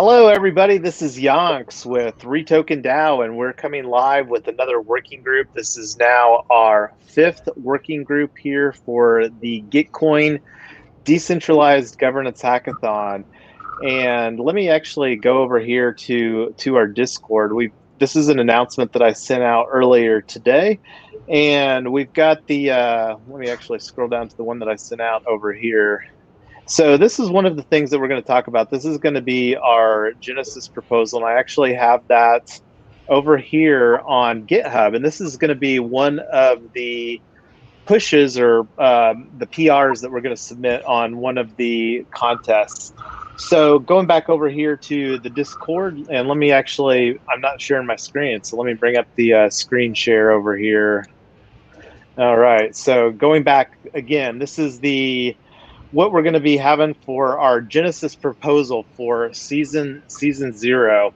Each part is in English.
Hello, everybody. This is Yonks with REtoken DAO, and we're coming live with another working group. This is now our fifth working group here for the Gitcoin Decentralized Governance Hackathon. And let me actually go over here to our Discord. This is an announcement that I sent out earlier today, and we've got the. Let me actually scroll down to the one that I sent out over here. So this is one of the things that we're going to talk about. This is going to be our Genesis proposal, and I actually have that over here on GitHub. And this is going to be one of the pushes or the PRs that we're going to submit on one of the contests. So going back over here to the Discord, and let me actually, I'm not sharing my screen, so let me bring up the screen share over here. All right, so going back again, this is what we're going to be having for our Genesis proposal for season 0.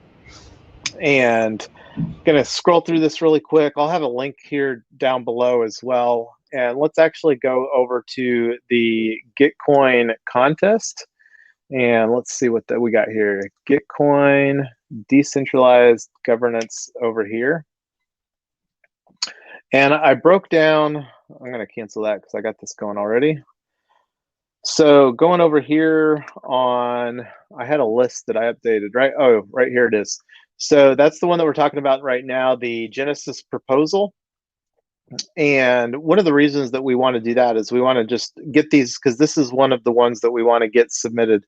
And I'm going to scroll through this really quick. I'll have a link here down below as well. And let's actually go over to the Gitcoin contest. And let's see what we got here. Gitcoin Decentralized Governance over here. And I broke down, I'm going to cancel that because I got this going already. So going over here on, I had a list that I updated, right? Oh, right here it is. So that's the one that we're talking about right now, the Genesis proposal. And one of the reasons that we want to do that is we want to just get these, because this is one of the ones that we want to get submitted.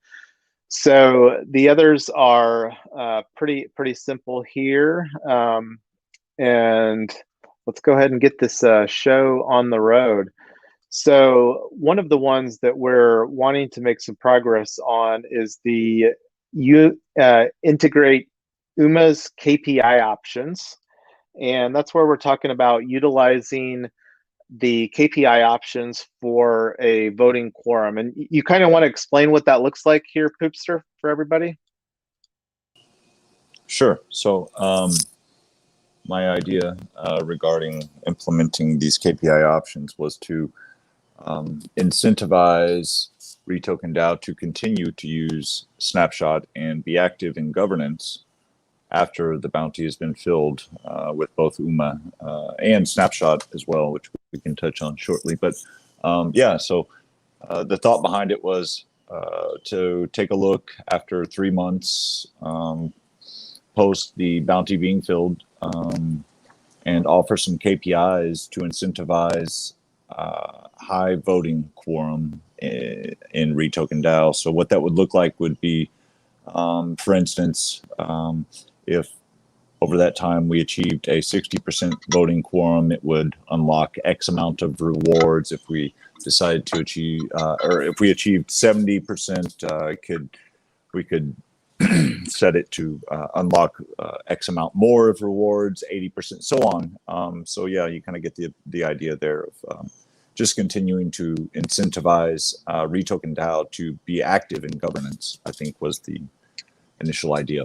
So the others are pretty simple here. And let's go ahead and get this show on the road. So one of the ones that we're wanting to make some progress on is the integrate UMA's KPI options. And that's where we're talking about utilizing the KPI options for a voting quorum. And you kind of want to explain what that looks like here, Poopster, for everybody? Sure. So my idea regarding implementing these KPI options was to incentivize REtoken DAO to continue to use Snapshot and be active in governance after the bounty has been filled with both UMA and Snapshot as well, which we can touch on shortly. But yeah, so the thought behind it was to take a look after 3 months post the bounty being filled and offer some KPIs to incentivize high voting quorum in REtoken DAO. So what that would look like would be, for instance, if over that time we achieved a 60% voting quorum, it would unlock X amount of rewards. If we decided to achieve, or if we achieved 70%, we could set it to unlock X amount more of rewards, 80%, so on. So yeah, you kind of get the idea there of just continuing to incentivize REtoken DAO to be active in governance, I think was the initial idea.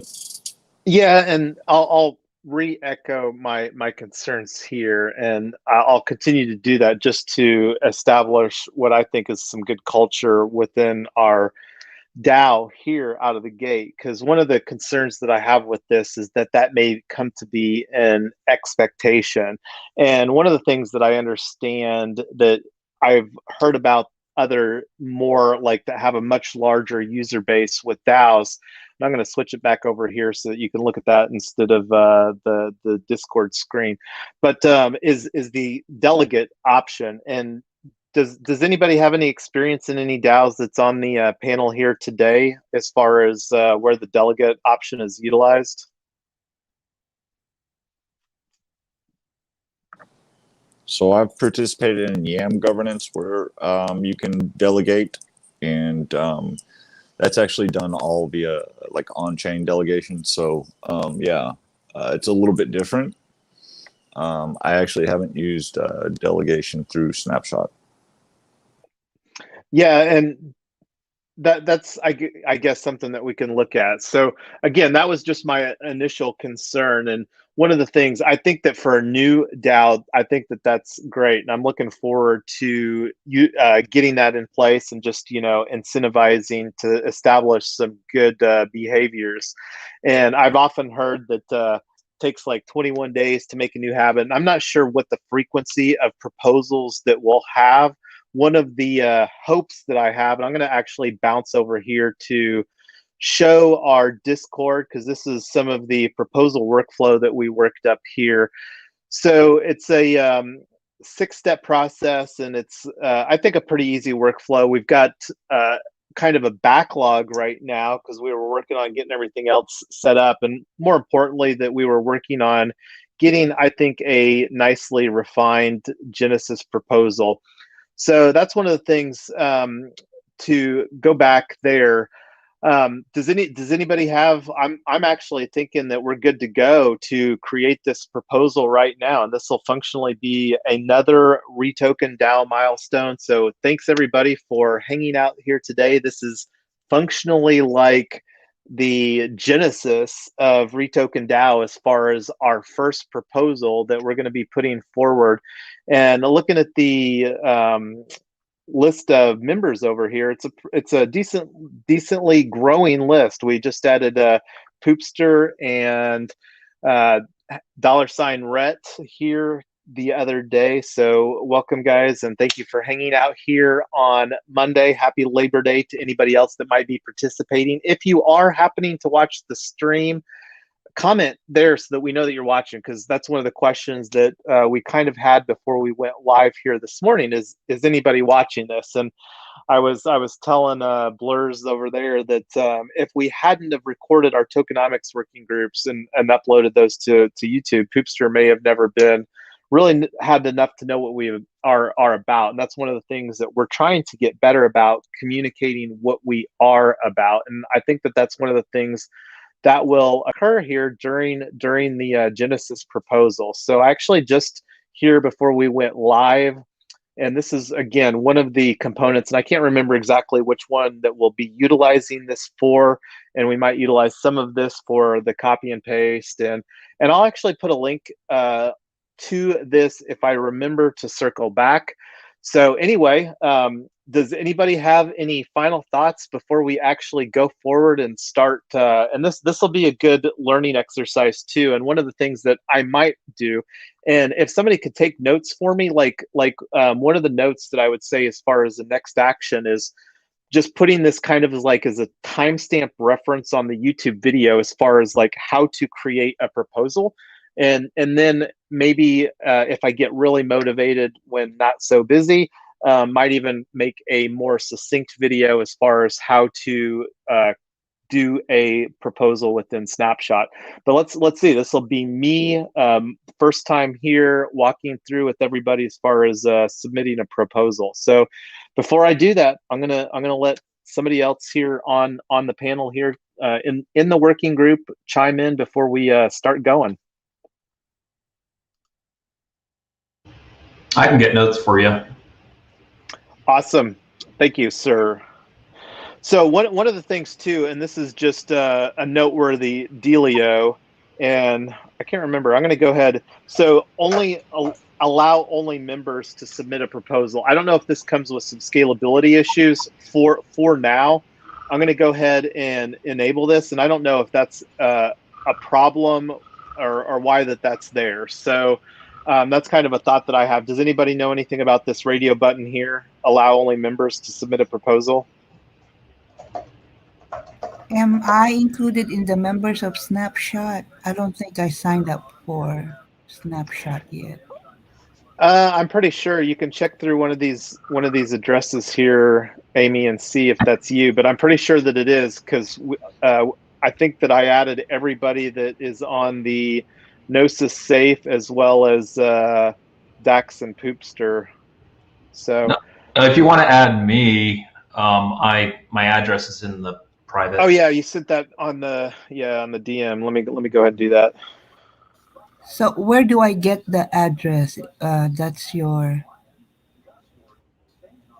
Yeah, and I'll re-echo my concerns here, and I'll continue to do that just to establish what I think is some good culture within our DAO here out of the gate. Because one of the concerns that I have with this is that may come to be an expectation. And one of the things that I understand that I've heard about other more like that have a much larger user base with DAOs. And I'm going to switch it back over here so that you can look at that instead of the Discord screen. But is the delegate option. And does anybody have any experience in any DAOs that's on the panel here today as far as where the delegate option is utilized? So I've participated in YAM governance where you can delegate, and that's actually done all via like on-chain delegation. So yeah, it's a little bit different. I actually haven't used delegation through Snapshot. Yeah, and that's I guess something that we can look at. So again, that was just my initial concern, and one of the things I think that for a new DAO, I think that that's great, and I'm looking forward to you getting that in place and just incentivizing to establish some good behaviors. And I've often heard that takes like 21 days to make a new habit, and I'm not sure what the frequency of proposals that we'll have. One of the hopes that I have, and I'm going to actually bounce over here to show our Discord because this is some of the proposal workflow that we worked up here. So it's a 6-step process, and it's I think a pretty easy workflow. We've got kind of a backlog right now because we were working on getting everything else set up, and more importantly, that we were working on getting, I think, a nicely refined Genesis proposal. So that's one of the things to go back there. Does anybody have? I'm actually thinking that we're good to go to create this proposal right now, and this will functionally be another REtoken DAO milestone. So thanks everybody for hanging out here today. This is functionally like the genesis of REtoken DAO as far as our first proposal that we're going to be putting forward. And looking at the list of members over here, it's a decently growing list. We just added Poopster and $Rhett here the other day. So welcome, guys, and thank you for hanging out here on Monday. Happy Labor Day to anybody else that might be participating. If you are happening to watch the stream, comment there so that we know that you're watching, because that's one of the questions that we kind of had before we went live here this morning is anybody watching this? And I was telling Blurs over there that if we hadn't have recorded our tokenomics working groups and uploaded those to YouTube, Poopster may have never been really had enough to know what we are about. And that's one of the things that we're trying to get better about, communicating what we are about. And I think that that's one of the things that will occur here during the Genesis proposal. So actually just here before we went live, and this is, again, one of the components, and I can't remember exactly which one that we'll be utilizing this for, and we might utilize some of this for the copy and paste. And I'll actually put a link to this if I remember to circle back. So anyway, does anybody have any final thoughts before we actually go forward and start? And this will be a good learning exercise too. And one of the things that I might do, and if somebody could take notes for me, like one of the notes that I would say as far as the next action is just putting this kind of as a timestamp reference on the YouTube video as far as like how to create a proposal. And then maybe if I get really motivated when not so busy, might even make a more succinct video as far as how to do a proposal within Snapshot. But let's see. This will be me first time here walking through with everybody as far as submitting a proposal. So before I do that, I'm gonna let somebody else here on the panel here in the working group chime in before we start going. I can get notes for you. Awesome. Thank you, sir. So one of the things too, and this is just a noteworthy dealio, and I can't remember. I'm going to go ahead. So allow only members to submit a proposal. I don't know if this comes with some scalability issues for now. I'm going to go ahead and enable this, and I don't know if that's a problem or why that's there. So that's kind of a thought that I have. Does anybody know anything about this radio button here? Allow only members to submit a proposal. Am I included in the members of Snapshot? I don't think I signed up for Snapshot yet. I'm pretty sure you can check through one of these addresses here, Amy, and see if that's you. But I'm pretty sure that it is, because I think that I added everybody that is on the Gnosis Safe as well as Dax and Poopster. So no, if you want to add me, my address is in the private. Oh yeah, you sent that on the DM. Let me go ahead and do that. So where do I get the address? That's your.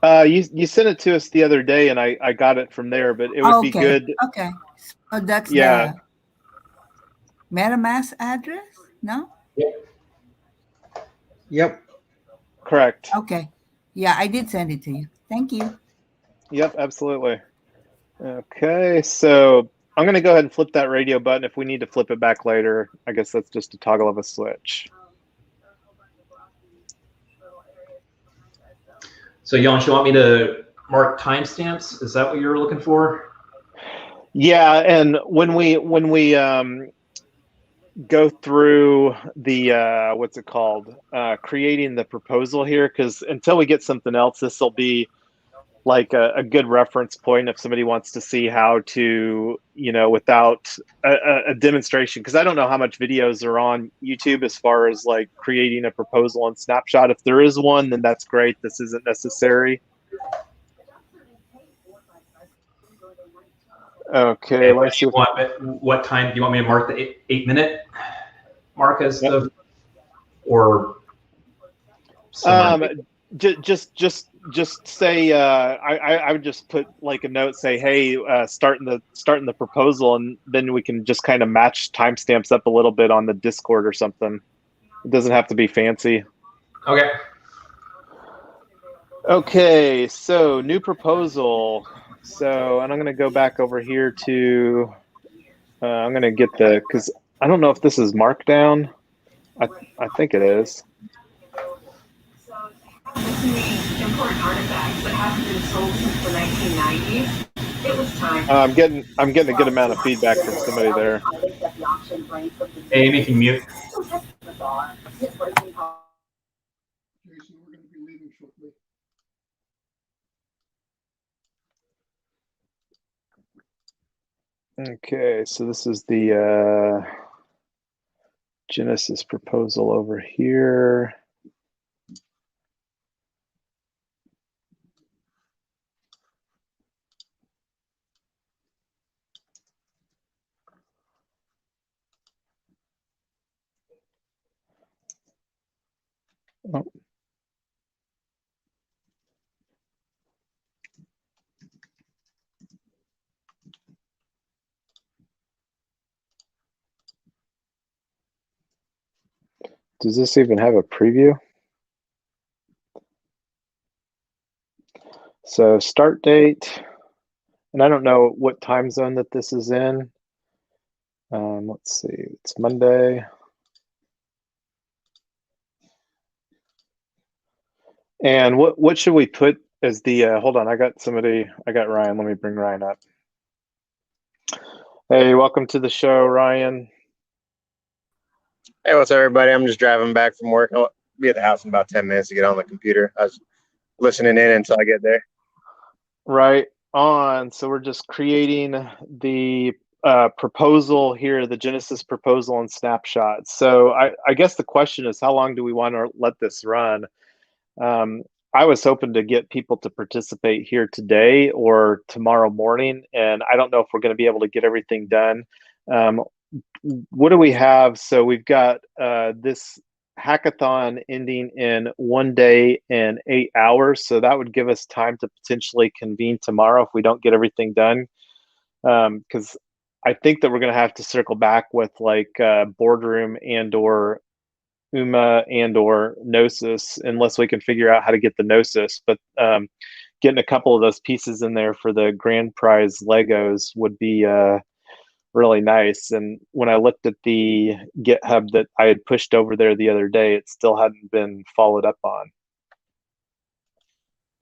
You sent it to us the other day, and I got it from there. But it would be Okay. good. Okay. So that's Yeah, the MetaMask address? No? Yep. correct. Okay. Yeah, I did send it to you. Thank you. Yep, absolutely. Okay, so I'm going to go ahead and flip that radio button. If we need to flip it back later, I guess that's just a toggle of a switch. So, Yonch, you want me to mark timestamps? Is that what you're looking for? Yeah, and when we go through the what's it called, creating the proposal here, because until we get something else, this will be like a good reference point if somebody wants to see how to, without a demonstration, because I don't know how much videos are on YouTube as far as like creating a proposal on Snapshot. If there is one, then that's great. This isn't necessary. Okay, let's see. What time do you want me to mark the 8-minute mark as the, or just say I would just put like a note, say, hey, starting the proposal, and then we can just kind of match timestamps up a little bit on the Discord or something. It doesn't have to be fancy. Okay. Okay, so new proposal. So, and I'm going to go back over here to, I'm going to get because I don't know if this is Markdown. I think it is. Important artifacts that haven't been sold since the 1990s. It was time. I'm getting a good amount of feedback from somebody there. Hey, Amy, can you mute? Okay, so this is the Genesis proposal over here. Oh. Does this even have a preview? So start date, and I don't know what time zone that this is in. Let's see, it's Monday. And what should we put as the, hold on, I got Ryan, let me bring Ryan up. Hey, welcome to the show, Ryan. Hey, what's up, everybody? I'm just driving back from work. I'll be at the house in about 10 minutes to get on the computer. I was listening in until I get there. Right on. So we're just creating the proposal here, the Genesis proposal and snapshot. So I guess the question is, how long do we want to let this run? I was hoping to get people to participate here today or tomorrow morning, and I don't know if we're going to be able to get everything done. What do we have? So we've got this hackathon ending in 1 day and 8 hours. So that would give us time to potentially convene tomorrow if we don't get everything done. Because I think that we're going to have to circle back with like boardroom and or UMA and or Gnosis, unless we can figure out how to get the Gnosis. But getting a couple of those pieces in there for the grand prize Legos would be really nice. And when I looked at the GitHub that I had pushed over there the other day, it still hadn't been followed up on.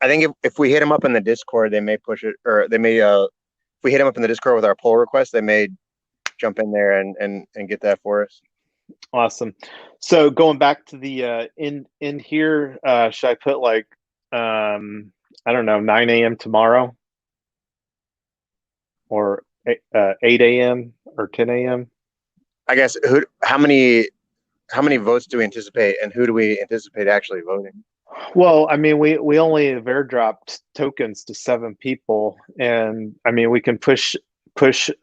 I think if we hit them up in the Discord, they may push it, or they may, if we hit them up in the Discord with our pull request, they may jump in there and get that for us. Awesome. So going back to the in here, should I put like, I don't know, 9 a.m. tomorrow? Or 8 a.m. or 10 a.m.? I guess how many votes do we anticipate, and who do we anticipate actually voting? Well, I mean, we only have airdropped tokens to 7 people, and I mean, we can push.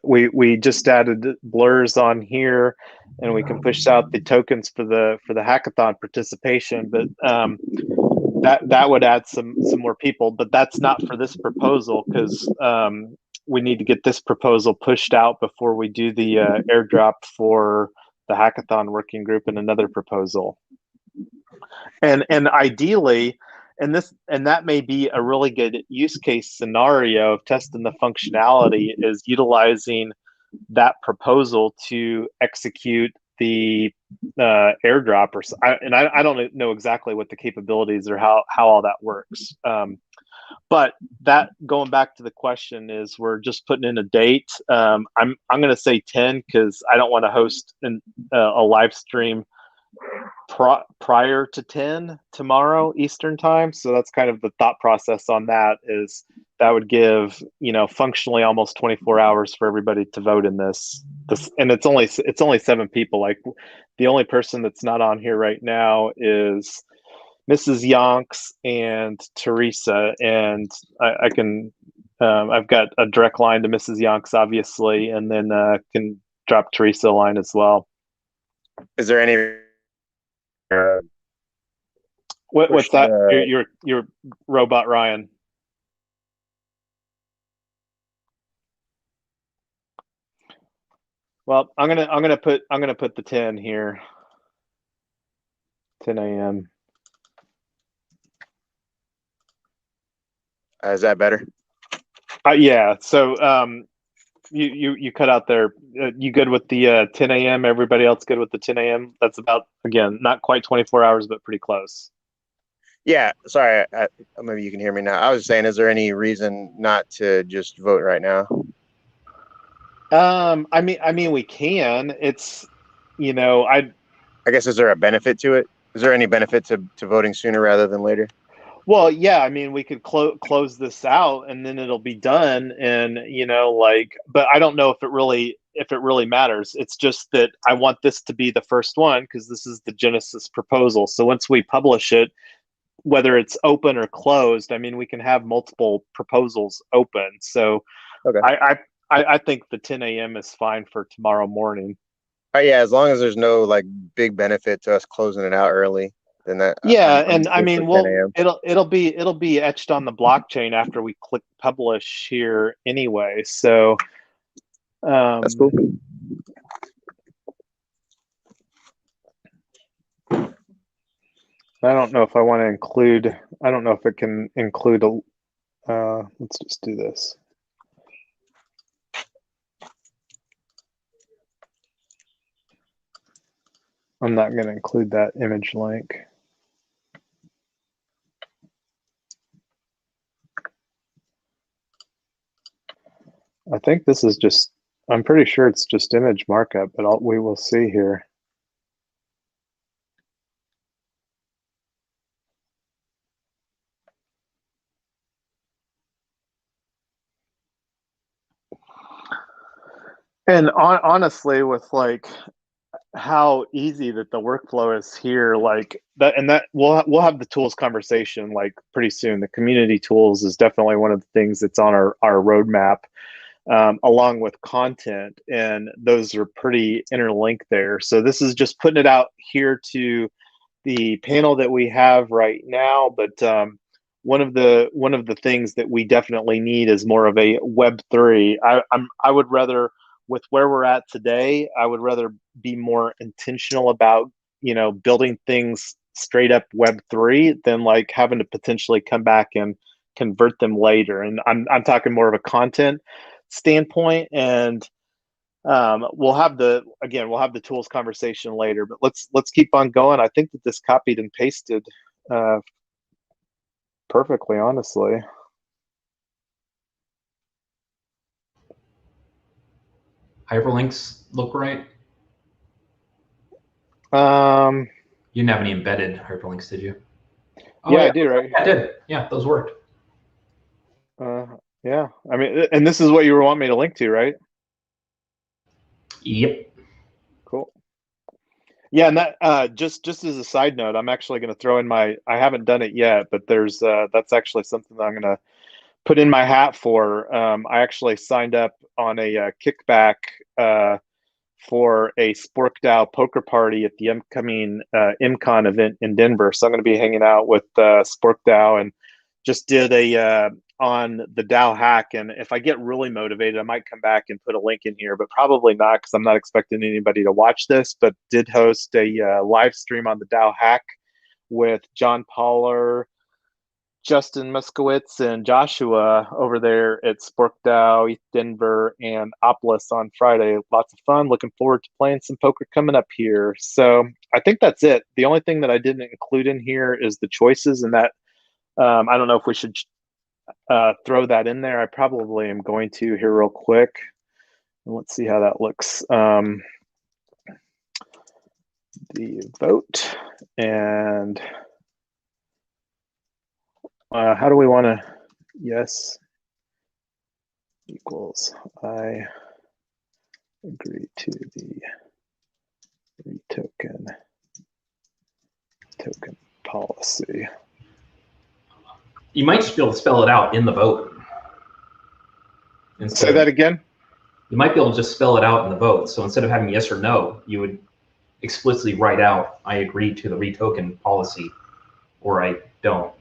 We just added blurs on here, and we can push out the tokens for the hackathon participation. But that would add some more people, but that's not for this proposal because we need to get this proposal pushed out before we do the airdrop for the Hackathon Working Group and another proposal. And ideally, and that may be a really good use case scenario of testing the functionality, is utilizing that proposal to execute the airdrop, I don't know exactly what the capabilities or how all that works. But that, going back to the question, is we're just putting in a date. I'm going to say 10 because I don't want to host a live stream prior to 10 tomorrow Eastern time. So that's kind of the thought process on that, is that would give, functionally almost 24 hours for everybody to vote in this. And it's only 7 people. Like, the only person that's not on here right now is Mrs. Yonks and Teresa, and I can I've got a direct line to Mrs. Yonks, obviously, and then can drop Teresa a line as well. Is there any what's that? Your robot Ryan. Well, I'm gonna put the 10 here. 10 a.m. Is that better? Yeah. So you cut out there. You good with the 10 a.m.? Everybody else good with the 10 a.m.? That's about, again, not quite 24 hours, but pretty close. Yeah. Sorry. Maybe you can hear me now. I was saying, is there any reason not to just vote right now? I mean, we can. It's, I guess, is there a benefit to it? Is there any benefit to voting sooner rather than later? Well, yeah, I mean, we could close this out and then it'll be done. And, but I don't know if it really matters. It's just that I want this to be the first one because this is the Genesis proposal. So once we publish it, whether it's open or closed, I mean, we can have multiple proposals open. So okay. I think the 10 a.m. is fine for tomorrow morning. Yeah, as long as there's no big benefit to us closing it out early. That, yeah, and I mean, it'll be etched on the blockchain after we click publish here anyway. So that's cool. I don't know if I want to include. I don't know if it can include a. Let's just do this. I'm not going to include that image link. I think this is just, I'm pretty sure it's just image markup, but we will see here. And honestly, with how easy that the workflow is here, that we'll have the tools conversation pretty soon. The community tools is definitely one of the things that's on our roadmap. Along with content, and those are pretty interlinked there. So this is just putting it out here to the panel that we have right now. But one of the things that we definitely need is more of a Web3. I would rather, with where we're at today, I would rather be more intentional about building things straight up Web3 than having to potentially come back and convert them later. And I'm talking more of a content standpoint, and we'll have the tools conversation later, but let's keep on going. I think that this copied and pasted perfectly, honestly. Hyperlinks look right. You didn't have any embedded hyperlinks, did you? Oh, yeah, I do, right? I did. Yeah, those worked. Yeah, I mean, and this is what you want me to link to, right? Yep. Cool. Yeah, and that just as a side note, I'm actually going to throw in I haven't done it yet, but there's that's actually something that I'm going to put in my hat for. I actually signed up on a kickback for a SporkDAO poker party at the upcoming MCon event in Denver. So I'm going to be hanging out with SporkDAO, and just did a on the DAO hack. And if I get really motivated, I might come back and put a link in here, but probably not, because I'm not expecting anybody to watch this. But did host a live stream on the DAO hack with John Poller, Justin Muskowitz, and Joshua over there at SporkDAO, East Denver, and Opolis on Friday. Lots of fun. Looking forward to playing some poker coming up here. So I think that's it. The only thing that I didn't include in here is the choices, and that I don't know if we should throw that in there. I probably am going to here real quick. Let's see how that looks. The vote, and how do we want to? Yes equals I agree to the REtoken token policy. You might just be able to spell it out in the vote. Say that again? You might be able to just spell it out in the vote. So instead of having yes or no, you would explicitly write out, I agree to the REtoken policy, or I don't.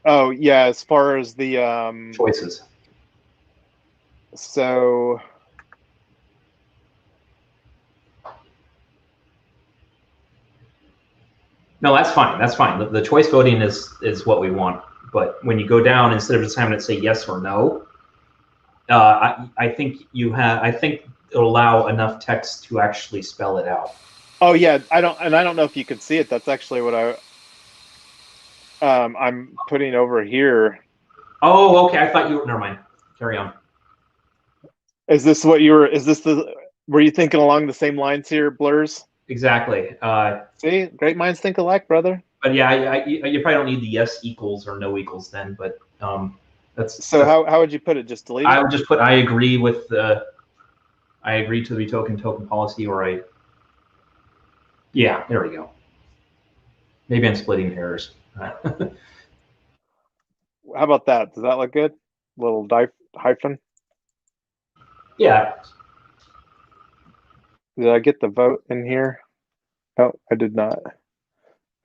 Oh, yeah, as far as the choices. So no, that's fine. That's fine. The choice voting is what we want. But when you go down, instead of just having it say yes or no, I think it'll allow enough text to actually spell it out. Oh yeah, I don't know if you can see it. That's actually what I'm putting over here. Oh, okay. I thought you were. Never mind. Carry on. Is this what you were? Is this the? Were you thinking along the same lines here, Blurs? Exactly. See, great minds think alike, brother. But yeah, you probably don't need the yes equals or no equals then. But that's. So how would you put it? Just delete it? I would just put I agree with the. I agree to the token policy, or I. Yeah, there we go. Maybe I'm splitting hairs. How about that? Does that look good? Little hyphen. Yeah. Did I get the vote in here? Oh, I did not. I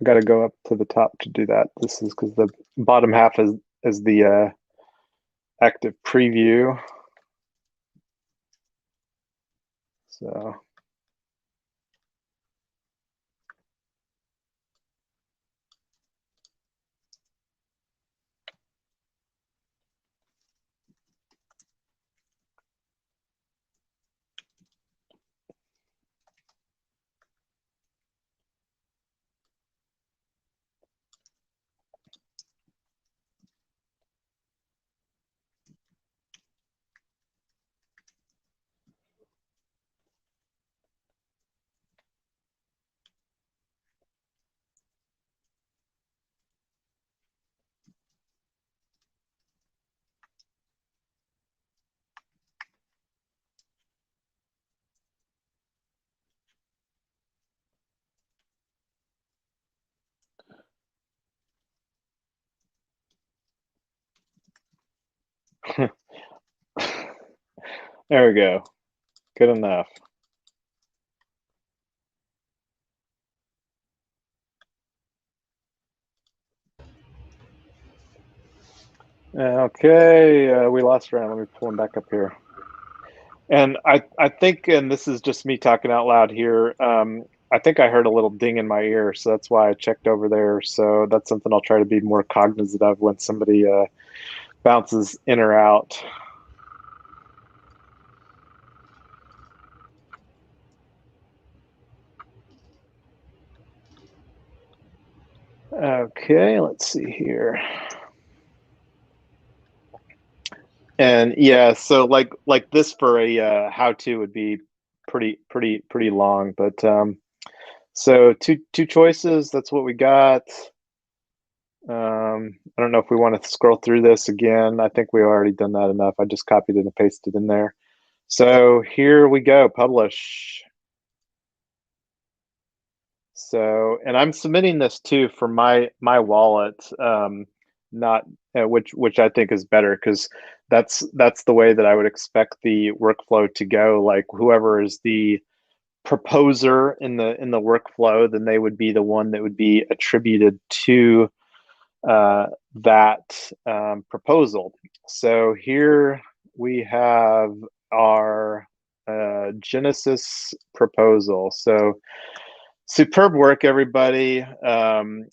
got to go up to the top to do that. This is because the bottom half is the active preview. So. There we go. Good enough. Okay, we lost Ryan. Let me pull him back up here. And I think, and this is just me talking out loud here, I think I heard a little ding in my ear, so that's why I checked over there. So that's something I'll try to be more cognizant of when somebody bounces in or out. Okay, let's see here. And yeah, so like this for a how-to would be pretty long, but so two choices, that's what we got. I don't know if we want to scroll through this again. I think we've already done that enough. I just copied it and pasted it in there. So here we go, publish. So, and I'm submitting this too for my wallet, not which I think is better, because that's the way that I would expect the workflow to go. Like whoever is the proposer in the workflow, then they would be the one that would be attributed to that proposal. So here we have our Genesis proposal. So superb work, everybody.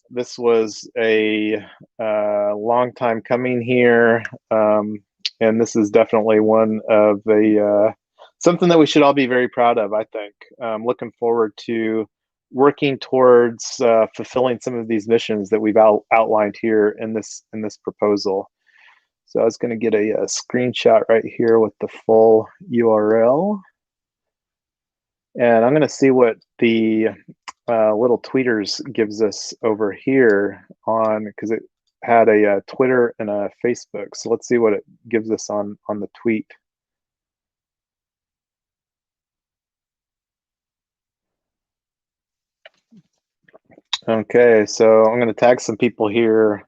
This was a long time coming here, and this is definitely one of the something that we should all be very proud of. I think. Looking forward to working towards fulfilling some of these missions that we've outlined here in this proposal. So I was going to get a screenshot right here with the full URL. And I'm going to see what the little tweeters gives us over here on, because it had a Twitter and a Facebook. So let's see what it gives us on the tweet. Okay, so I'm going to tag some people here.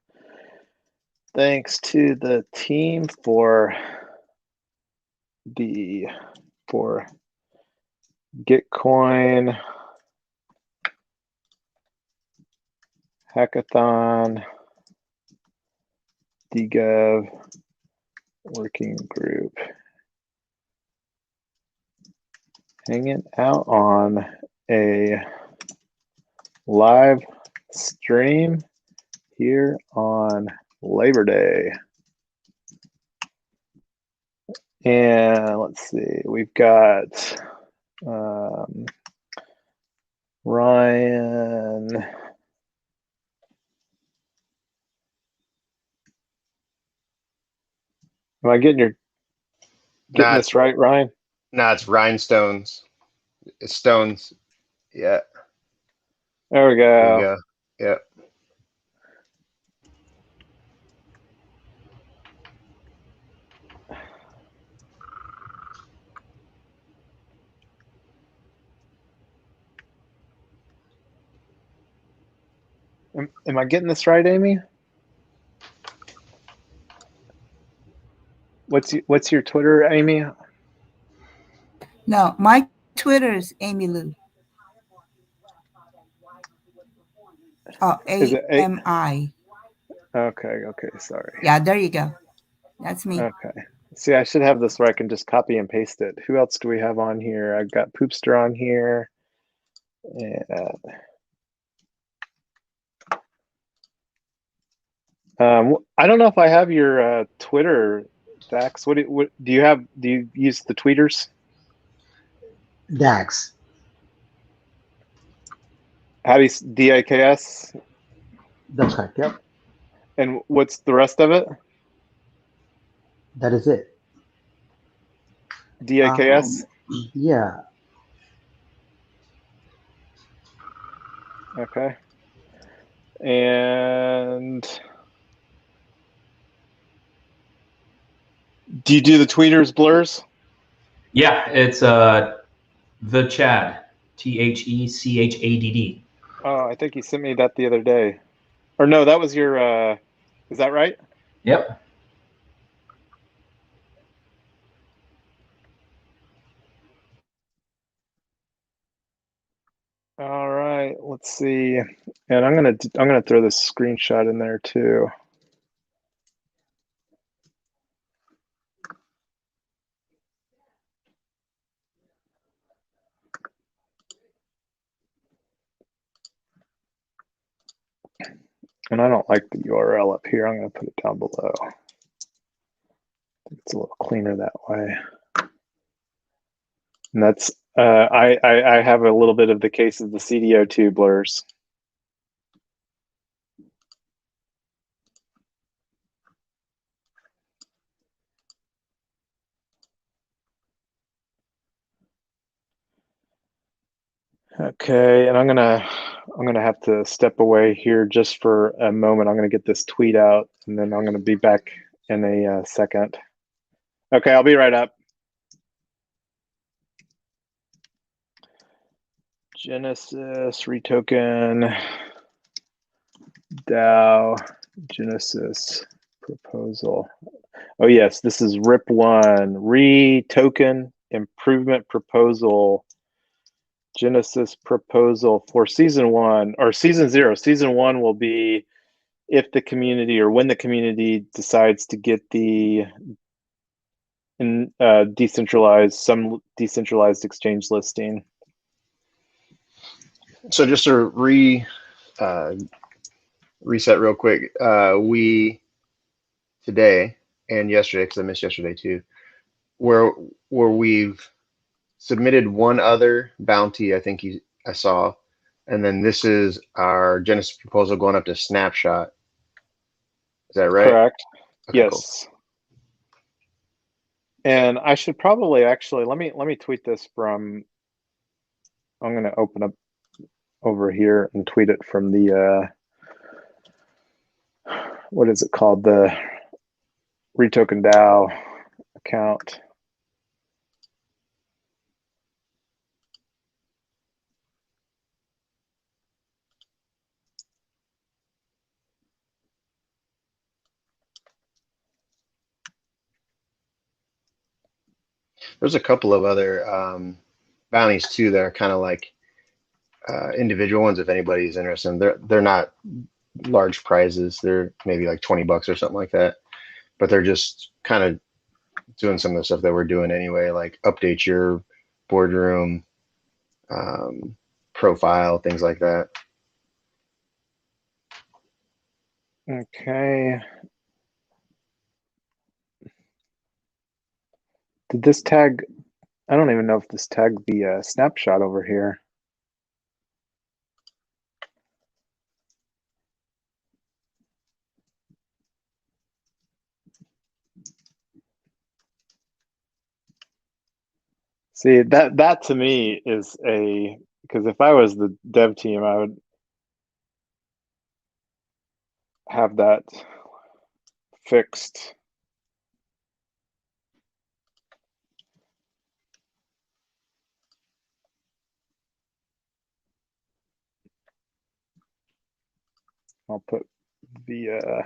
Thanks to the team for Gitcoin Hackathon DGov Working Group. Hanging out on a live stream here on Labor Day. And let's see, we've got Ryan. Am I getting this right, Ryan? No, it's rhinestones. It's stones. Yeah. There we go. There you go. Yeah. Am I getting this right, Amy? What's your Twitter, Amy? No, my Twitter is Amy Lou. Oh, AMI. Okay, sorry. Yeah, there you go. That's me. Okay. See, I should have this where I can just copy and paste it. Who else do we have on here? I've got Poopster on here. And I don't know if I have your Twitter, Dax. What do you have? Do you use the tweeters? Dax. How do you DAKS? That's correct. Yep. And what's the rest of it? That is it. DAKS? Yeah. Okay. And do you do the tweeters blurs? Yeah, it's the Chad, THECHADD. Oh, I think you sent me that the other day. Or no, that was your, is that right? Yep. All right, let's see. And I'm gonna throw this screenshot in there too. And I don't like the URL up here. I'm going to put it down below. It's a little cleaner that way. And that's, I have a little bit of the case of the CDO2 blurs. Okay, and I'm gonna have to step away here just for a moment. I'm gonna get this tweet out, and then I'm gonna be back in a second. Okay, I'll be right up. Genesis, REtoken, DAO, Genesis, proposal. Oh yes, this is RIP1, REtoken improvement proposal, Genesis proposal for season 1 or season 0. Season 1 will be if the community or when the community decides to get the decentralized exchange listing. So just to reset real quick, we today and yesterday, because I missed yesterday too, where we've submitted one other bounty, I think I saw, and then this is our Genesis proposal going up to Snapshot. Is that right? Correct. Okay, Yes. Cool. And I should probably actually let me tweet this from. I'm going to open up over here and tweet it from the what is it called, the REtoken DAO account. There's a couple of other bounties too that are kind of like individual ones if anybody's interested. They're not large prizes. They're maybe like $20 or something like that. But they're just kind of doing some of the stuff that we're doing anyway, like update your boardroom profile, things like that. Okay. Did this tag? I don't even know if this tagged the snapshot over here. See, that to me is because if I was the dev team, I would have that fixed. I'll put the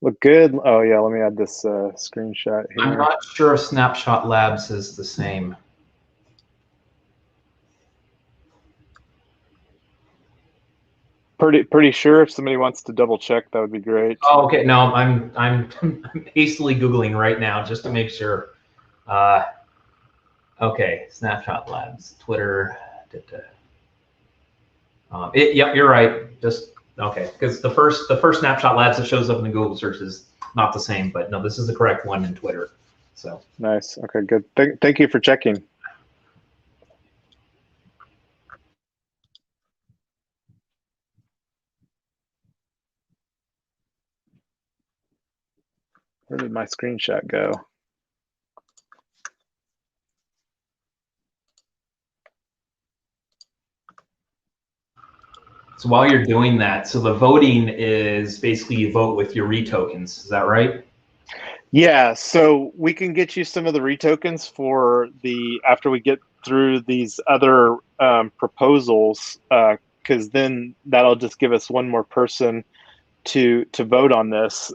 look good. Oh yeah, let me add this screenshot here. I'm not sure if Snapshot Labs is the same. Pretty sure. If somebody wants to double check, that would be great. Oh, okay. No, I'm hastily Googling right now just to make sure. Okay, Snapshot Labs, Twitter. Yep, you're right. Just okay, because the first Snapshot Labs that shows up in the Google search is not the same, but no, this is the correct one in Twitter. So nice. Okay, good. Thank you for checking. Where did my screenshot go? So while you're doing that, so the voting is basically you vote with your REtokens. Is that right? Yeah, so we can get you some of the REtokens for after we get through these other proposals, because then that'll just give us one more person to vote on this.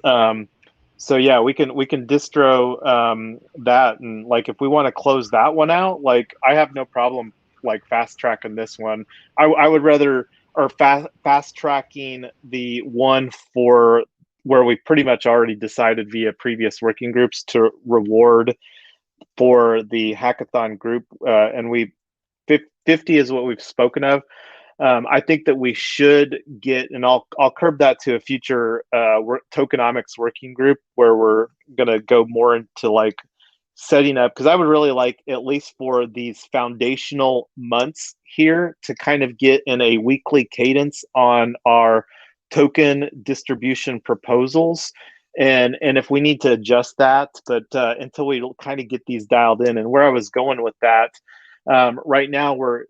So yeah, we can distro that, and like if we want to close that one out, like I have no problem like fast tracking this one. I would rather or fast tracking the one for where we pretty much already decided via previous working groups to reward for the hackathon group, and 50 is what we've spoken of. I think that we should get, and I'll curb that to a future tokenomics working group where we're gonna go more into like setting up, because I would really like, at least for these foundational months here, to kind of get in a weekly cadence on our token distribution proposals. And if we need to adjust that, but until we kind of get these dialed in. And where I was going with that, right now we're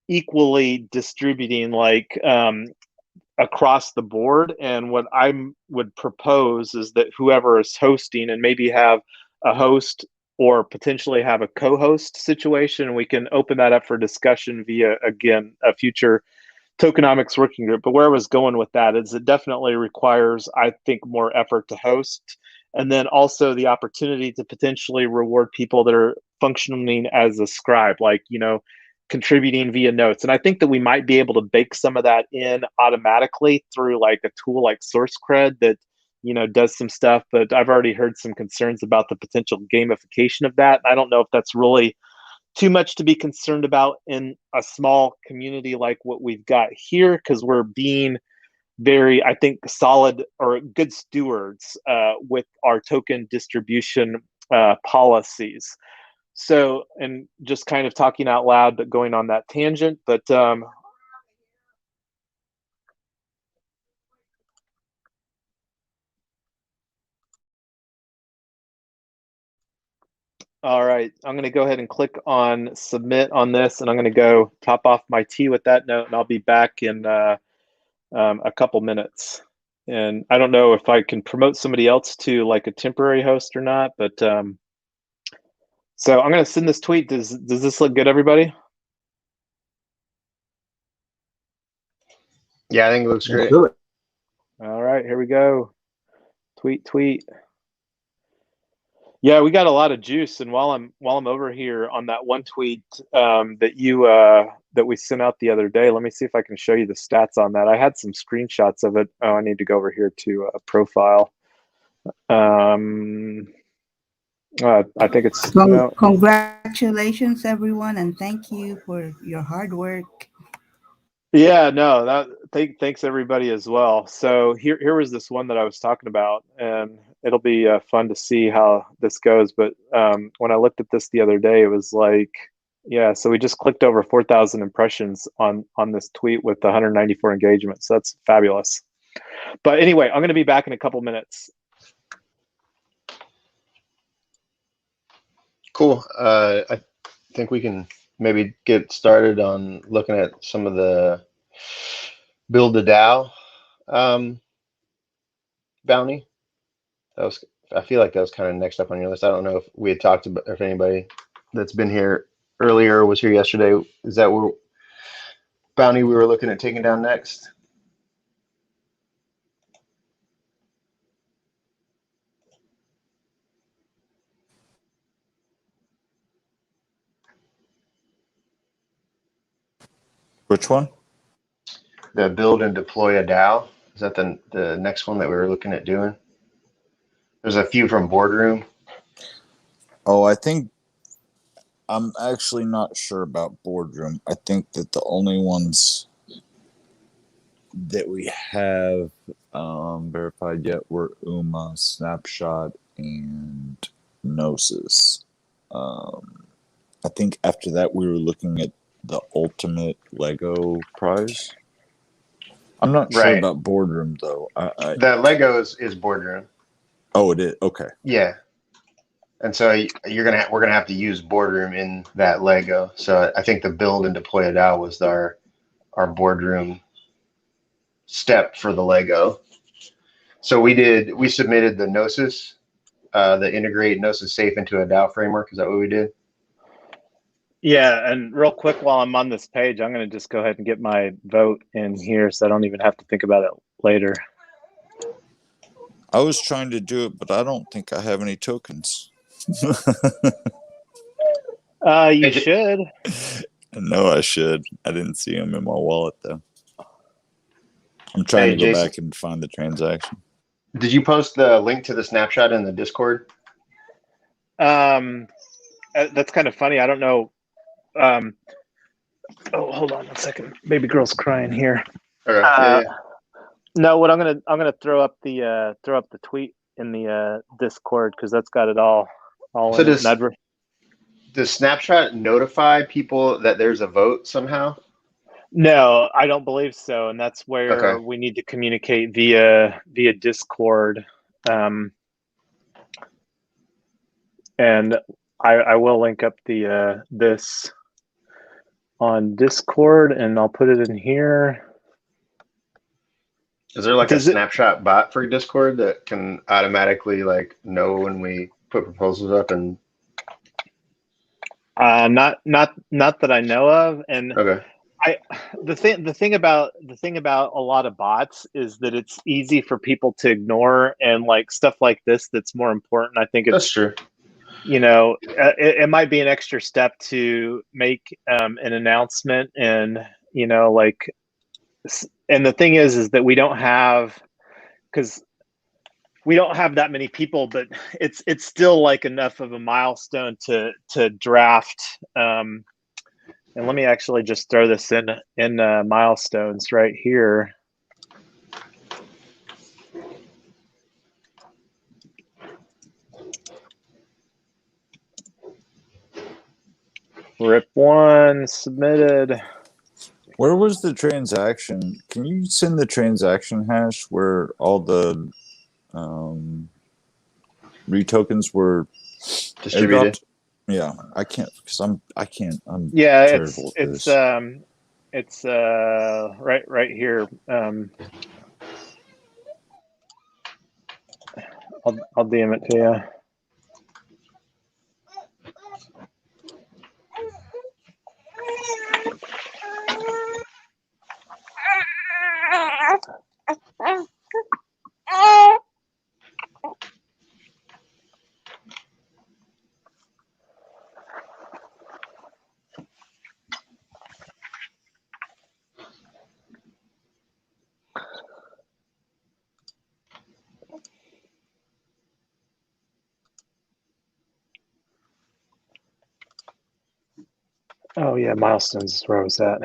equally distributing like across the board. And what I would propose is that whoever is hosting, and maybe have a host or potentially have a co-host situation, we can open that up for discussion via, again, a future tokenomics working group. But where I was going with that is it definitely requires, I think, more effort to host, and then also the opportunity to potentially reward people that are functioning as a scribe, like, contributing via notes. And I think that we might be able to bake some of that in automatically through like a tool like SourceCred that, does some stuff. But I've already heard some concerns about the potential gamification of that. I don't know if that's really too much to be concerned about in a small community like what we've got here, because we're being very, I think, solid or good stewards with our token distribution policies. So, and just kind of talking out loud, but going on that tangent, but all right, I'm going to go ahead and click on submit on this, and I'm going to go top off my tea with that note, and I'll be back in a couple minutes. And I don't know if I can promote somebody else to like a temporary host or not, but so I'm going to send this tweet. Does this look good, everybody? Yeah, I think it looks great. All right, here we go. Tweet. Yeah, we got a lot of juice, and while I'm over here on that one tweet that we sent out the other day, let me see if I can show you the stats on that. I had some screenshots of it. Oh, I need to go over here to a profile. I think it's Congratulations, everyone, and thank you for your hard work. Yeah, no, thanks everybody as well. So here was this one that I was talking about, and it'll be fun to see how this goes. But when I looked at this the other day, it was like, yeah, so we just clicked over 4,000 impressions on this tweet with 194 engagements. So that's fabulous. But anyway, I'm going to be back in a couple minutes. Cool. I think we can maybe get started on looking at some of the build a DAO bounty. I feel like that was kind of next up on your list. I don't know if we had talked about, if anybody that's been here earlier or was here yesterday, is that what bounty we were looking at taking down next? Which one? The build and deploy a DAO. Is that the next one that we were looking at doing? There's a few from Boardroom. Oh, I think I'm actually not sure about Boardroom. I think that the only ones that we have verified yet were UMA, Snapshot, and Gnosis. I think after that we were looking at the ultimate Lego prize. I'm not sure about Boardroom though. The Lego is Boardroom. Oh, it is. Okay. Yeah, and so we're gonna have to use Boardroom in that Lego. So I think the build and deploy a DAO was our Boardroom step for the Lego. So we submitted the Gnosis, the integrate Gnosis safe into a DAO framework. Is that what we did? Yeah, and real quick, while I'm on this page, I'm going to just go ahead and get my vote in here so I don't even have to think about it later. I was trying to do it, but I don't think I have any tokens. You should. No, I should. I didn't see them in my wallet, though. I'm trying to go Jason, back and find the transaction. Did you post the link to the snapshot in the Discord? That's kind of funny. I don't know. Oh, hold on 1 second. Baby girl's crying here. Okay. No, what I'm gonna throw up the tweet in the Discord because that's got it all So in it. Does Snapshot notify people that there's a vote somehow? No, I don't believe so, and that's where we need to communicate via Discord. And I will link up the this on Discord, and I'll put it in here. Is there like a Snapshot bot for Discord that can automatically like know when we put proposals up and? Not that I know of, and The thing about a lot of bots is that it's easy for people to ignore, and like stuff like this that's more important. I think That's it's, true. you know, it might be an extra step to make an announcement, and you know, like, and the thing is that we don't have, because we don't have that many people, but it's still like enough of a milestone to draft. And let me actually just throw this in milestones right here. RIP 1 submitted. Where was the transaction? Can you send the transaction hash where all the retokens were Distributed. airdropped? Yeah, I can't because I can't. I'm Yeah, terrible at this. it's right here. I'll DM it to you. Oh yeah, milestones is where I was at.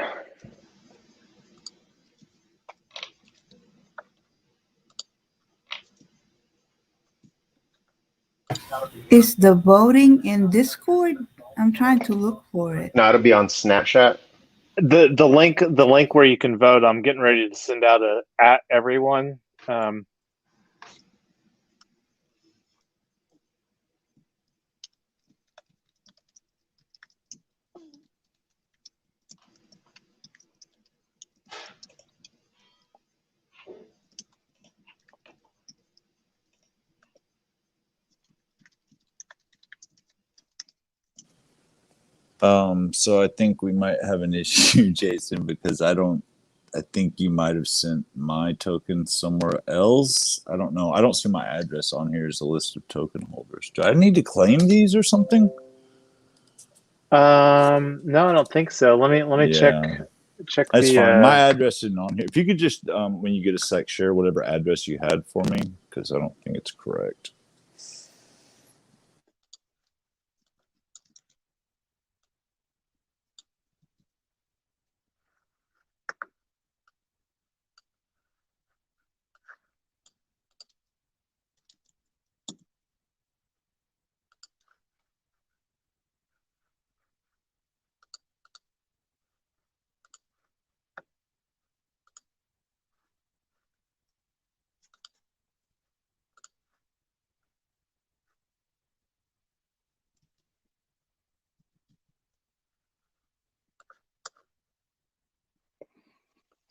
Is the voting in Discord? I'm trying to look for it. No, it'll be on Snapchat. The link where you can vote, I'm getting ready to send out at everyone. So I think we might have an issue, Jason, because I think you might have sent my token somewhere else. I don't know. I don't see my address on here as a list of token holders. Do I need to claim these or something? No, I don't think so. Let me check That's the fine. My address isn't on here. If you could just when you get a sec, share whatever address you had for me, because I don't think it's correct.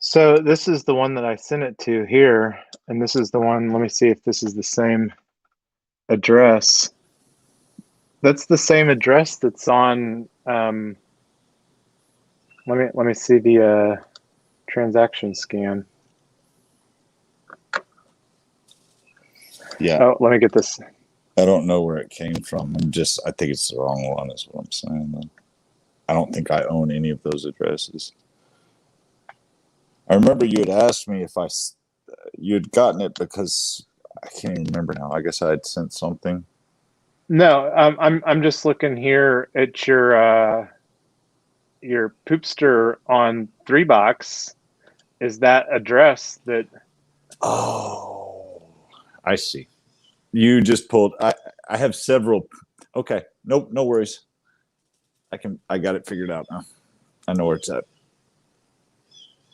So this is the one that I sent it to here, and this is the one. Let me see if this is the same address. That's the same address that's on. Let me see the transaction scan. Yeah. Oh, let me get this. I don't know where it came from. I think it's the wrong one, is what I'm saying. I don't think I own any of those addresses. I remember you had asked me if you had gotten it because I can't even remember now. I guess I had sent something. No, I'm just looking here at your Poopster on 3box. Is that address that? Oh, I see. You just pulled. I have several. Okay, nope, no worries. I got it figured out now. I know where it's at.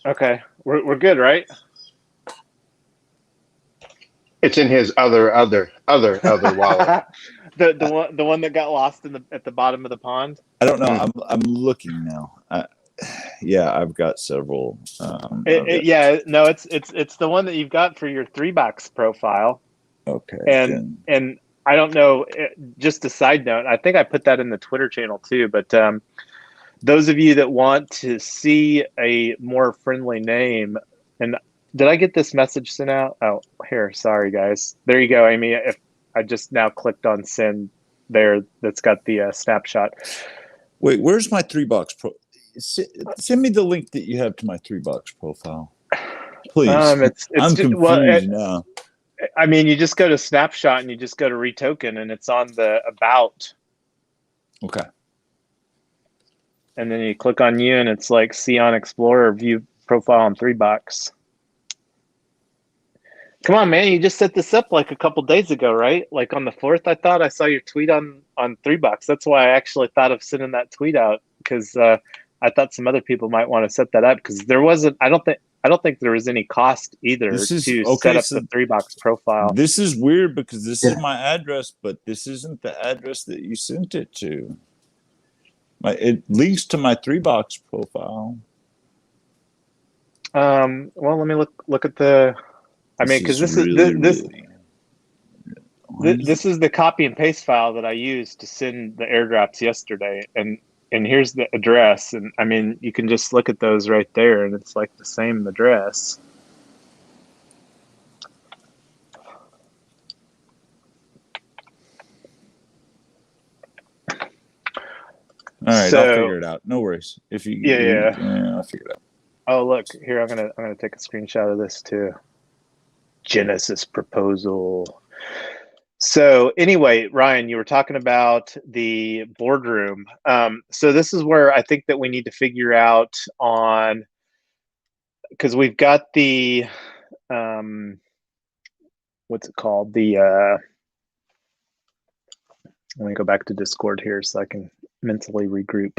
Okay, we're good, right? It's in his other wallet. the one that got lost at the bottom of the pond. I don't know. I'm looking now. Yeah, I've got several. Yeah, no, it's the one that you've got for your 3box profile. Okay. And I don't know. Just a side note, I think I put that in the Twitter channel too. But those of you that want to see a more friendly name, and did I get this message sent out? Oh, here, sorry guys. There you go, Amy. If I just now clicked on send there, that's got the snapshot. Wait, where's my 3-box pro? Send me the link that you have to my 3-box profile, please. I'm confused now. I mean, you just go to snapshot and you just go to REtoken, and it's on the about. Okay. And then you click on you, and it's like see on Explorer, view profile on 3-box. Come on, man! You just set this up like a couple days ago, right? Like on the 4th, I thought I saw your tweet on 3-box. That's why I actually thought of sending that tweet out, because I thought some other people might want to set that up, because there wasn't. I don't think there was any cost either to set up the 3-box profile. This is weird because this is my address, but this isn't the address that you sent it to. It links to my 3-box profile. Well, let me look at the. I mean, because this is the copy and paste file that I used to send the airdrops yesterday, and here's the address, and I mean, you can just look at those right there, and it's like the same address. All right, I'll figure it out. No worries. If you I'll figure it out. Oh, look here. I'm gonna take a screenshot of this too. Genesis proposal. So anyway, Ryan, you were talking about the boardroom. So this is where I think that we need to figure out on, because we've got the what's it called? The let me go back to Discord here so I can mentally regroup.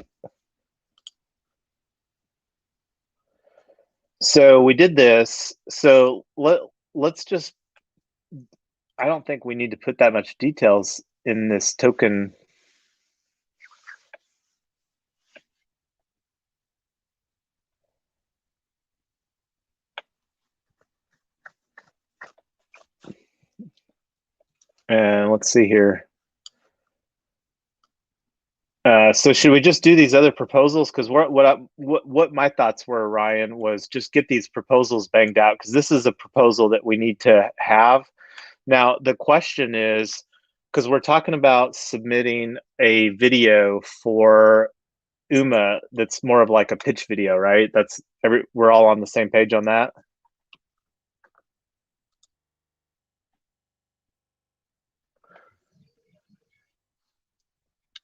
So we did this. So let's just, I don't think we need to put that much details in this token. And let's see here. So should we just do these other proposals? Because what my thoughts were, Ryan, was just get these proposals banged out, because this is a proposal that we need to have. Now, the question is, because we're talking about submitting a video for UMA that's more of like a pitch video, right? We're all on the same page on that.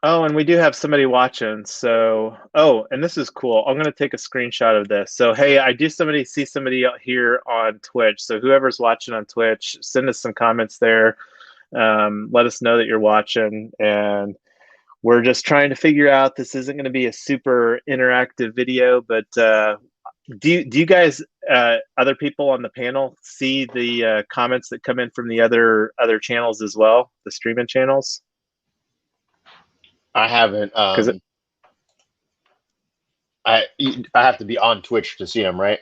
Oh, and we do have somebody watching. So, and this is cool. I'm going to take a screenshot of this. So, hey, I do see somebody out here on Twitch. So whoever's watching on Twitch, send us some comments there. Let us know that you're watching. And we're just trying to figure out, this isn't going to be a super interactive video, but do you guys, other people on the panel, see the comments that come in from the other channels as well, the streaming channels? I haven't. I have to be on Twitch to see them, right?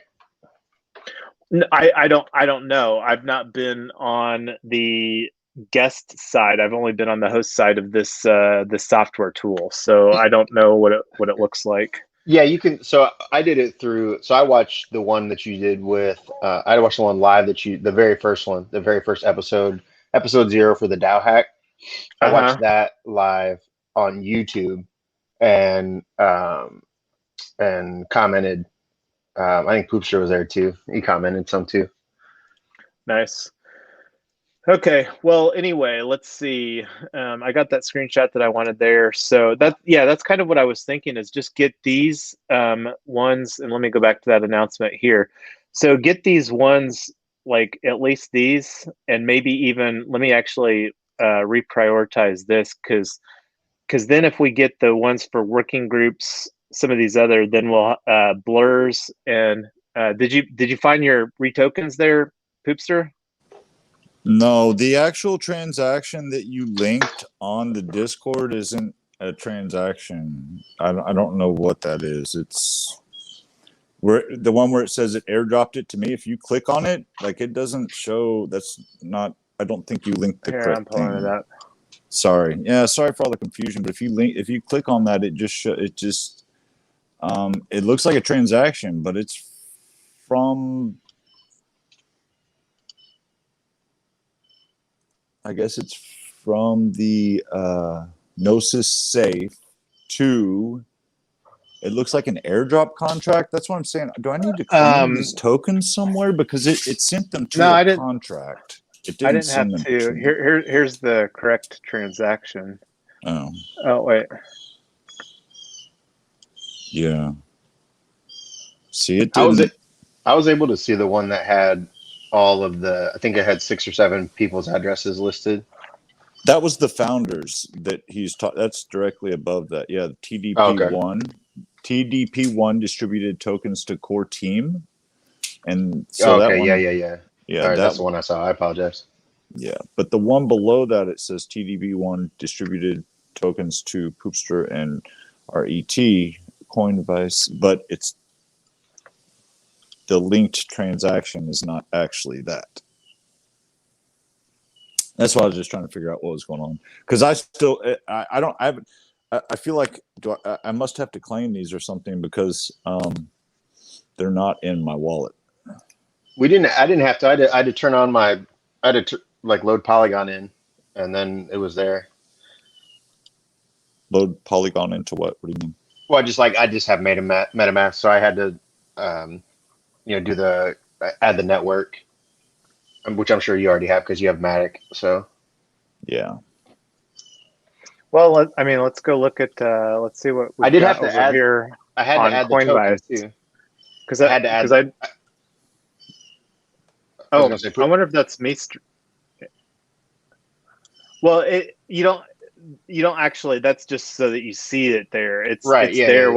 No, I don't know. I've not been on the guest side. I've only been on the host side of this software tool, so I don't know what it looks like. Yeah, you can. So I did it through. So I watched the one that you did with. I watched the one live the very first one, the very first episode 0 for the DAO hack. I watched that live on YouTube, and commented. I think Poopster was there too. He commented some too. Nice. Okay. Well, anyway, let's see. I got that screenshot that I wanted there. So that's kind of what I was thinking, is just get these ones, and let me go back to that announcement here. So get these ones, like at least these, and maybe even, let me actually reprioritize this, because then if we get the ones for working groups, some of these other, then we'll blurs. And did you find your REtokens there, Poopster? No, the actual transaction that you linked on the Discord isn't a transaction. I don't know what that is. It's the one where it says it airdropped it to me. If you click on it, like, it doesn't show. That's not. I don't think you linked the correct I'm pulling it up. Sorry. Yeah, sorry for all the confusion. But if you click on that, it just It looks like a transaction, but it's from, I guess it's from the Gnosis safe to, it looks like an airdrop contract. That's what I'm saying. Do I need to claim these tokens somewhere? Because it sent them to No, I a didn't. contract. It I didn't didn't have send them to. Here's the correct transaction. Oh, Oh wait. yeah. See, it I was didn't. I was able to see the one that had all of the. I think it had 6 or 7 people's addresses listed. That was the founders that he's taught. That's directly above that. Yeah, Oh, okay. TDP1 distributed tokens to core team, and Oh, so that okay. one, Yeah. yeah, All right, that that's the one I saw. I apologize. yeah. But the one below that, it says TDP1 distributed tokens to Poopster and RET coin device, but it's the linked transaction is not actually that. That's why I was just trying to figure out what was going on, because I still I feel like I must have to claim these or something, because they're not in my wallet. I didn't have to. I had to turn on my. I had to like load Polygon in, and then it was there. Load Polygon into what? What do you mean? Well, I just have MetaMask, so I had to, do the add the network, which I'm sure you already have because you have Matic. So Yeah. Well, let's go look at. Let's see what I did have got to over add. here I had on to add the tokens Coinbase too. because I had to add. I I was gonna say, I wonder if that's me. Well, you don't actually. That's just so that you see it there. right? It's Yeah, there yeah,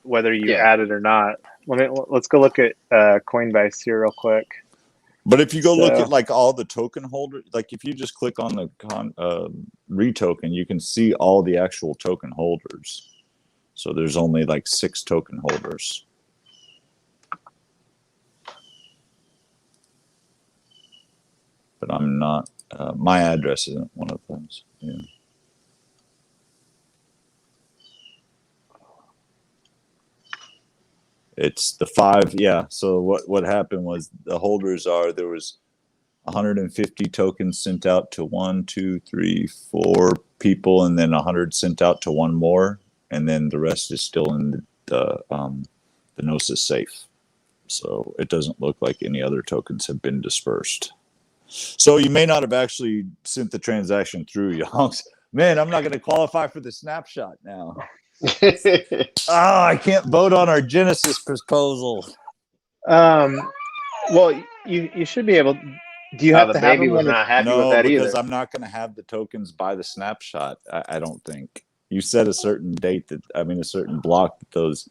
whether you yeah. add it or not. Let's go look at Coinbase here real quick. But if you go look So- at like all the token holders, like if you just click on the REtoken, you can see all the actual token holders. So there's only like 6 token holders. But I'm not. My address isn't one of those. Yeah. It's the 5. Yeah. So what happened was the holders are, there was 150 tokens sent out to 1, 2, 3, 4 people, and then 100 sent out to one more, and then the rest is still in the Gnosis safe. So it doesn't look like any other tokens have been dispersed. So you may not have actually sent the transaction through, Yonks. Man, I'm not going to qualify for the snapshot now. I can't vote on our Genesis proposal. Well, you should be able. Do you have the to have baby them was when not happy with No, that because either. I'm not going to have the tokens by the snapshot. I don't think. You said a certain date a certain block that those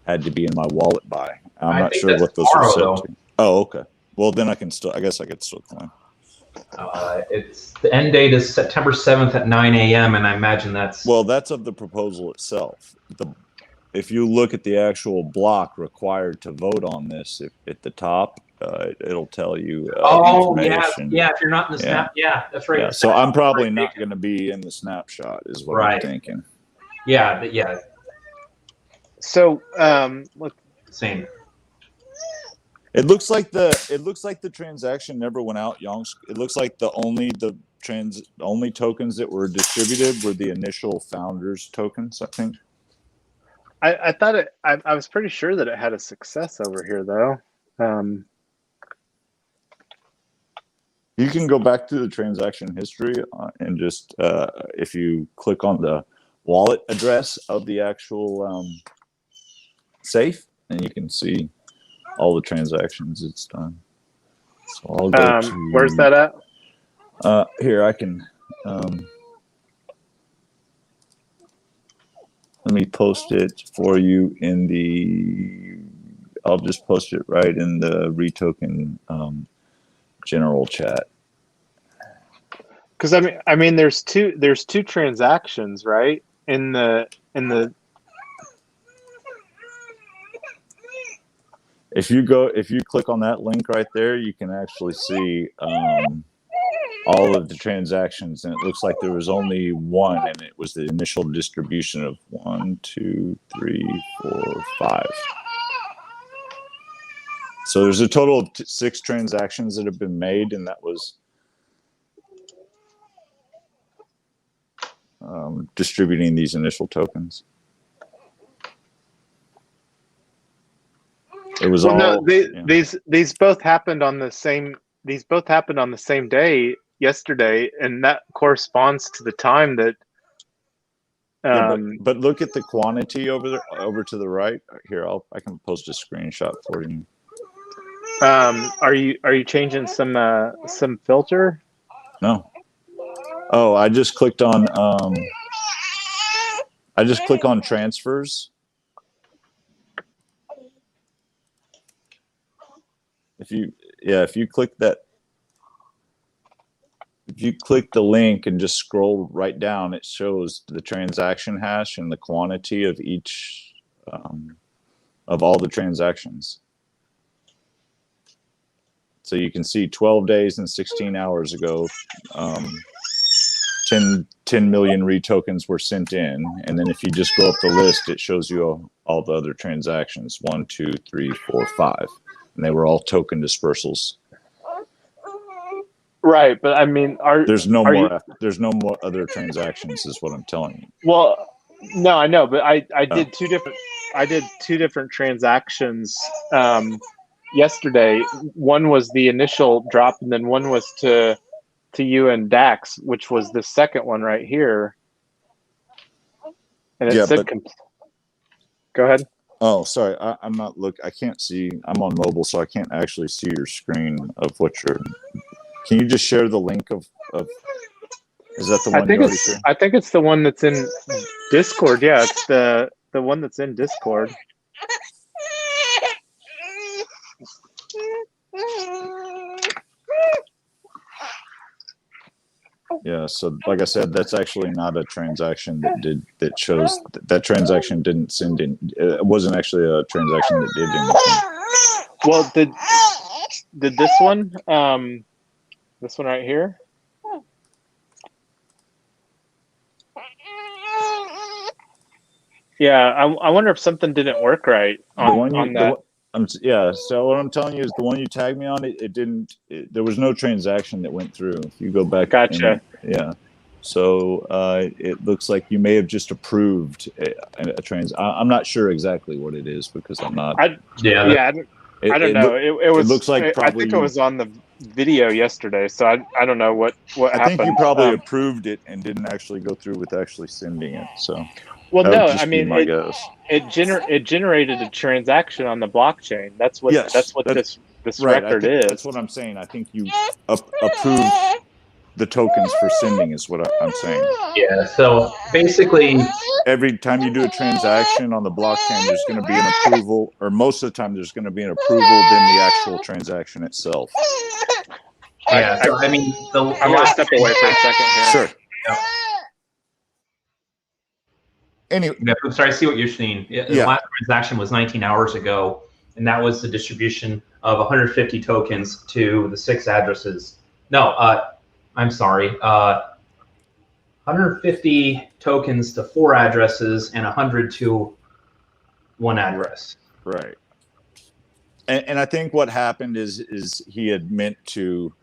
had to be in my wallet by. I'm not sure what those are set to. Oh, okay. Well, then I guess I could still claim. It's the end date is September 7th at 9 a.m. and I imagine that's. Well, that's of the proposal itself. If you look at the actual block required to vote on this, at the top, it'll tell you information. Yeah. If you're not in the snap, that's right. Yeah, so I'm probably not going to be in the snapshot, is what I'm thinking. Yeah. So, same. It looks like the transaction never went out, Yonks. It looks like the only tokens that were distributed were the initial founders tokens, I think. I thought it. I was pretty sure that it had a success over here, though. You can go back to the transaction history and just if you click on the wallet address of the actual safe, and you can see all the transactions it's done. So I'll go to, where's that at? Here, I can. Let me post it for you in the. I'll just post it right in the REtoken general chat. Because I mean, there's two transactions, right? In the. If you click on that link right there, you can actually see all of the transactions, and it looks like there was only one, and it was the initial distribution of 1, 2, 3, 4, 5. So there's a total of 6 transactions that have been made, and that was distributing these initial tokens. It was these both happened on the same. These both happened on the same day yesterday, and that corresponds to the time that. But look at the quantity over to the right here. I can post a screenshot for you. Are you changing some filter? No. Oh, I just clicked on transfers. If you click that, if you click the link and just scroll right down, it shows the transaction hash and the quantity of each of all the transactions. So you can see 12 days and 16 hours ago, 10 million REtokens were sent in. And then if you just go up the list, it shows you all the other transactions, 1, 2, 3, 4, 5. And they were all token dispersals. Right, but I mean, there's no more other transactions, is what I'm telling you. Well, no, I know, but I did two different transactions yesterday. One was the initial drop, and then one was to you and Dax, which was the second one right here. And it said, go ahead. Oh, sorry. I'm not I can't see. I'm on mobile, so I can't actually see your screen of what you're. Can you just share the link of is that the one you already shared? I think it's the one that's in Discord. Yeah, it's the one that's in Discord. Yeah, so like I said, that's actually not a transaction that transaction didn't send in. It wasn't actually a transaction that did anything. Well, did this one right here? Yeah, I wonder if something didn't work right on that. So what I'm telling you is the one you tagged me on, it didn't. There was no transaction that went through. If you go back, gotcha. So it looks like you may have just approved a trans. I'm not sure exactly what it is because I'm not. I don't know. It looks like probably, I think it was on the video yesterday, so I don't know what happened. I think you probably approved it and didn't actually go through with actually sending it. So. Well, no, I mean, it generated a transaction on the blockchain. That's what this record is. That's what I'm saying. I think you approved the tokens for sending is what I'm saying. Yeah. So basically, every time you do a transaction on the blockchain, there's going to be an approval, or most of the time, there's going to be an approval than the actual transaction itself. Yeah. So I mean, I'm going to step away for a second here. Sure. Yeah. Anyway, I'm sorry, I see what you're saying. The last transaction was 19 hours ago, and that was the distribution of 150 tokens to the 6 addresses. No, I'm sorry. 150 tokens to 4 addresses and 100 to 1 address. Right. And I think what happened is he had meant to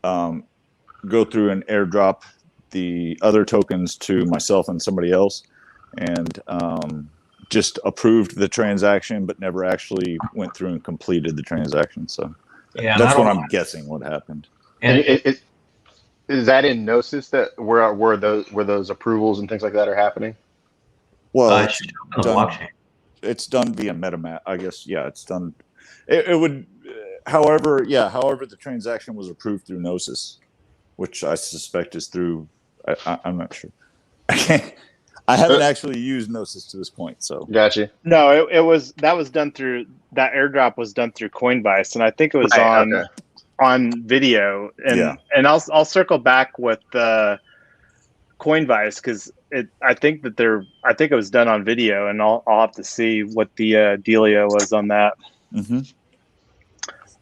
go through and airdrop the other tokens to myself and somebody else, and just approved the transaction, but never actually went through and completed the transaction. So that's what I'm guessing what happened. And is that in Gnosis that where those approvals and things like that are happening? Well, it's done via MetaMask, I guess. Yeah, it's done. It would, however, the transaction was approved through Gnosis, which I suspect is through. I'm not sure. I haven't actually used Gnosis to this point, so. Gotcha. No, that was done through, that airdrop was done through Coinbase, and I think it was on video, and I'll circle back with Coinbase because I think it was done on video, and I'll have to see what the dealio was on that. Mm-hmm.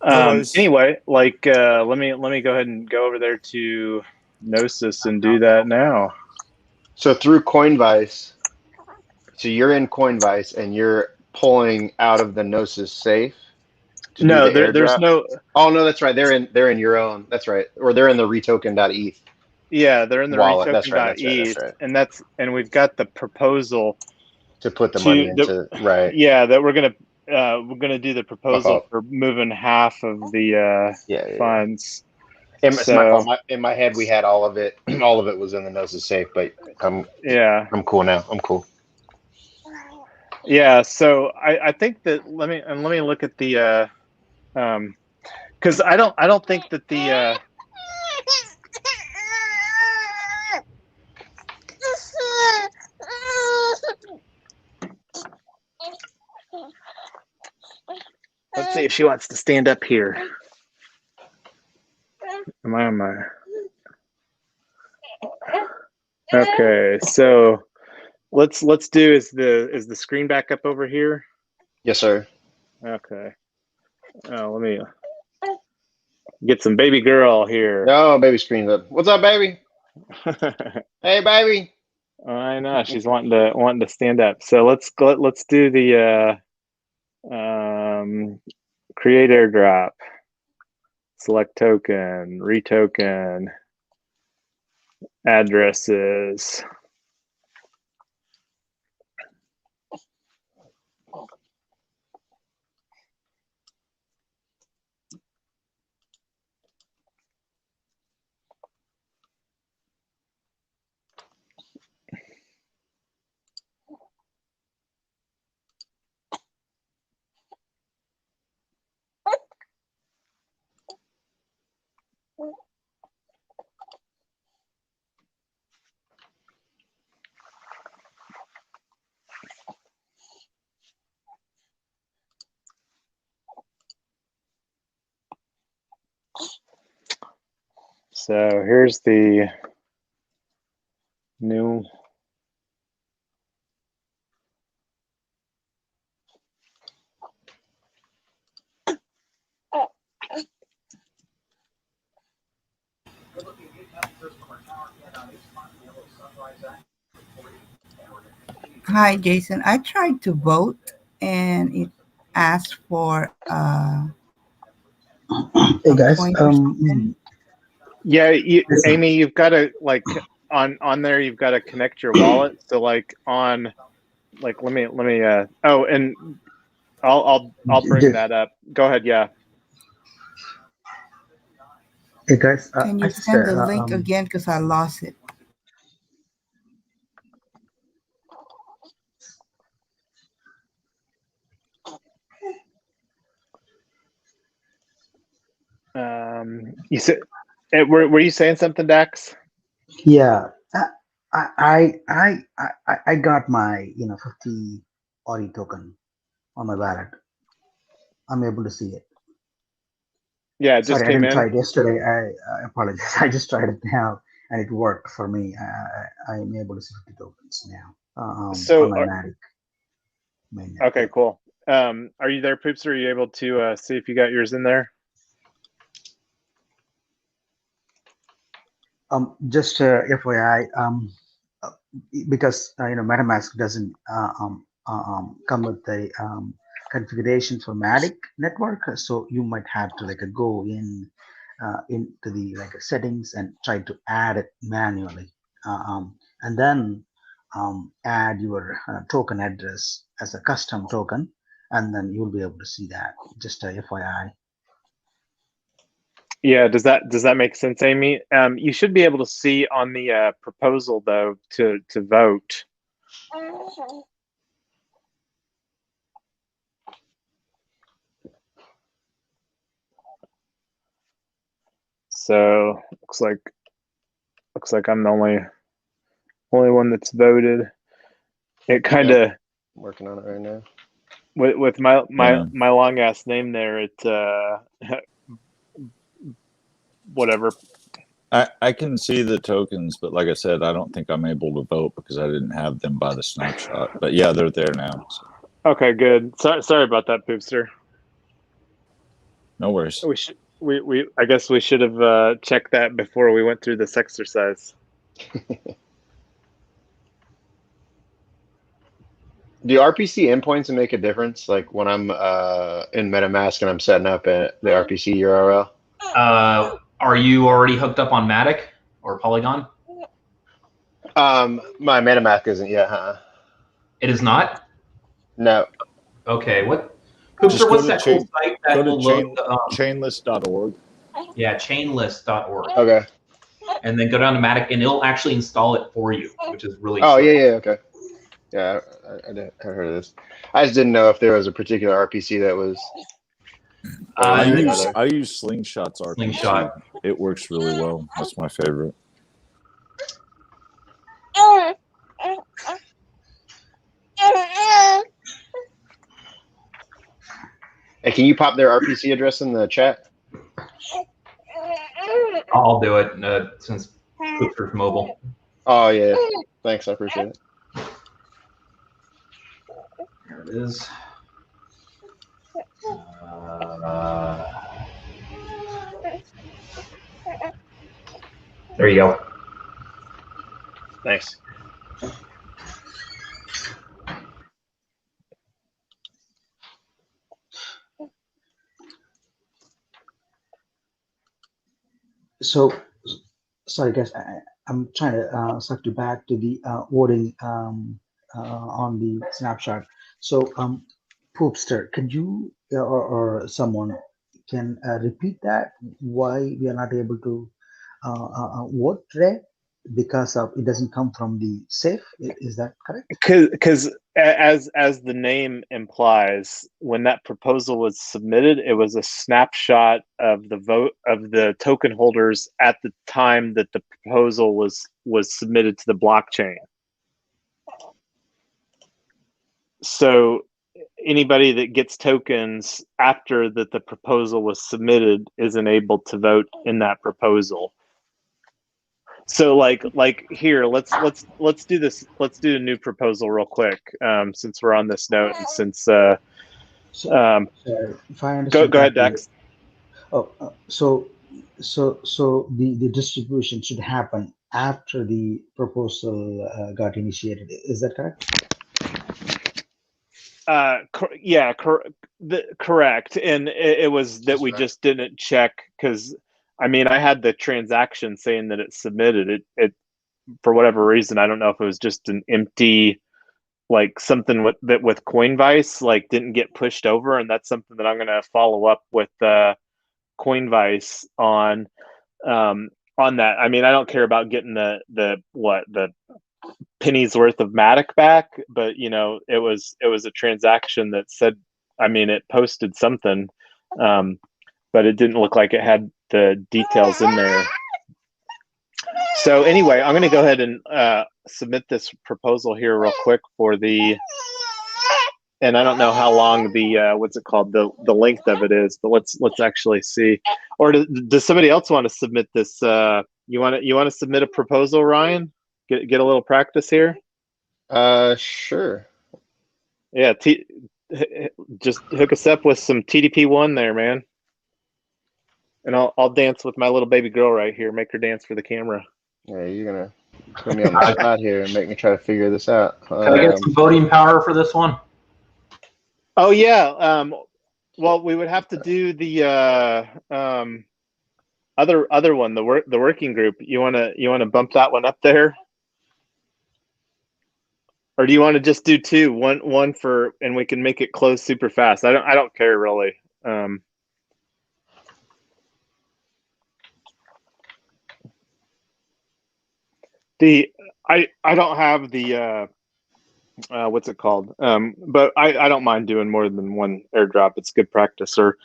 worries. Anyway, like let me go ahead and go over there to Gnosis and do that now. So through Coinvice, so you're in Coinvice and you're pulling out of the Gnosis safe to do No, the there's airdrop. no. Oh no, that's right. They're in your own. That's right. Or they're in the retoken.eth Yeah, they're in the wallet. That's right. That's right. That's retoken.eth, right. and we've got the proposal To put the money to into right. yeah, that we're gonna do the proposal Oh. for moving half of the Yeah. funds. It's my So fault. In my head, we had all of it. All of it was in the Gnosis safe, but yeah, I'm cool now. I'm cool. yeah. So I think that let me look at the because I don't think that the let's see if she wants to stand up here. Am I on my? Okay, so let's do is the screen back up over here? Yes, sir. Okay. Oh, let me get some baby girl here. No, baby screen's up. What's up, baby? Hey, baby. I know she's wanting to stand up. So let's do the create airdrop, select token, REtoken, addresses. So here's the new. Hi, Jason. I tried to vote and it asked for Hey a guys, point or something. Yeah, listen. Amy, you've got to like on there. You've got to connect your wallet. So like on, like let me. Oh, and I'll bring that up. Go ahead. Yeah. Hey guys, Can I you just send the link again? Because I lost it. You said, were you saying something, Dax? yeah, I got my 50 Ori token on my wallet. I'm able to see it. Yeah, it just Sorry, I came didn't try in. it yesterday. I apologize. I just tried it now, and it worked for me. I'm able to see 50 tokens now on So, my Matic mainnet. okay, cool. Are you there, Poops? Are you able to see if you got yours in there? Just FYI, because MetaMask doesn't come with the configuration for Matic network, so you might have to like go into the settings and try to add it manually, and then add your token address as a custom token, and then you'll be able to see that. Just FYI. Yeah, does that make sense, Amy? You should be able to see on the proposal though to vote. So looks like I'm the only one that's voted. It kind of Working on it right now. with my long ass name there. It whatever. I can see the tokens, but like I said, I don't think I'm able to vote because I didn't have them by the snapshot. But yeah, they're there now. So. Okay, good. Sorry about that, Poopster. No worries. We I guess we should have checked that before we went through this exercise. Do RPC endpoints make a difference? Like when I'm in MetaMask and I'm setting up the RPC URL? Are you already hooked up on Matic or Polygon? My MetaMask isn't yet, huh? It is not? No. Okay, Just Poopster, go what's to that cool site that Go to will load the, chainlist.org. yeah, chainlist.org. Okay. And then go down to Matic and it'll actually install it for you, which is really Oh, slick. yeah, okay. Yeah, I heard of this. I just didn't know if there was a particular RPC that was. I better. use Slingshot's RPC. Slingshot. It works really well. That's my favorite. Hey, can you pop their RPC address in the chat? I'll do it since Poopster's mobile. Oh, yeah. Thanks, I appreciate it. There it is. There you go. Thanks. So, sorry guys, I'm trying to circle back to the voting on the snapshot. So, Poopster, could you or someone can repeat that? Why we are not able to vote today? Because of it doesn't come from the safe. Is that correct? Because as the name implies, when that proposal was submitted, it was a snapshot of the vote of the token holders at the time that the proposal was submitted to the blockchain. So anybody that gets tokens after that the proposal was submitted isn't able to vote in that proposal. So like here, let's do this. Let's do a new proposal real quick, since we're on this note, and since So, if I understood go ahead, correctly, Dax. so the distribution should happen after the proposal got initiated. Is that correct? Yeah, correct. And it was that we just didn't check because, I mean, I had the transaction saying that it submitted it for whatever reason. I don't know if it was just an empty, like something with Coinvice, like didn't get pushed over, and that's something that I'm going to follow up with Coinvice on that. I mean, I don't care about getting the penny's worth of Matic back, but you know, it was a transaction that said, I mean, it posted something, but it didn't look like it had the details in there. So anyway, I'm going to go ahead and submit this proposal here real quick for the, and I don't know how long the what's it called, the length of it is, but let's actually see. Or does somebody else want to submit this? You want to submit a proposal, Ryan? Get a little practice here. Sure. Yeah, just hook us up with some TDP1 there, man. And I'll dance with my little baby girl right here. Make her dance for the camera. Yeah, you're gonna put me on the spot here and make me try to figure this out. Can I get some voting power for this one? Oh yeah. Well, we would have to do the other one, the working group. You wanna bump that one up there? Or do you want to just do two? One for, and we can make it close super fast. I don't care really. I don't have the what's it called? But I don't mind doing more than one airdrop. It's good practice. Or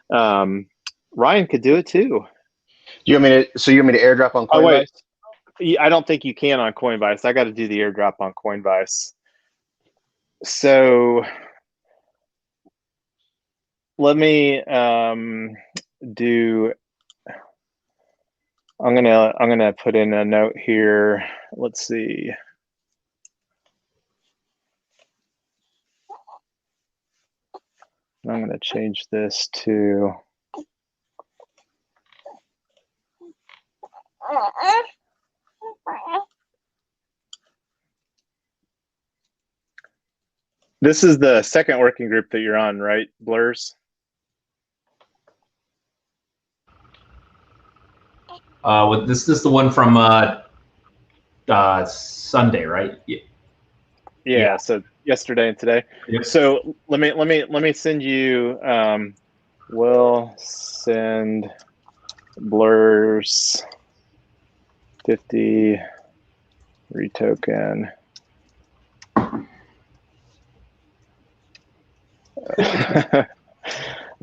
Ryan could do it too. You want me to? So you want me to airdrop on Coinbase? Oh wait, I don't think you can on Coinbase. I got to do the airdrop on Coinbase. So let me do. I'm gonna put in a note here. Let's see. I'm gonna change this to This is the second working group that you're on, right, Blurs? This is the one from Sunday, right? Yeah. So yesterday and today. Yep. So let me send you. We'll send Blurs 50 REtoken.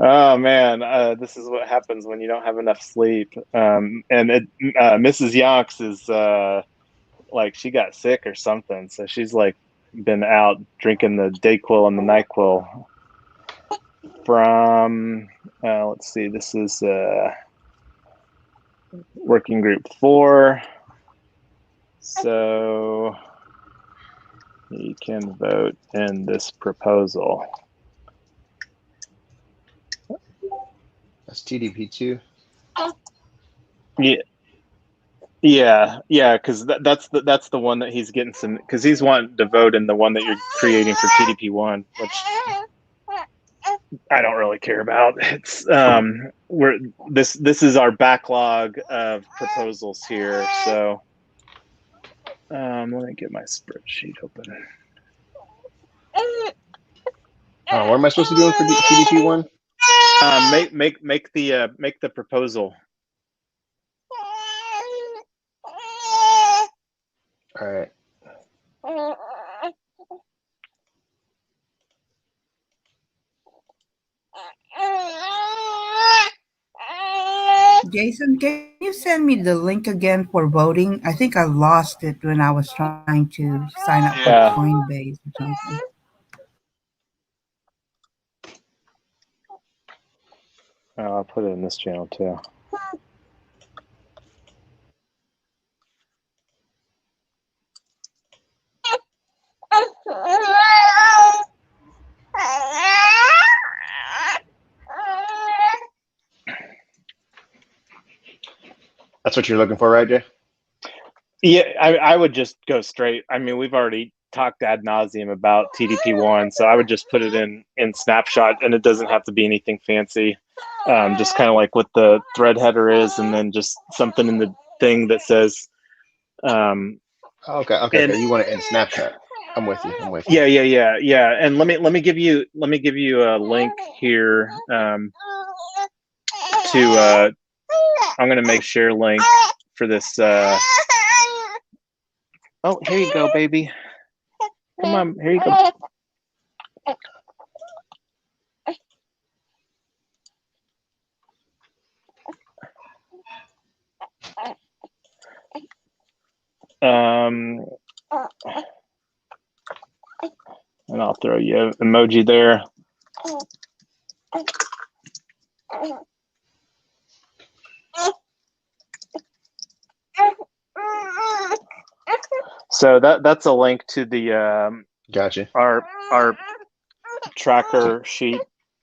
Oh man, this is what happens when you don't have enough sleep. And Mrs. Yonks is like she got sick or something, so she's like been out drinking the Dayquil and the NyQuil. From let's see, this is working group 4. So you can vote in this proposal. That's TDP2. Yeah, because that's the one that he's getting some, because he's wanting to vote in the one that you're creating for TDP1, which I don't really care about. It's this is our backlog of proposals here. So let me get my spreadsheet open. What am I supposed to do for TDP1? Make the proposal. All right. Jason, can you send me the link again for voting? I think I lost it when I was trying to sign up for Yeah. Coinbase or something. I'll put it in this channel too. That's what you're looking for, right, Jay? Yeah, I would just go straight. I mean, we've already talked ad nauseum about TDP1, so I would just put it in snapshot, and it doesn't have to be anything fancy. Just kind of like what the thread header is, and then just something in the thing that says. Okay. You want it in snapshot? I'm with you. Yeah. And let me give you a link here to. I'm gonna make share link for this. Oh, here you go, baby. Come on, here you go. And I'll throw you an emoji there. So that's a link to the Gotcha. our tracker sheet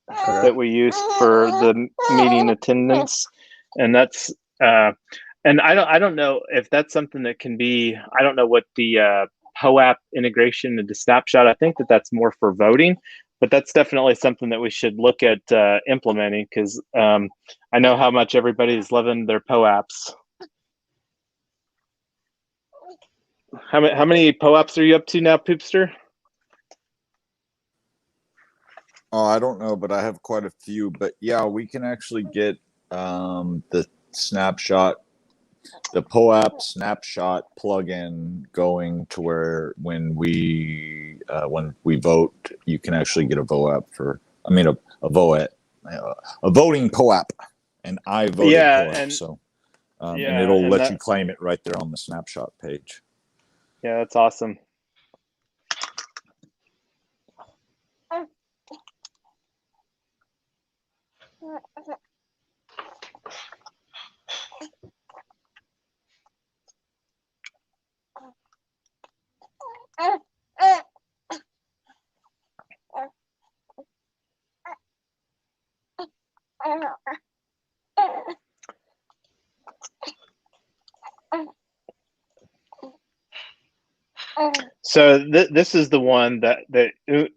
that we use for the meeting attendance, and that's and I don't know if that's something that can be. I don't know what the POAP integration into Snapshot. I think that's more for voting, but that's definitely something that we should look at implementing, because I know how much everybody's loving their POAPs. How many POAPs are you up to now, Poopster? Oh, I don't know, but I have quite a few. But yeah, we can actually get the snapshot, the POAP snapshot plugin going to where when we vote, you can actually get a VOAP for. I mean, a voting POAP, an voting POAP. And so, and it'll and let you claim it right there on the snapshot page. Yeah, that's awesome. So this is the one that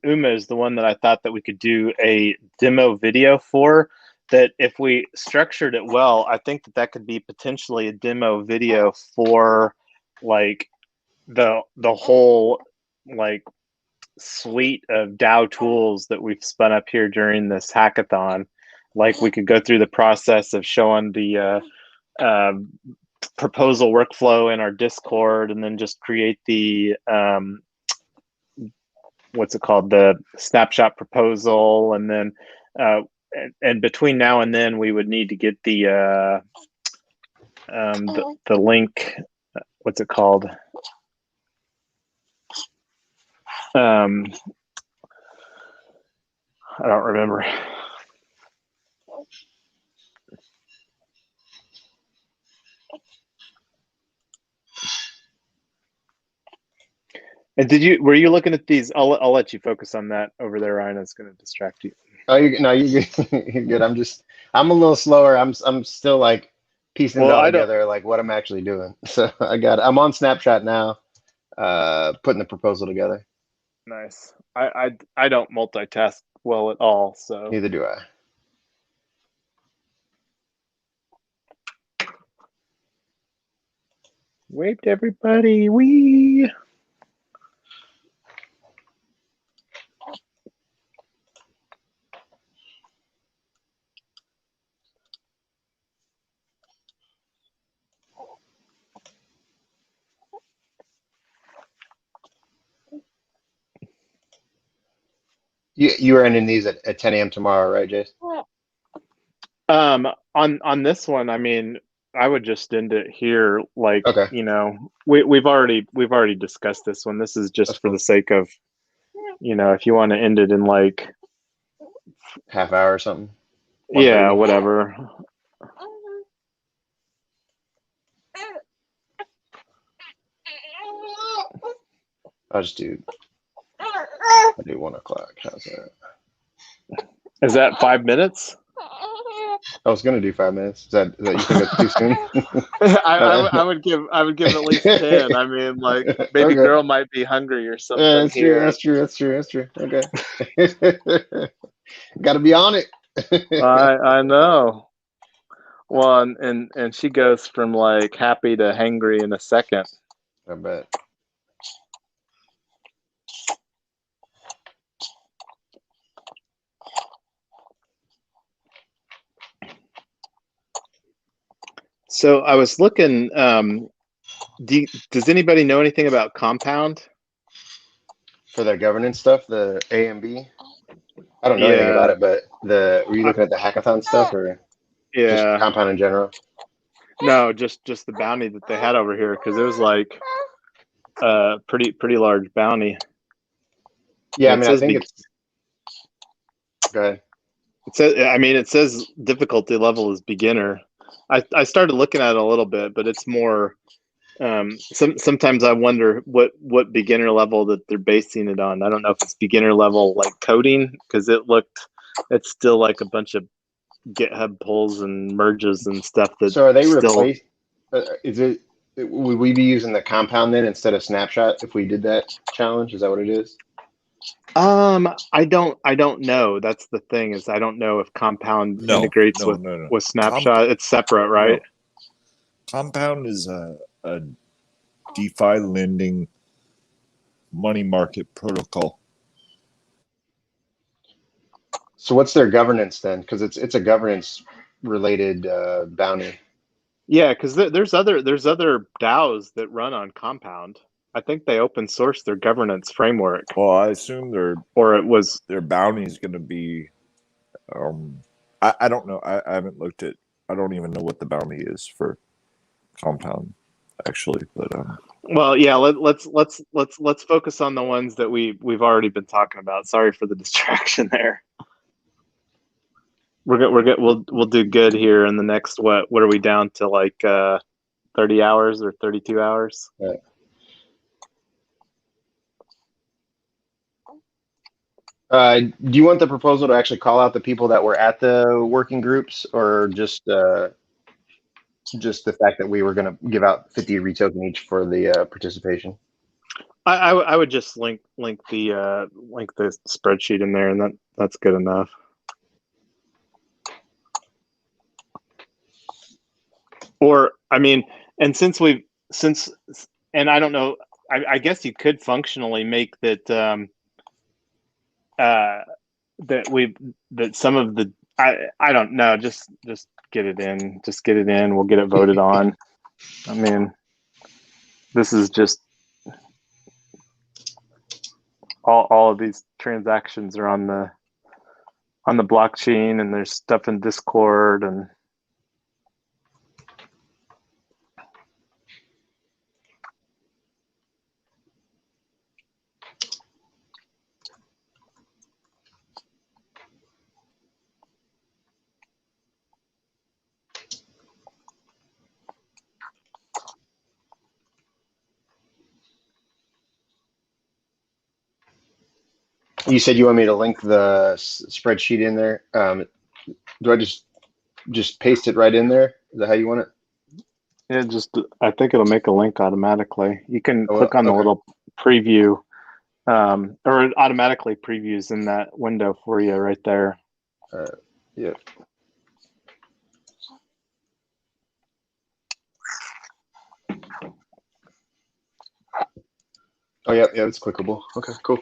Uma is the one that I thought that we could do a demo video for. That if we structured it well, I think that that could be potentially a demo video for like the whole like suite of DAO tools that we've spun up here during this hackathon. Like we could go through the process of showing the proposal workflow in our Discord, and then just create the what's it called, the snapshot proposal, and then and between now and then we would need to get the link. What's it called? I don't remember. And were you looking at these? I'll let you focus on that over there, Ryan. It's going to distract you. Oh, no, you're good. I'm a little slower. I'm still like piecing it all together, like what I'm actually doing. So I'm on Snapchat now, putting the proposal together. Nice. I don't multitask well at all, so. Neither do I. Wave to everybody. Wee. You are ending these at 10 a.m. tomorrow, right, Jace? On this one, I mean, I would just end it here. Like, okay. You know, we've already discussed this one. This is just for the sake of, you know, if you want to end it in like half hour or something. Yeah, whatever. I'll do 1 o'clock. How's that? Is that 5 minutes? I was gonna do 5 minutes. Is that you think that's too soon? I would give at least 10. I mean, like, baby girl might be hungry or something. Yeah, that's true. That's true. Okay. Got to be on it. I know. Well, and she goes from like happy to hangry in a second. I bet. So I was looking, does anybody know anything about Compound? For their governance stuff, the A and B? I don't know anything about it, but were you looking at the hackathon stuff or just Compound in general? No, just the bounty that they had over here, because it was like a pretty large bounty. Yeah, I mean, I think it's... Go ahead. It says difficulty level is beginner. I started looking at it a little bit, but it's more. Sometimes I wonder what beginner level that they're basing it on. I don't know if it's beginner level like coding, because it's still like a bunch of GitHub pulls and merges and stuff. So are they replaced? Would we be using the Compound then instead of Snapshot if we did that challenge? Is that what it is? I don't know. That's the thing, is I don't know if Compound integrates with Snapshot. It's separate, right? No. Compound is a DeFi lending money market protocol. So what's their governance then? Because it's a governance related bounty. Yeah, because there's other DAOs that run on Compound. I think they open source their governance framework. Well, I assume their bounty is going to be. I don't know. I haven't looked at. I don't even know what the bounty is for Compound, actually. But well, yeah. Let's focus on the ones that we've already been talking about. Sorry for the distraction there. We're good. We'll do good here in the next what are we down to, like 30 hours or 32 hours? Right. Do you want the proposal to actually call out the people that were at the working groups, or just the fact that we were going to give out 50 REtoken each for the participation? I would just link the spreadsheet in there, and that's good enough. Or I mean, and and I don't know, I guess you could functionally make that that some of the I don't know, just get it in, we'll get it voted on. I mean, this is just all of these transactions are on the blockchain, and there's stuff in Discord and You said you want me to link the spreadsheet in there. Do I just paste it right in there? Is that how you want it? yeah, I think it'll make a link automatically. You can Oh, click on the okay. little preview, or it automatically previews in that window for you right there. Yeah. Oh, yeah, it's clickable. Okay, cool.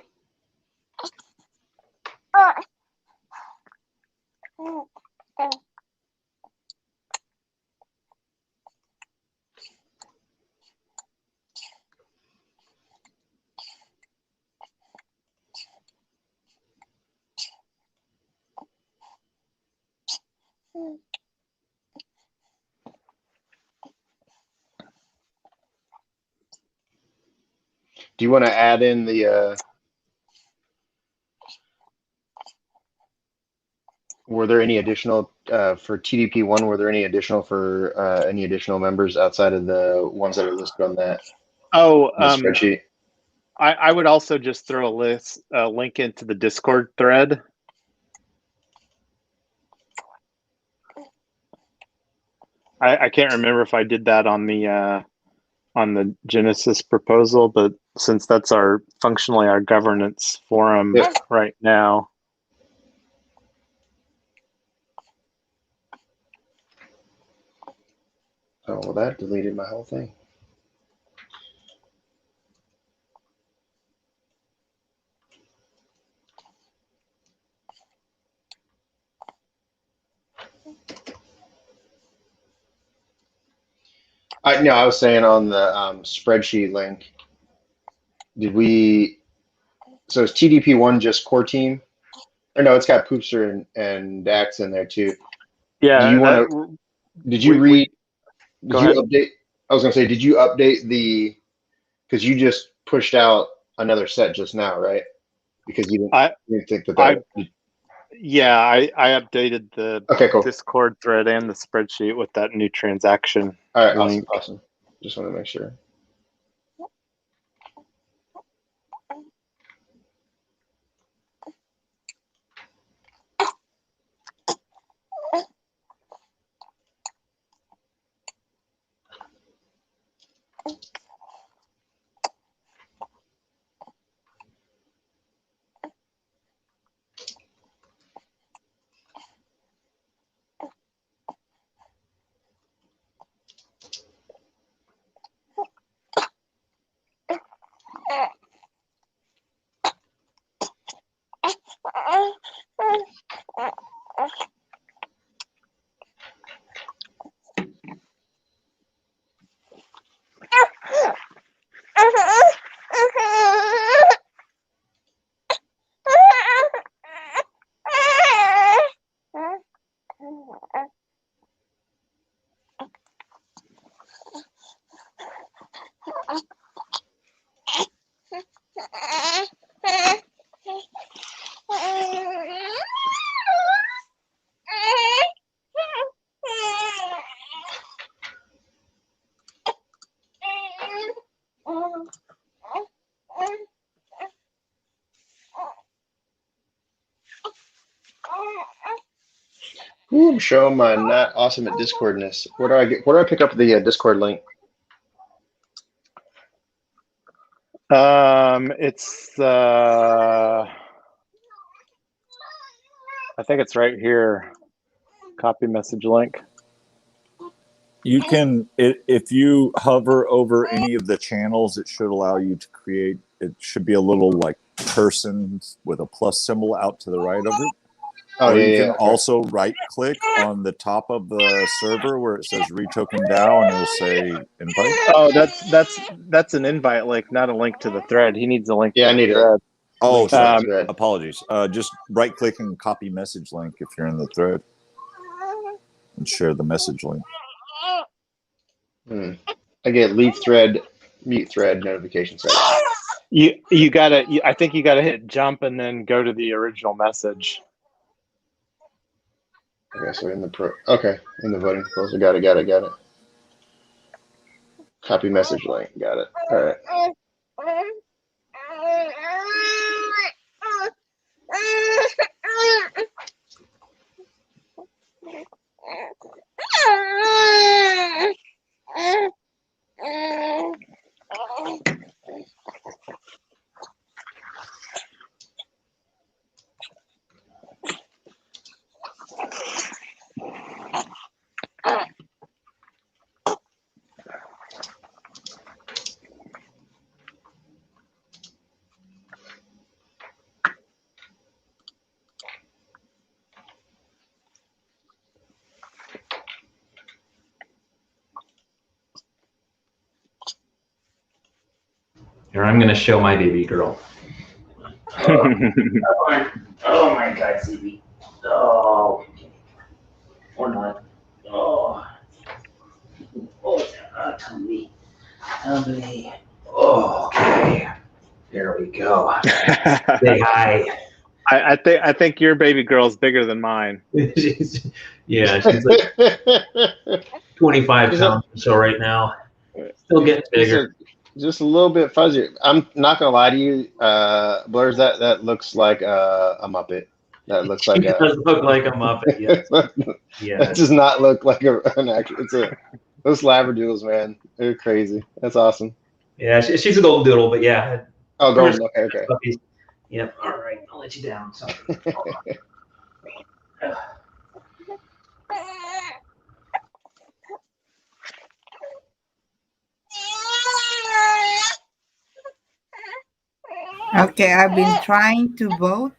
Do you want to add in the were there any additional for TDP1? Were there any additional for any additional members outside of the ones that are listed on that spreadsheet? I would also just throw a link into the Discord thread. I can't remember if I did that on the Genesis proposal, but since that's functionally our governance forum right now. Oh, well, that deleted my whole thing. No, I was saying on the spreadsheet link, so is TDP1 just core team? Or no, it's got Poopster and Dax in there too. Yeah. Do you want to, did you update? I was going to say, did you update because you just pushed out another set just now, right? Because you didn't think that yeah, I updated the cool. Discord thread and the spreadsheet with that new transaction. All right, link. Awesome. Just want to make sure. Ooh, I'm showing my not awesome at Discordness. Where do I pick up the Discord link? It's I think it's right here. Copy message link. You can, if you hover over any of the channels, it should allow you to create, it should be a little like person with a plus symbol out to the right of it. Oh, Or yeah, you yeah. can also right click on the top of the server where it says REtoken DAO and it'll say invite. Oh, that's an invite link, not a link to the thread. He needs a link Yeah, to I need the it. thread. Oh, Link to sorry. the thread. Apologies. Just right click and copy message link if you're in the thread and share the message link. I get leave thread, mute thread notification set. You gotta. I think you gotta hit jump and then go to the original message. Okay, so in the voting proposal, got it. Copy message link, got it. All right. Here, I'm going to show my baby girl. Oh my God, CB. Oh. Or not. Oh. Oh, tummy. Tummy. Oh, okay. There we go. Say hi. I think your baby girl's bigger than mine. she's like 25 pounds or so right now. Still getting bigger. Just a little bit fuzzier. I'm not gonna lie to you, Blurs. That looks like a Muppet. That looks like It does look like a Muppet. Yes. Yeah. That does not look like an actual. Those Labradoodles, man. They're crazy. That's awesome. Yeah, she's a golden doodle, but yeah. Oh, golden. Okay. Puppies. Yep. All right. I'll let you down. So. Okay, I've been trying to vote,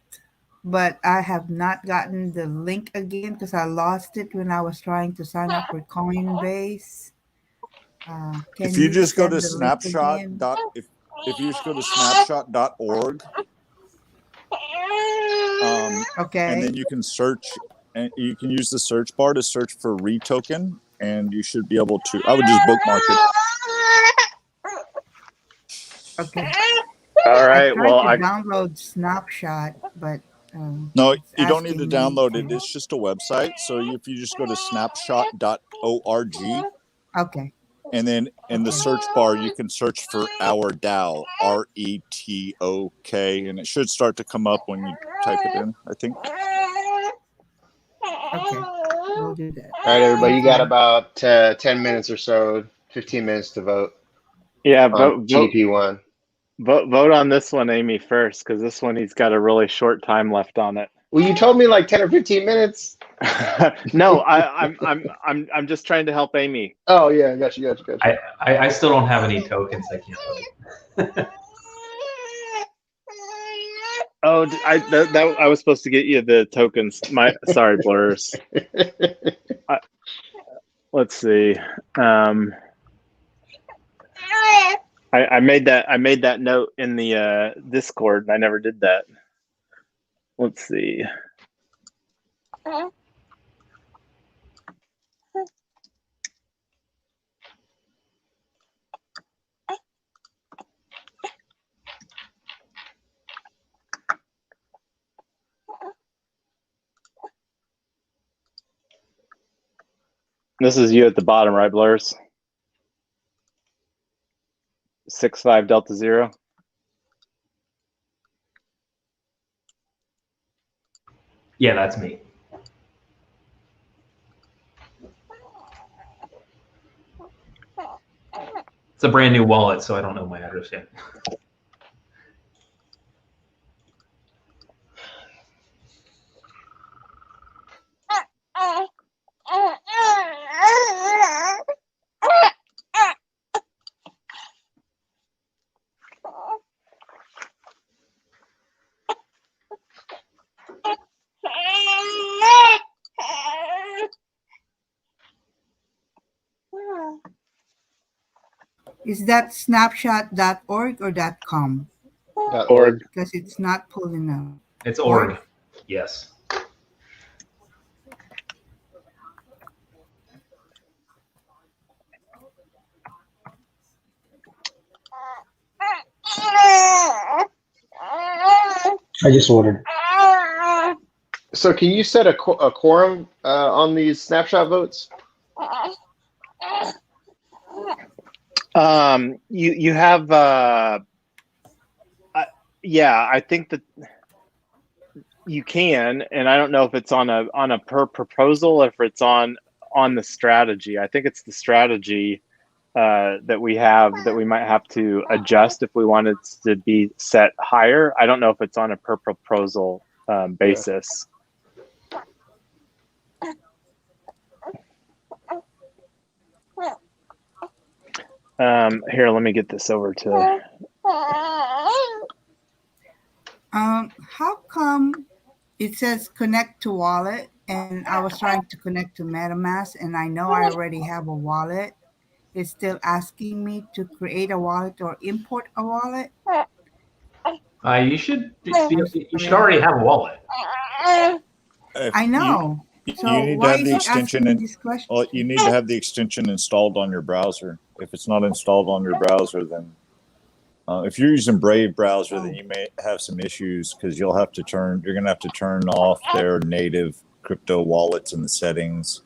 but I have not gotten the link again because I lost it when I was trying to sign up for Coinbase. If you just go to send the link again? if you just go to snapshot.org, Okay. and then you can search, and you can use the search bar to search for REtoken, and you should be able to. I would just bookmark it. Okay. All right. Well, I download Snapshot, but no, you don't need to asking me download it. It's just a website. So if you just go to snapshot.org, okay. and then in the search bar, you can search for our DAO, REtoK, and it should start to come up when you type it in, I think. Okay, we'll do that. All right, everybody. You got about 10 minutes or so, 15 minutes to vote. Yeah, vote GDP1. Vote on this one, Amy, first, because this one he's got a really short time left on it. Well, you told me like 10 or 15 minutes. No, I'm just trying to help Amy. Oh yeah, got you. I still don't have any tokens. I can't vote. Oh, I was supposed to get you the tokens. Sorry, Blurs. Let's see. I made that note in the Discord, and I never did that. Let's see. This is you at the bottom, right, Blurs? 65 Delta 0. Yeah, that's me. It's a brand new wallet, so I don't know my address yet. Is that snapshot.org or .com? .org. Because it's not pulling up. It's org. Yes. I just ordered. So can you set a quorum on these snapshot votes? You have yeah, I think that you can, and I don't know if it's on a per proposal, if it's on the strategy. I think it's the strategy that we have that we might have to adjust if we wanted to be set higher. I don't know if it's on a per proposal basis. Here, let me get this over to. How come it says connect to wallet, and I was trying to connect to MetaMask, and I know I already have a wallet. It's still asking me to create a wallet or import a wallet. You should already have a wallet. I know. So You need to why have is the it asking extension me and this question? well, you need to have the extension installed on your browser. If it's not installed on your browser, then if you're using Brave browser, then you may have some issues because you're going to have to turn off their native crypto wallets in the settings.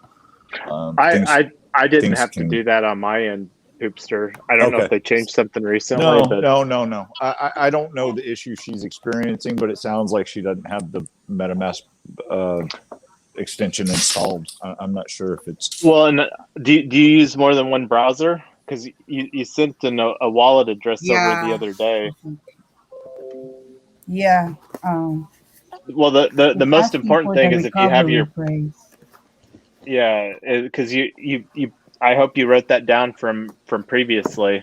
I didn't have to do that on my end, Hoopster. I don't know if they changed something recently. No. I don't know the issue she's experiencing, but it sounds like she doesn't have the MetaMask extension installed. I'm not sure if it's. Well, and do you use more than one browser? Because you sent a wallet address over the other day. Yeah. Well, the most important thing is if you have your phrase. Yeah, because you I hope you wrote that down from previously.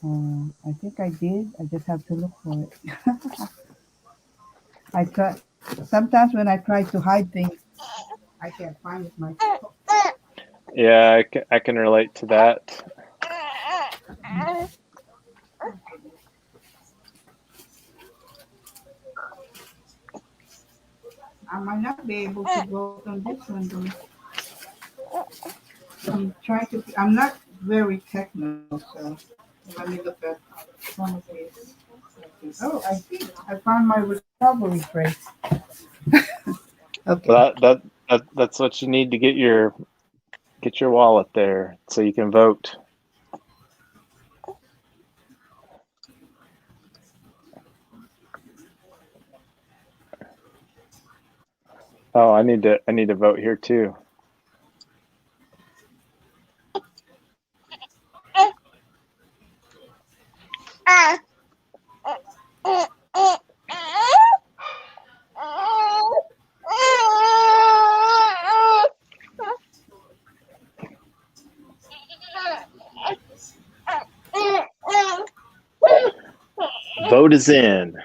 I think I did. I just have to look for it. I try. Sometimes when I try to hide things, I can't find it myself. Yeah, I can relate to that. I might not be able to vote on this one though. I'm not very technical, so let me look at some of these. Oh, I think I found my recovery phrase. Okay. Well, that's what you need to get your wallet there so you can vote. Oh, I need to vote here too. Vote is in.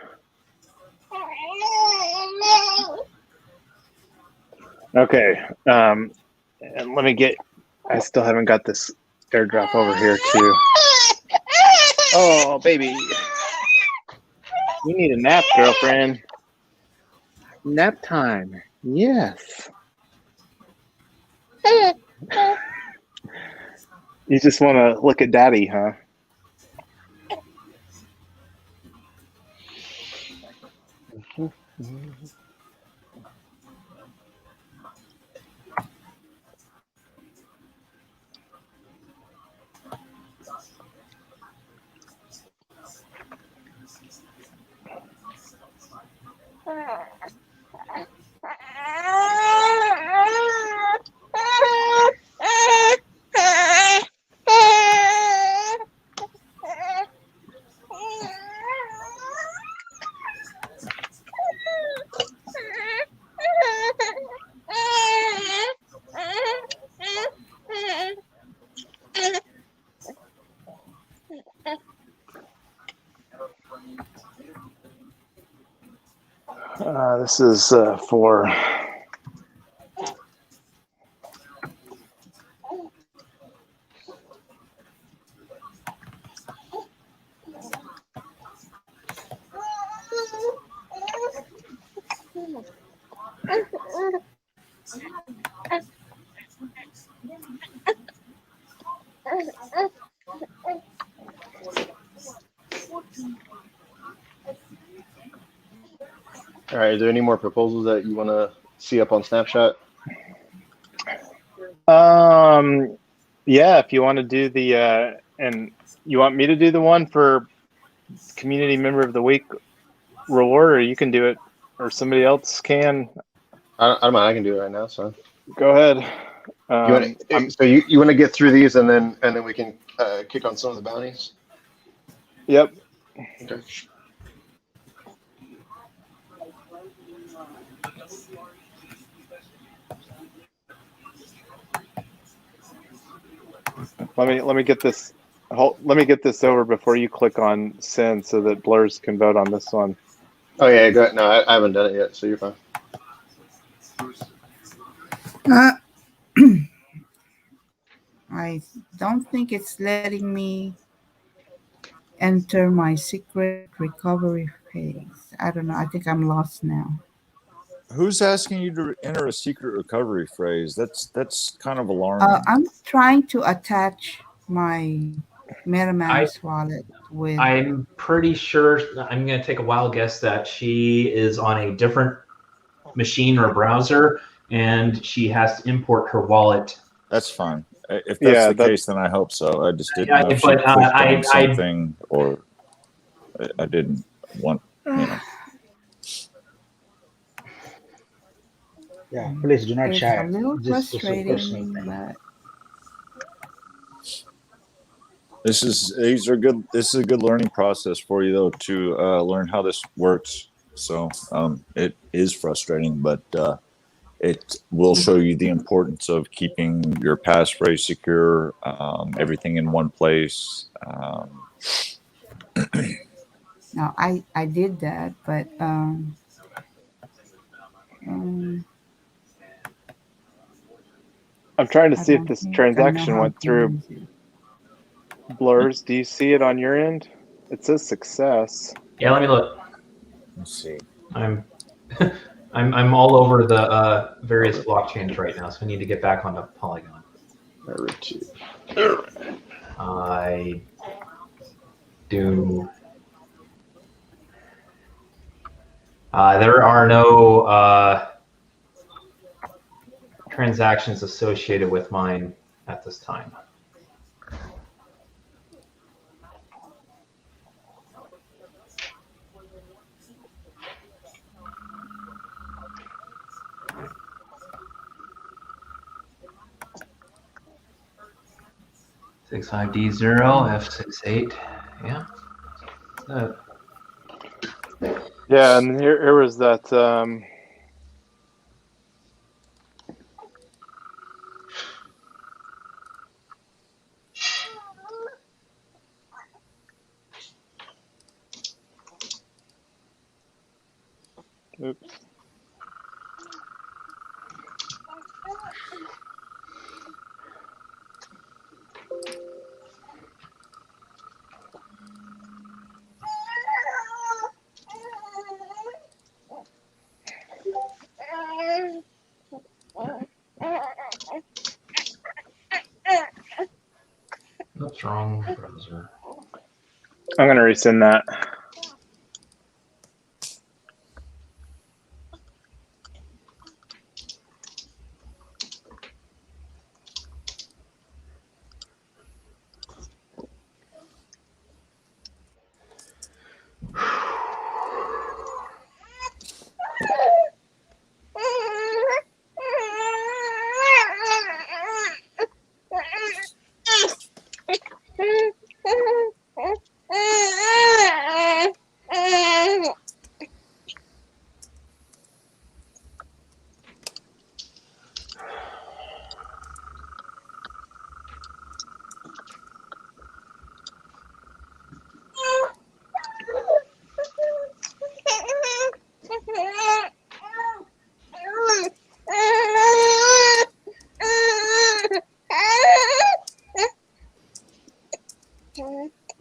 Okay, and let me get. I still haven't got this airdrop over here too. Oh, baby, you need a nap, girlfriend. Nap time. Yes. You just want to look at daddy, huh? This is for All right. Is there any more proposals that you want to see up on Snapshot? Yeah, if you want to do the and you want me to do the one for Community Member of the Week reward, or you can do it, or somebody else can. I don't mind. I can do it right now. So Go ahead. so you want to get through these and then we can kick on some of the bounties. Yep. Okay. Let me get this. Let me get this over before you click on send, so that Blurs can vote on this one. Oh yeah, go ahead. No, I haven't done it yet, so you're fine. I don't think it's letting me enter my secret recovery phase. I don't know. I think I'm lost now. Who's asking you to enter a secret recovery phrase? That's kind of alarming. I'm trying to attach my MetaMask wallet with. I'm pretty sure, I'm going to take a wild guess that she is on a different machine or browser, and she has to import her wallet. That's fine. If that's the case, then I hope so. I just didn't know if she but, clicked on something or I didn't want, Yeah, please do not It's share. a little Just a personal frustrating, thing. but This is a good learning process for you though, to learn how this works. So it is frustrating, but it will show you the importance of keeping your passphrase secure, everything in one place. no, I did that, but I'm trying to I see if don't this think I know transaction how went to through. use it. Blurs, do you see it on your end? It says success. Yeah, let me look. Let's see. I'm I'm all over the various blockchains right now, so I need to get back onto Polygon. I do. There are no transactions associated with mine at this time. $65D0 F68. Yeah. Yeah, and here was that. Oops. What's wrong, browser? I'm gonna resend that.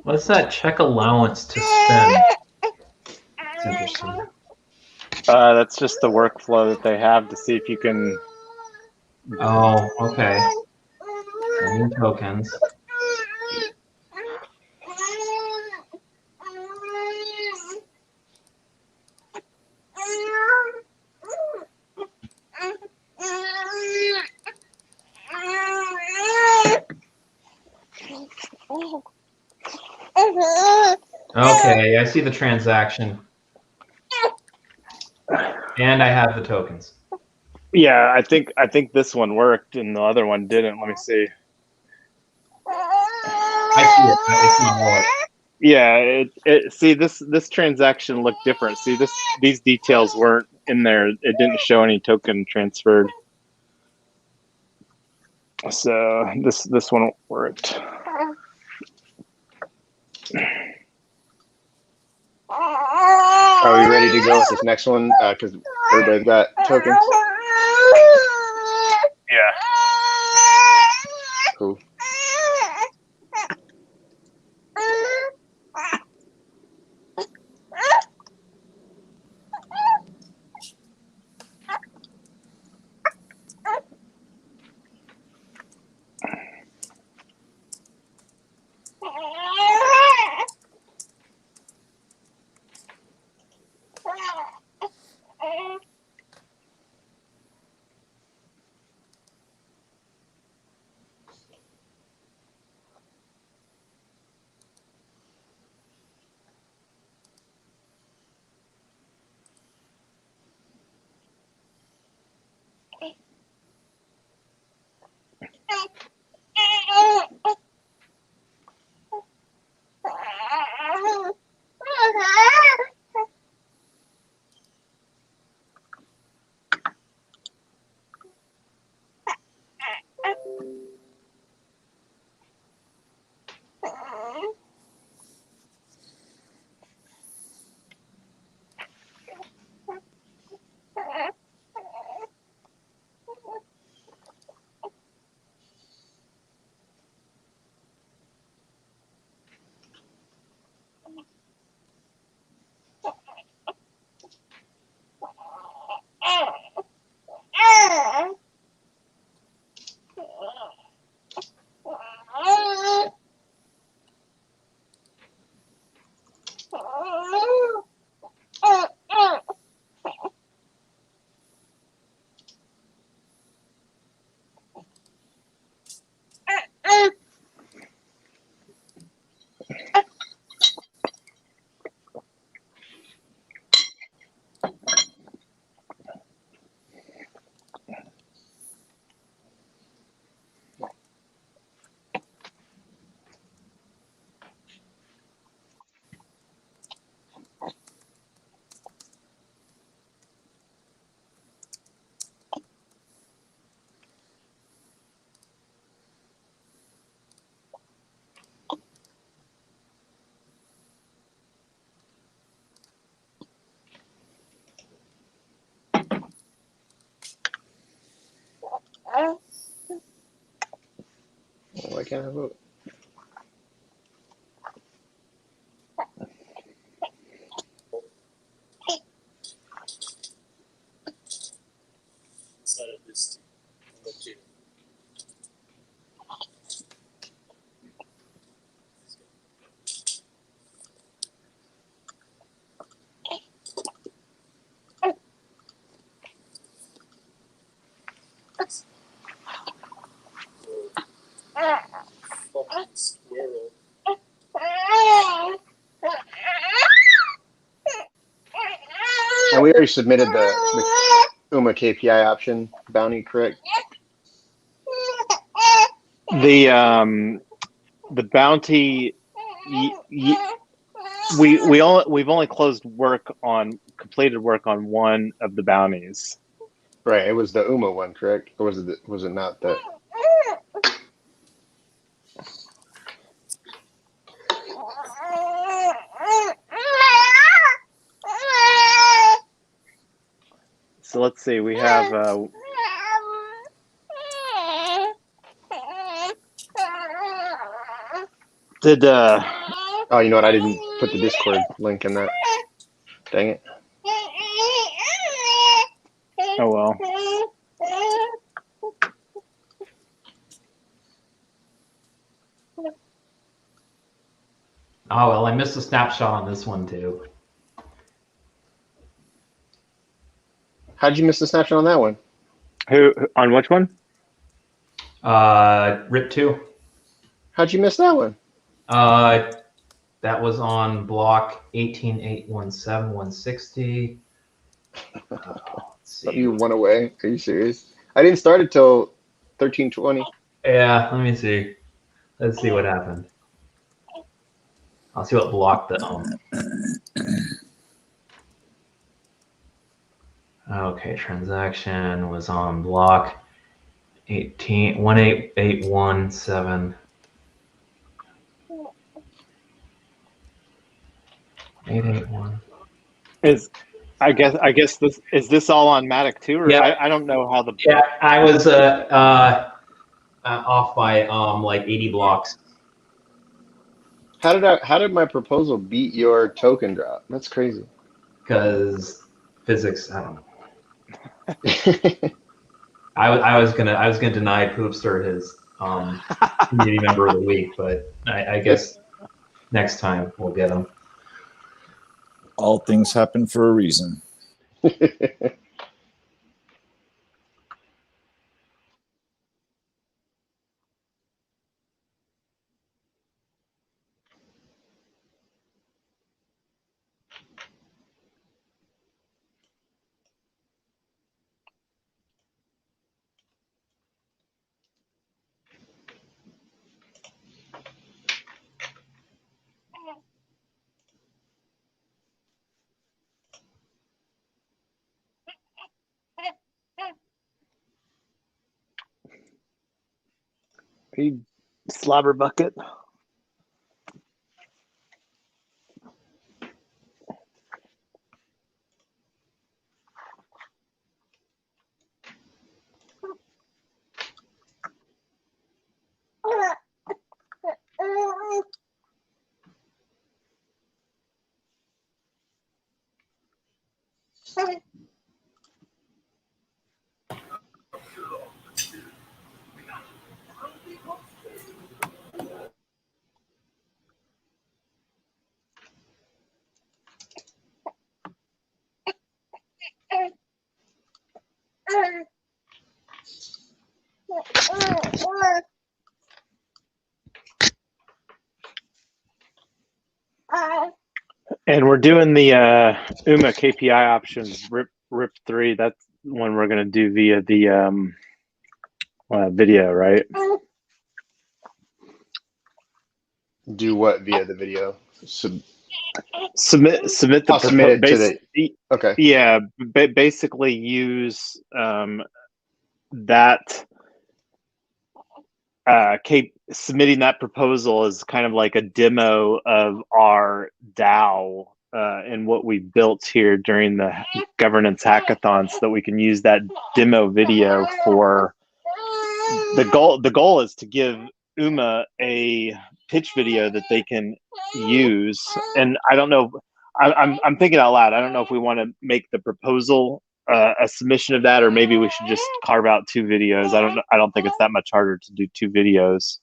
What's that check allowance to spend? That's interesting. That's just the workflow that they have to see if you can. Oh, okay. Sending tokens. Okay, I see the transaction. And I have the tokens. Yeah, I think this one worked and the other one didn't. Let me see. I see it. It's my wallet. Yeah, see this transaction looked different. See these details weren't in there. It didn't show any token transferred. So this one worked. Are we ready to go with this next one? Because everybody's got tokens. Yeah. Cool. Why can't I vote? And we already submitted the UMA KPI option bounty, correct? The bounty. We've only completed work on one of the bounties. Right. It was the UMA one, correct? Or was it not the? So let's see. We have. Oh, you know what? I didn't put the Discord link in that. Dang it. Oh well. Oh well, I missed a snapshot on this one too. How'd you miss the snapshot on that one? Who on which one? RIP2. How'd you miss that one? That was on block 18.817.160. Let's see. You went away. Are you serious? I didn't start it till 13:20. Yeah, let me see. Let's see what happened. I'll see what block the Okay, transaction was on block 18.18817. 881. I guess this all on Matic too, or Yeah. I don't know how the Yeah, I was off by like 80 blocks. How did my proposal beat your token drop? That's crazy. Because physics, I don't know. I was gonna deny Poopster his community member of the week, but I guess next time we'll get him. All things happen for a reason. slobber bucket. And we're doing the UMA KPI options RIP 3. That's one we're going to do via the video, right? Do what via the video? Submit the submit it to the okay. Yeah, basically use that submitting that proposal is kind of like a demo of our DAO and what we built here during the governance hackathon, so that we can use that demo video for the goal. The goal is to give UMA a pitch video that they can use. And I don't know, I'm thinking out loud. I don't know if we want to make the proposal a submission of that, or maybe we should just carve out 2 videos. I don't think it's that much harder to do 2 videos.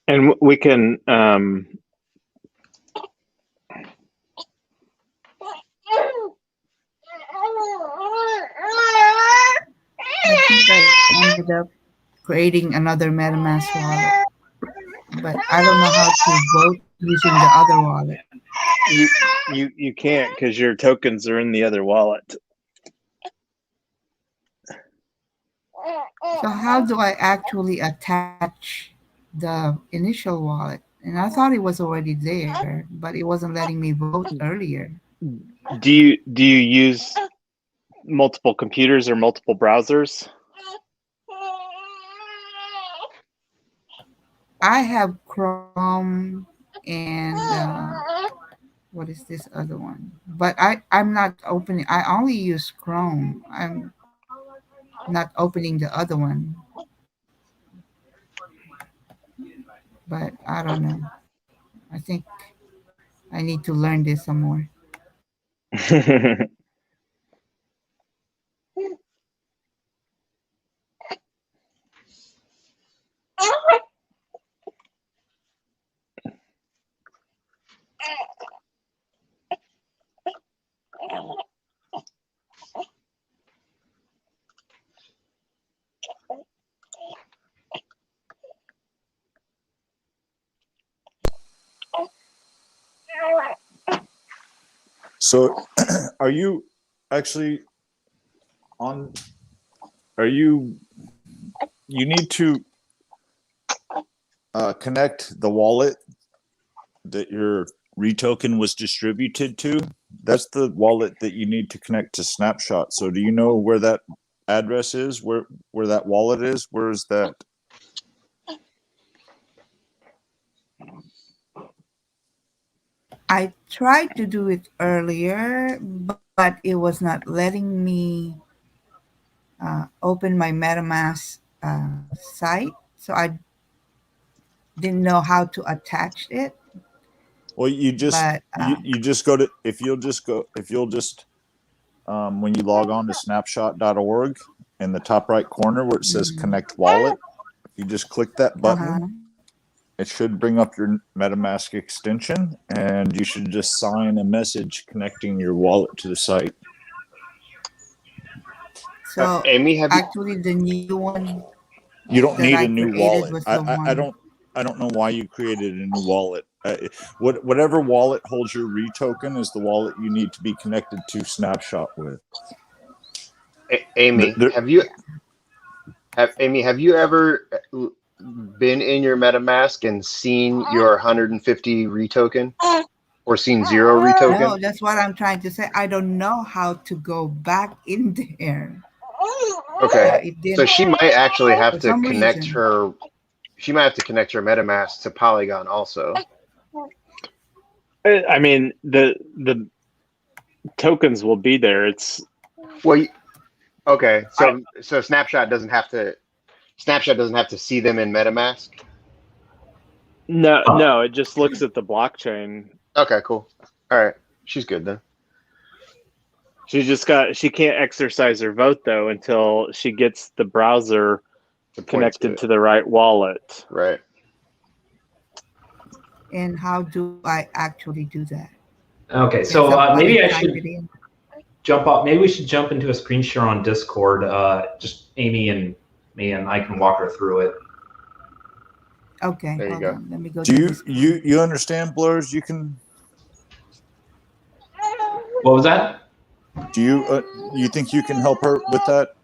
And we can I think I ended up creating another MetaMask wallet, but I don't know how to vote using the other wallet. you can't, because your tokens are in the other wallet. So how do I actually attach the initial wallet? And I thought it was already there, but it wasn't letting me vote earlier. Do you use multiple computers or multiple browsers? I have Chrome and what is this other one? But I'm not opening. I only use Chrome. I'm not opening the other one. But I don't know. I think I need to learn this some more. So, are you actually on? Are you? You need to connect the wallet that your REtoken was distributed to. That's the wallet that you need to connect to Snapshot. So, do you know where that address is? Where that wallet is? Where is that? I tried to do it earlier, but it was not letting me open my MetaMask site. So I didn't know how to attach it. Well, you just But you just go to if you'll just when you log on to snapshot.org in the top right corner where it says connect wallet, if you just click that button, it should bring up your MetaMask extension, and you should just sign a message connecting your wallet to the site. so Amy, have you? actually, the new one You don't that need I a new created wallet. was the I one. don't know why you created a new wallet. Whatever wallet holds your REtoken is the wallet you need to be connected to Snapshot with. Amy, have you ever been in your MetaMask and seen your 150 REtoken, or seen 0 No, REtoken? that's what I'm trying to say. I don't know how to go back in there. Okay, It so didn't she might actually have for to some connect reason. her. She might have to connect her MetaMask to Polygon also. I mean, the tokens will be there. It's Well, okay, so Snapshot doesn't have to see them in MetaMask. no, it just looks at the blockchain. Okay, cool. All right, she's good then. She can't exercise her vote though until she gets the browser connected to the right wallet. Right. And how do I actually do that? Okay, Can so somebody maybe I type should it in? jump off. Maybe we should jump into a screen share on Discord. Just Amy and me, and I can walk her through it. Okay, There you hold go. on. Let me go Do to this. you understand, Blurs? You can. What was that? Do you think you can help her with that?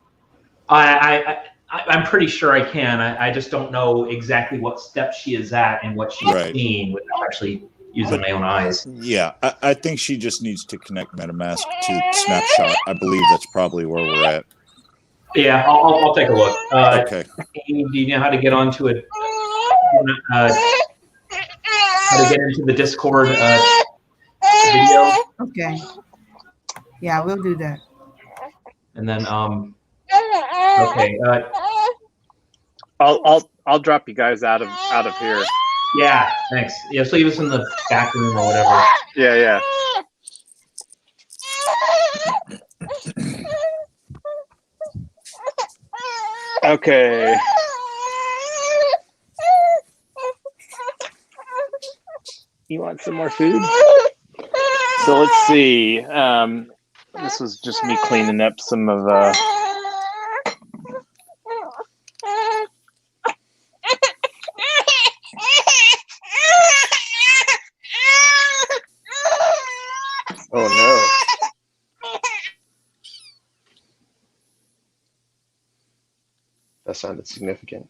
I'm pretty sure I can. I just don't know exactly what step she is at and what she's Right. seeing without actually using my own eyes. Yeah, I think she just needs to connect MetaMask to Snapshot. I believe that's probably where we're at. Yeah, I'll take a look. Okay. Amy, do you know how to get onto it? How to get into the Discord video? Okay. Yeah, we'll do that. And then okay. I'll drop you guys out of here. Yeah, thanks. Yeah, so leave us in the back room or whatever. Yeah. Okay. You want some more food? So let's see. This was just me cleaning up some of Oh no. That sounded significant.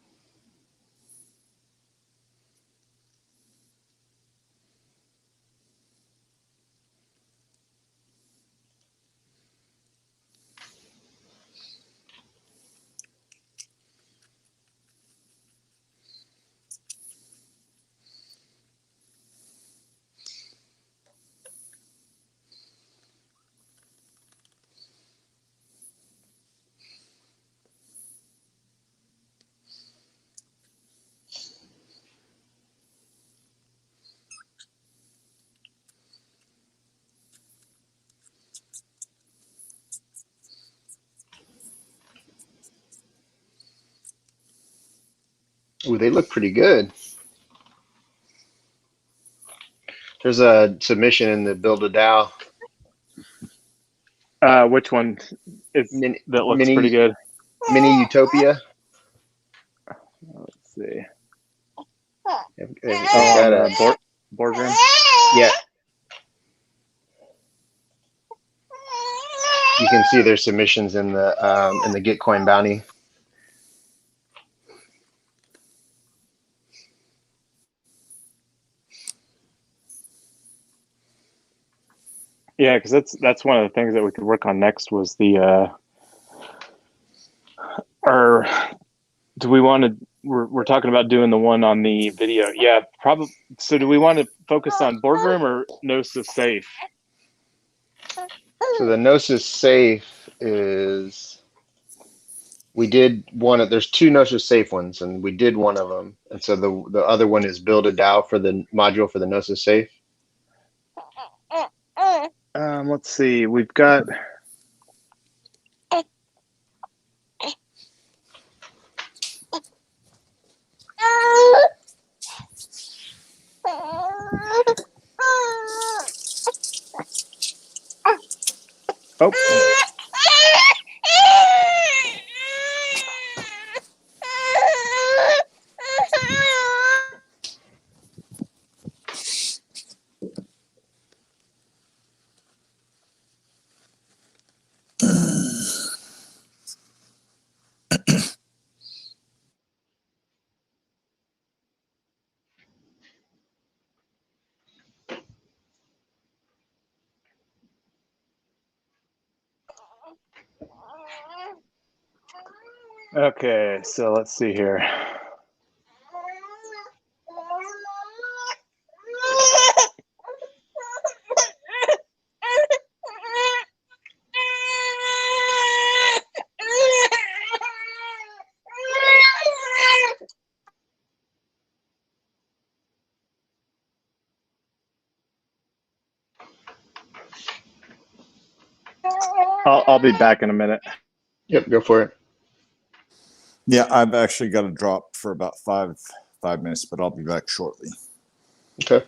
Ooh, they look pretty good. There's a submission in the Build a DAO. Which one is that looks Mini pretty good? Utopia. Let's see. They've got a boardroom. yeah. You can see their submissions in the Gitcoin bounty. Yeah, because that's one of the things that we could work on next was the or do we want to we're talking about doing the one on the video. Yeah, probably. So do we want to focus on boardroom or Gnosis safe? So the Gnosis safe is, we did one of, there's two Gnosis safe ones, and we did one of them. And so the other one is Build a DAO for the module for the Gnosis safe. Let's see. We've got. Oh. Okay, so let's see here. I'll be back in a minute. Yep, go for it. Yeah, I've actually got to drop for about five minutes, but I'll be back shortly. Okay.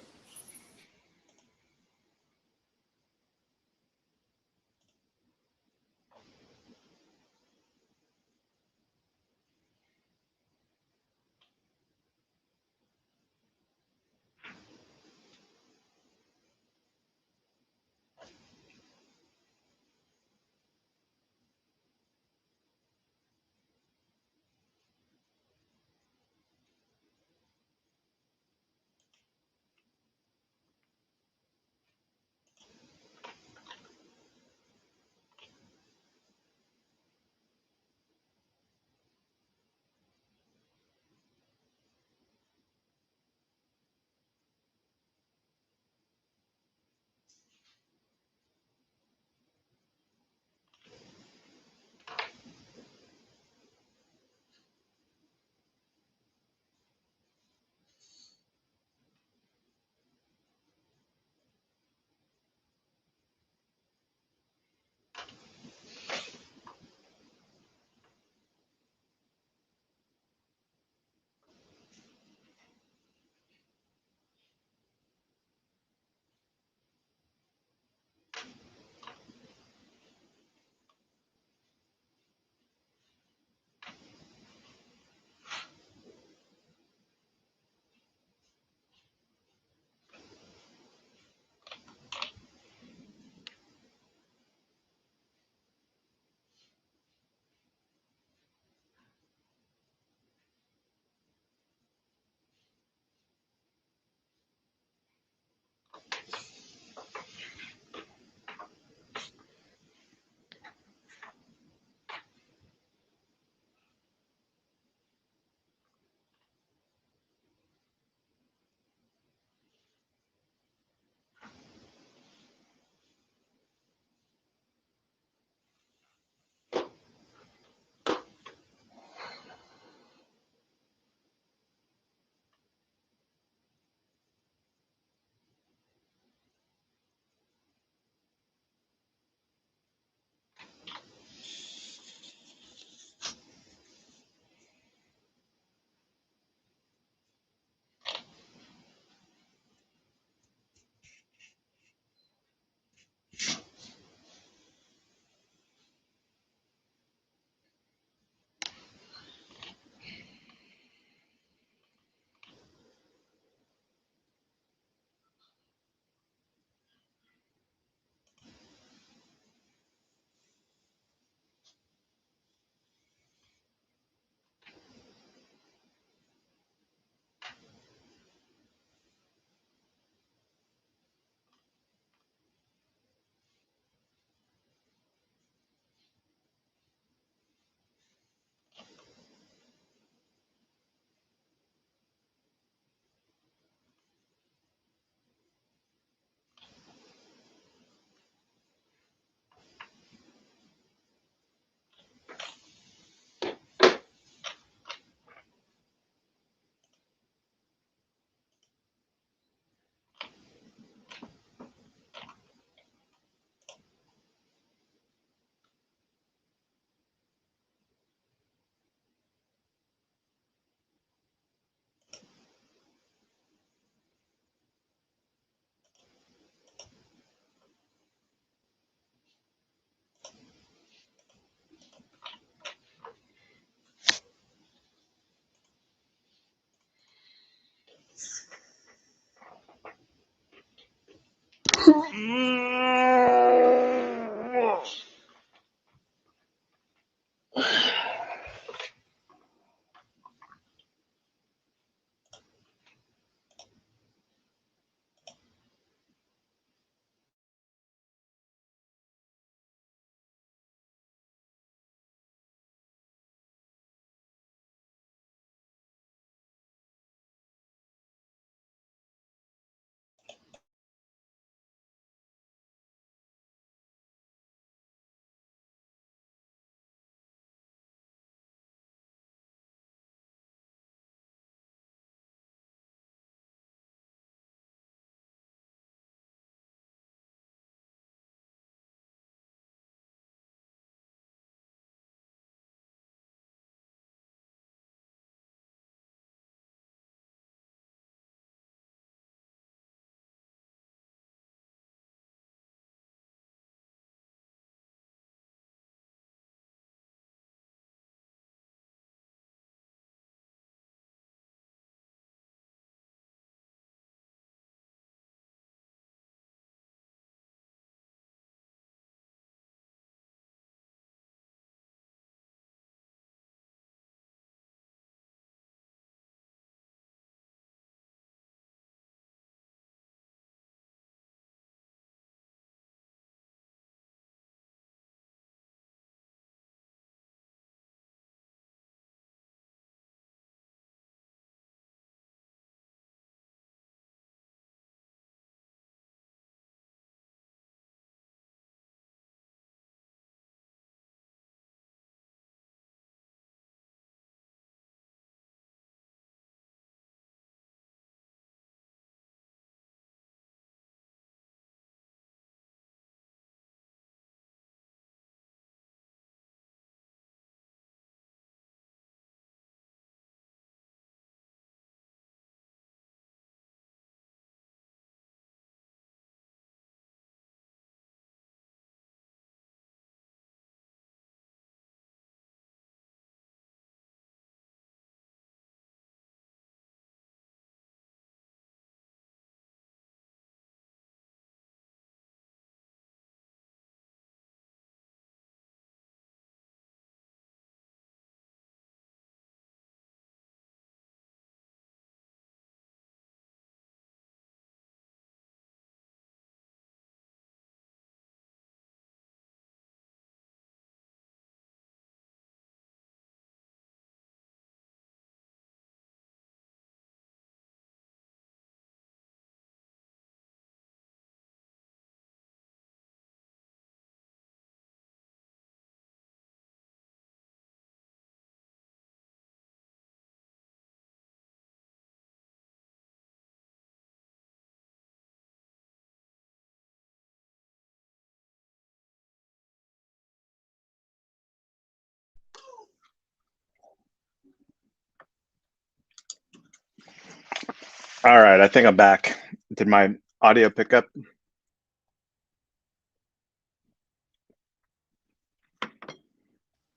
All right, I think I'm back. Did my audio pick up?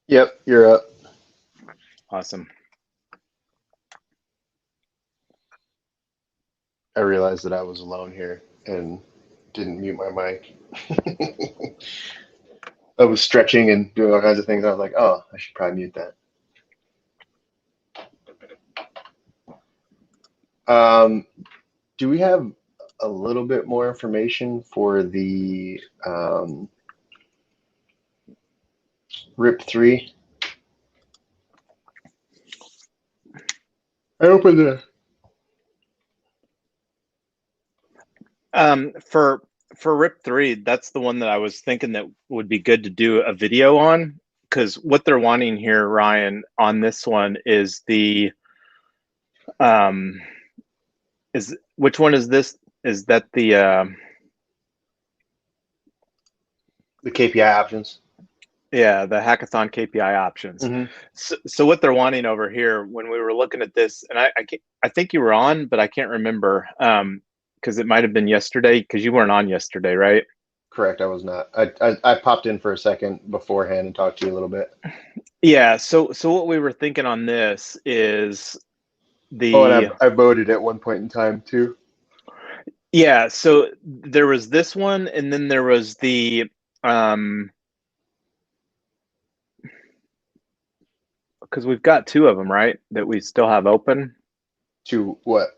Yep, you're up. Awesome. I realized that I was alone here and didn't mute my mic. I was stretching and doing all kinds of things. I was like, oh, I should probably mute that. Do we have a little bit more information for the RIP3? I opened the For RIP3, that's the one that I was thinking that would be good to do a video on, because what they're wanting here, Ryan, on this one is the which one is this? Is that the KPI options. yeah, the hackathon KPI options. Mm-hmm. So what they're wanting over here, when we were looking at this, and I think you were on, but I can't remember, because it might have been yesterday, because you weren't on yesterday, right? Correct, I was not. I popped in for a second beforehand and talked to you a little bit. Yeah. So what we were thinking on this is Oh, and the I voted at one point in time too. yeah, so there was this one, and then there was the because we've got two of them, right, that we still have open. To what?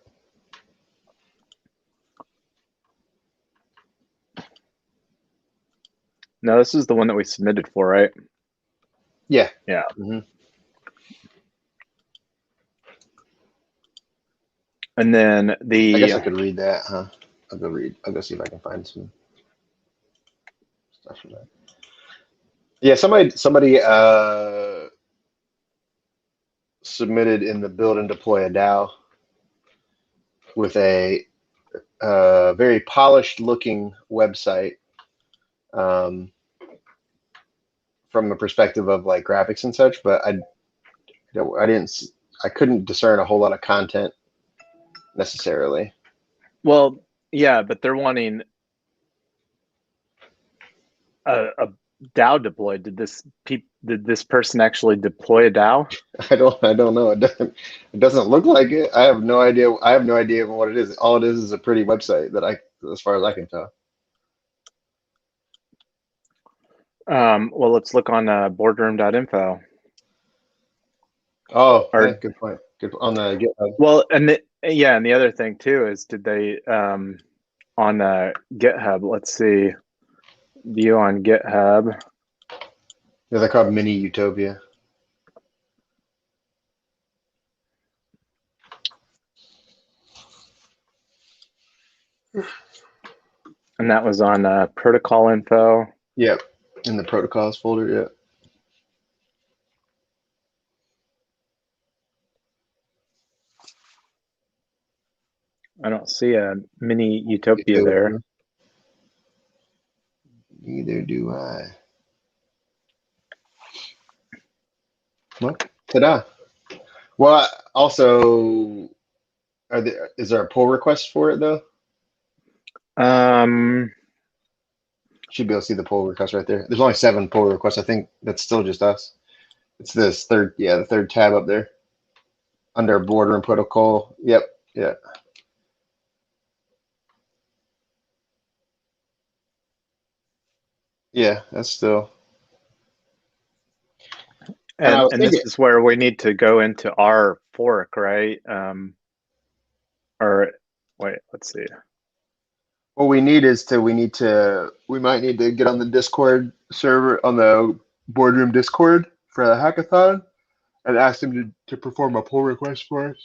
No, this is the one that we submitted for, right? Yeah. Yeah. Mhm. And then I the guess I could read that, huh? I'll go see if I can find some stuff from that. Yeah, somebody submitted in the build and deploy a DAO with a very polished looking website, um, from a perspective of like graphics and such, but I couldn't discern a whole lot of content necessarily. well, yeah, but they're wanting a DAO deployed. Did this person actually deploy a DAO? I don't know. It doesn't look like it. I have no idea. I have no idea what it is. All it is a pretty website as far as I can tell. Well, let's look on boardroom.info. Oh, Or yeah, good point. Good on the GitHub. well, and the other thing too is did they on GitHub? Let's see, view on GitHub. Yeah, they're called Mini Utopia. And that was on protocol info. Yep, in the protocols folder. Yeah. I don't see a mini utopia there. Neither do I. Well, ta-da. Well, also, is there a pull request for it though? Should be able to see the pull request right there. There's only 7 pull requests. I think that's still just us. It's this third, the third tab up there under boardroom protocol. Yep, yeah. Yeah, that's still. And I was And thinking, this is where we need to go into our fork, right? Or wait, let's see. what we might need to get on the Discord server, on the boardroom Discord for the hackathon, and ask them to perform a pull request for us.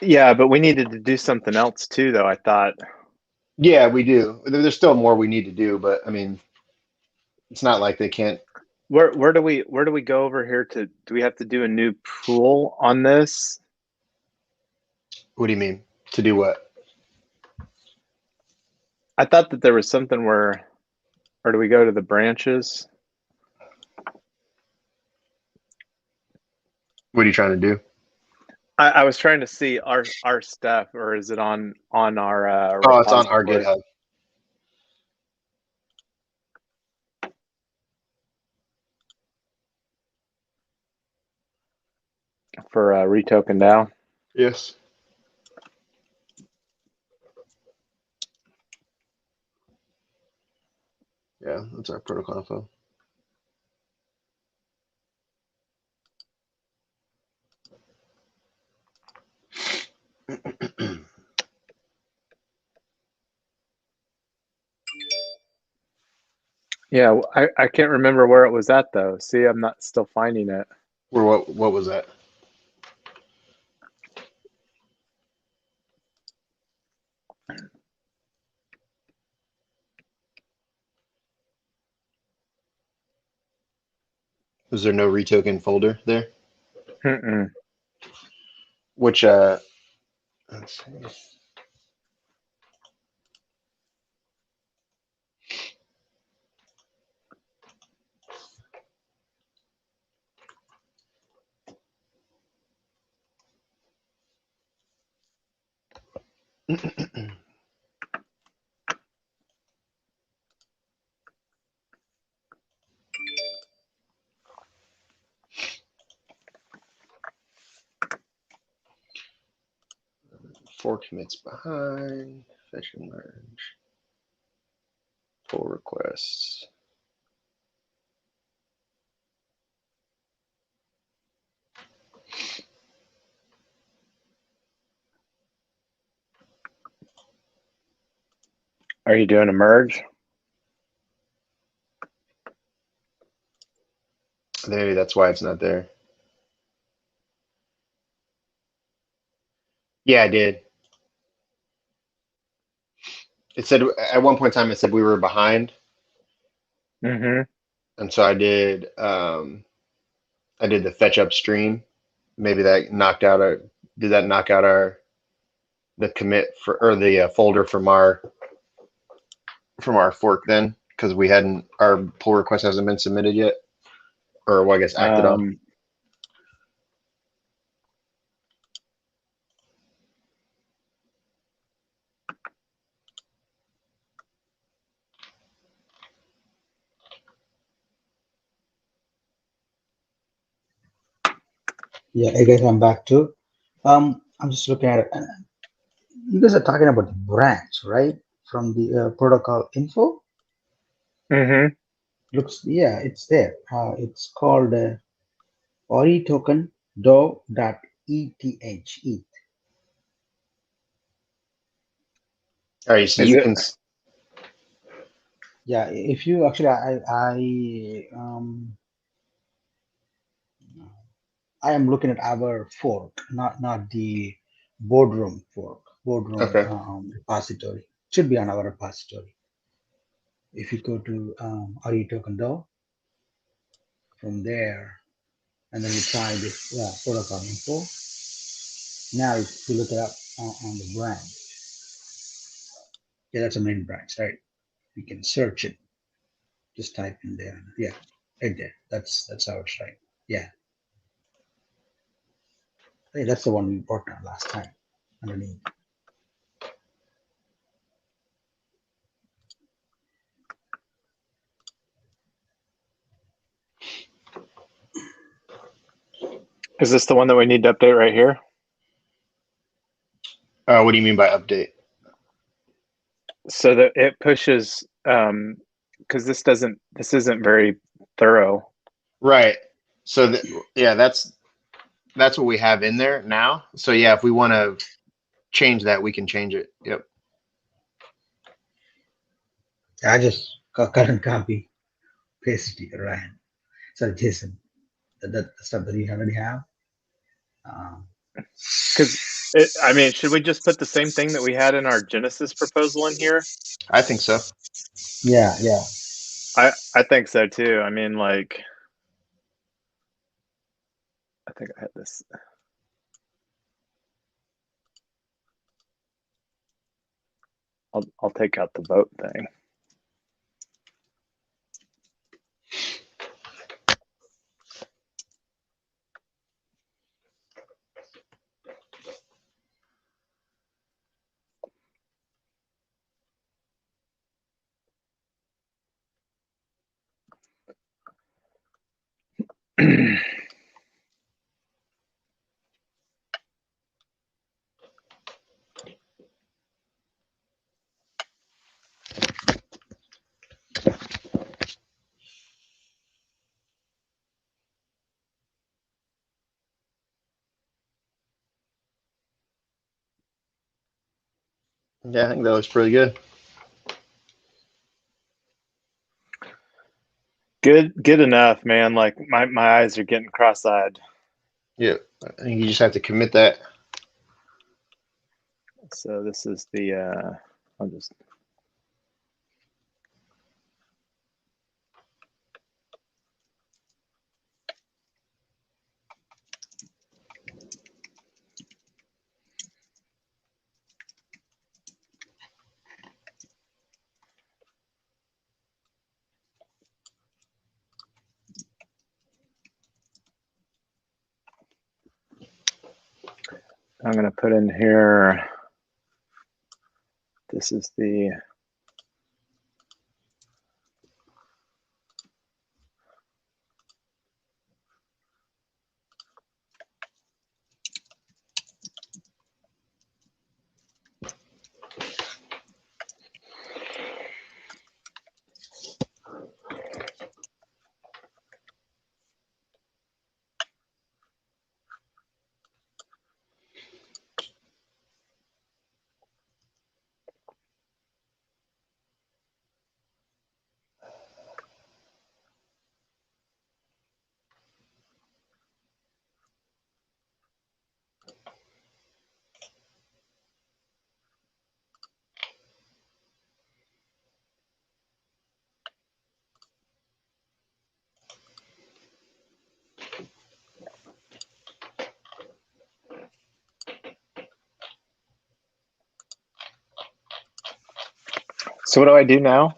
Yeah, but we needed to do something else too, though. I thought. Yeah, we do. There's still more we need to do, but I mean, it's not like they can't. Where do we go over here to? Do we have to do a new pool on this? What do you mean? To do what? I thought that there was something where, or do we go to the branches? What are you trying to do? I was trying to see our stuff, or is it on our Oh, it's on our repository? GitHub. For REtoken DAO? Yes. Yeah, that's our protocol info. Yeah, I can't remember where it was at though. See, I'm not still finding it. Or what was that? Is there no REtoken folder there? Mm-mm. Which let's see. 4 commits behind. Fetch and merge. Pull requests. Are you doing a merge? Maybe that's why it's not there. Yeah, I did. It said at one point in time it said we were behind, Mm-hmm. and so I did the fetch upstream. Maybe that knocked out our. Did that knock out the commit for or the folder from our fork then? Because we hadn't our pull request hasn't been submitted yet, or well, I guess acted on. Yeah, I guess I'm back too. I'm just looking at it. And you guys are talking about the branch, right? From the protocol info. Mm-hmm. Looks, yeah, it's there. It's called REtoken do.eth. All right, so Is you it? can. Yeah, if you actually, I am looking at our fork, not the boardroom fork, boardroom Okay. repository. Should be on our repository. If you go to REtoken do, from there, and then you try this protocol info. Now, if you look it up on the branch, yeah, that's a main branch, right? You can search it. Just type in there. Yeah, right there. That's how it's right. Yeah. Hey, that's the one we worked on last time underneath. Is this the one that we need to update right here? What do you mean by update? So that it pushes, because this isn't very thorough. Right. So yeah, that's what we have in there now. So yeah, if we want to change that, we can change it. Yep. I just cut and copy, paste it, Ryan. Sorry, Jason. The stuff that you already have. Because I mean, should we just put the same thing that we had in our Genesis proposal in here? I think so. Yeah. I think so too. I mean, like, I think I had this. I'll take out the vote thing. Yeah, I think that looks pretty good. Good enough, man. Like my eyes are getting cross-eyed. Yeah, I think you just have to commit that. So this is the. I'll just. I'm going to put in here. This is the. So what do I do now?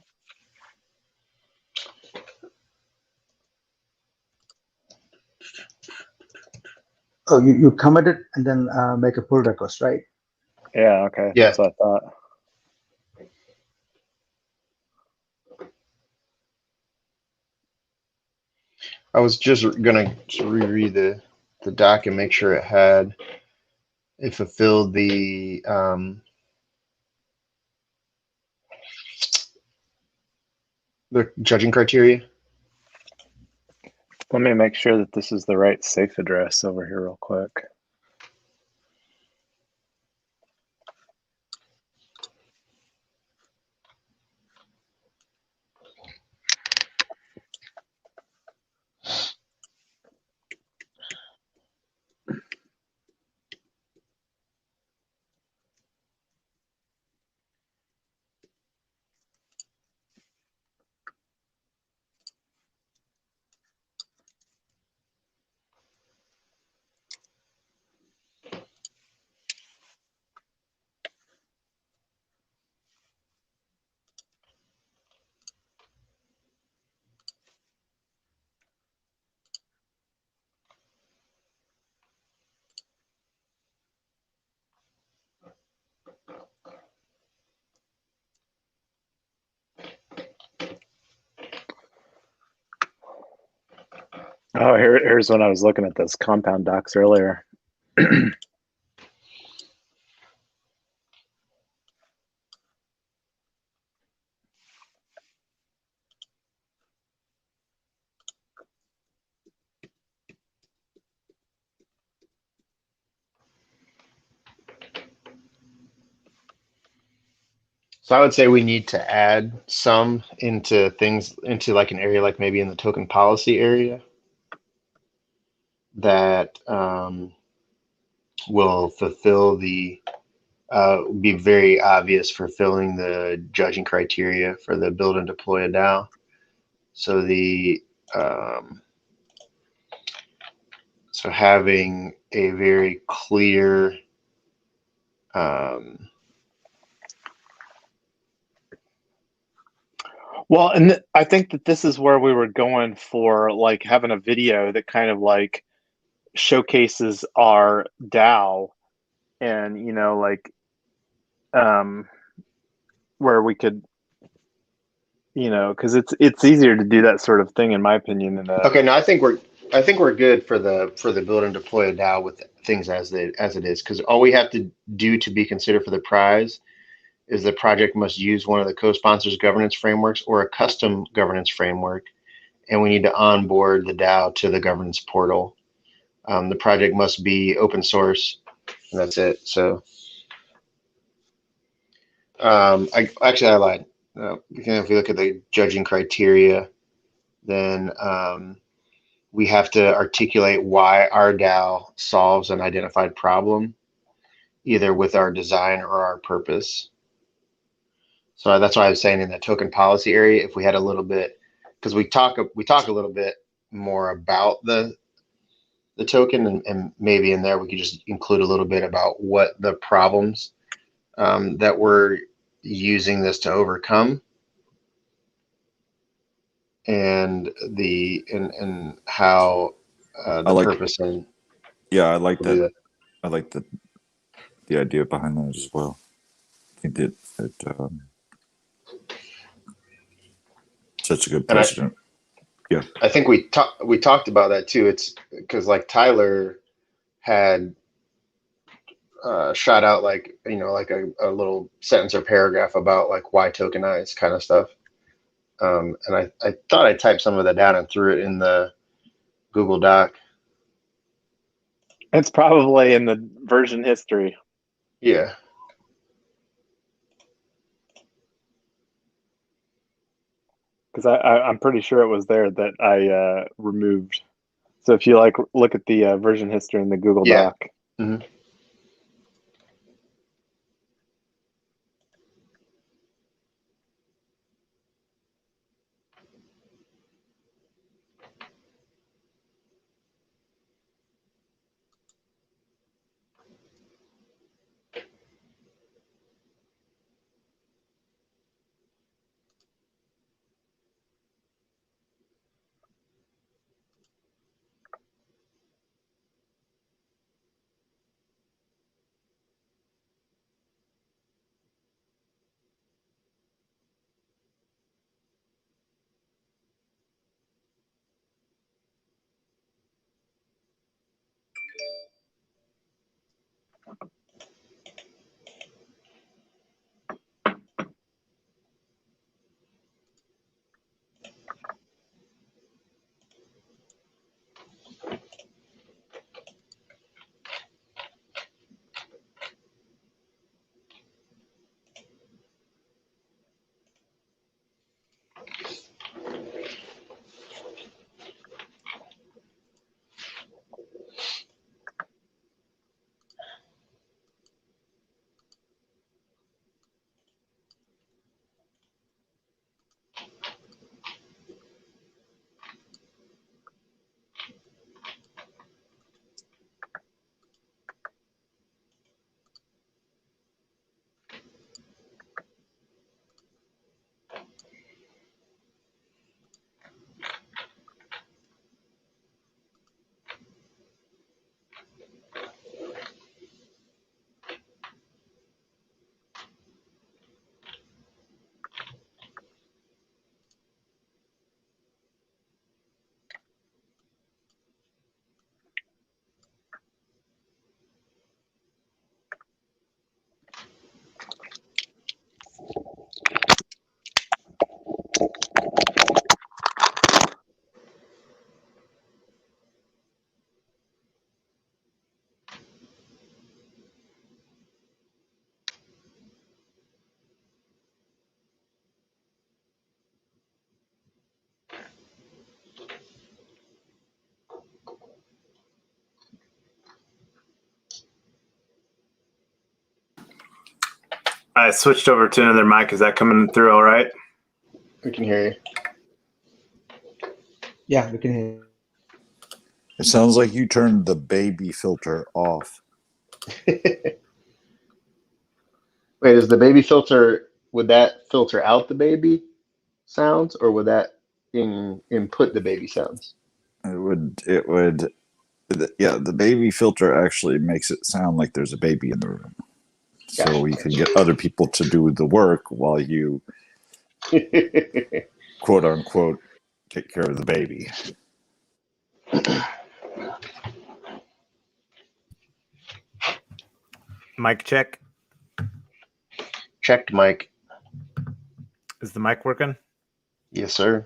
Oh, you commit it and then make a pull request, right? Yeah, okay, Yeah. that's what I thought. I was just gonna reread the doc and make sure it fulfilled the judging criteria. Let me make sure that this is the right safe address over here real quick. Oh, here's when I was looking at those compound docs earlier. So I would say we need to add some into things into like an area like maybe in the token policy area that will fulfill be very obvious fulfilling the judging criteria for the build and deploy a DAO. So so having a very clear Well, and I think that this is where we were going for like having a video that kind of like showcases our DAO and like where we could because it's easier to do that sort of thing in my opinion than okay, now I think we're good for the build and deploy a DAO with things as it is, because all we have to do to be considered for the prize is the project must use one of the co-sponsors governance frameworks or a custom governance framework, and we need to onboard the DAO to the governance portal. The project must be open source, and that's it. So I lied. If we look at the judging criteria, then we have to articulate why our DAO solves an identified problem, either with our design or our purpose. So that's why I was saying in the token policy area, if we had a little bit, because we talk a little bit more about the token, and maybe in there we could just include a little bit about what the problems that we're using this to overcome, and how the purpose and yeah, I like we'll that. I like the idea behind that as well. I think that sets a good precedent. I think we talked about that too. It's because like Tyler had shot out like like a little sentence or paragraph about like why tokenize kind of stuff. And I thought I typed some of that down and threw it in the Google Doc. it's probably in the version history. Yeah. Because I'm pretty sure it was there that I removed. So if you like look at the version history in the Google Doc. Mm-hmm. I switched over to another mic. Is that coming through all right? We can hear Yeah, we can hear. It sounds like you turned the baby filter off. you. Wait, is the baby filter, would that filter out the baby sounds, or would that input the baby sounds? Yeah, the baby filter actually makes it sound like there's a baby in the room. So Gotcha. you can get other people to do the work while you, quote unquote, take care of the baby. Mic check. Checked, Mike. Is the mic working? Yes, sir.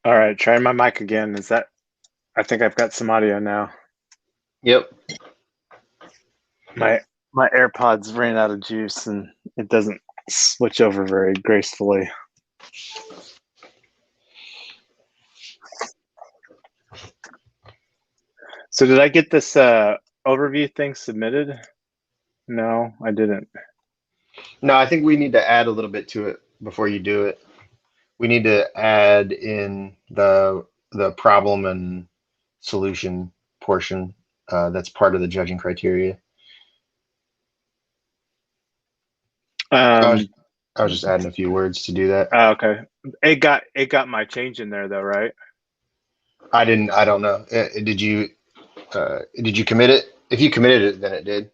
All right, try my mic again. Is that? I think I've got some audio now. Yep. My AirPods ran out of juice and it doesn't switch over very gracefully. So did I get this overview thing submitted? No, I didn't. No, I think we need to add a little bit to it before you do it. We need to add in the problem and solution portion that's part of the judging criteria. Um, I was just adding a few words to do that. okay. It got my change in there though, right? I didn't. I don't know. Did you commit it? If you committed it, then it did.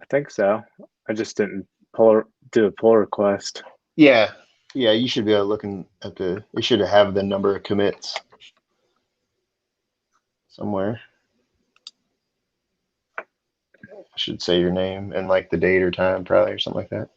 I think so. I just didn't do a pull request. Yeah, yeah. You should be able to looking at the. It should have the number of commits somewhere. I should say your name and like the date or time, probably, or something like that.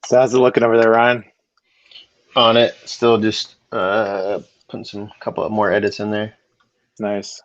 So how's it looking over there, Ryan? On it, still just putting some couple of more edits in there. Nice.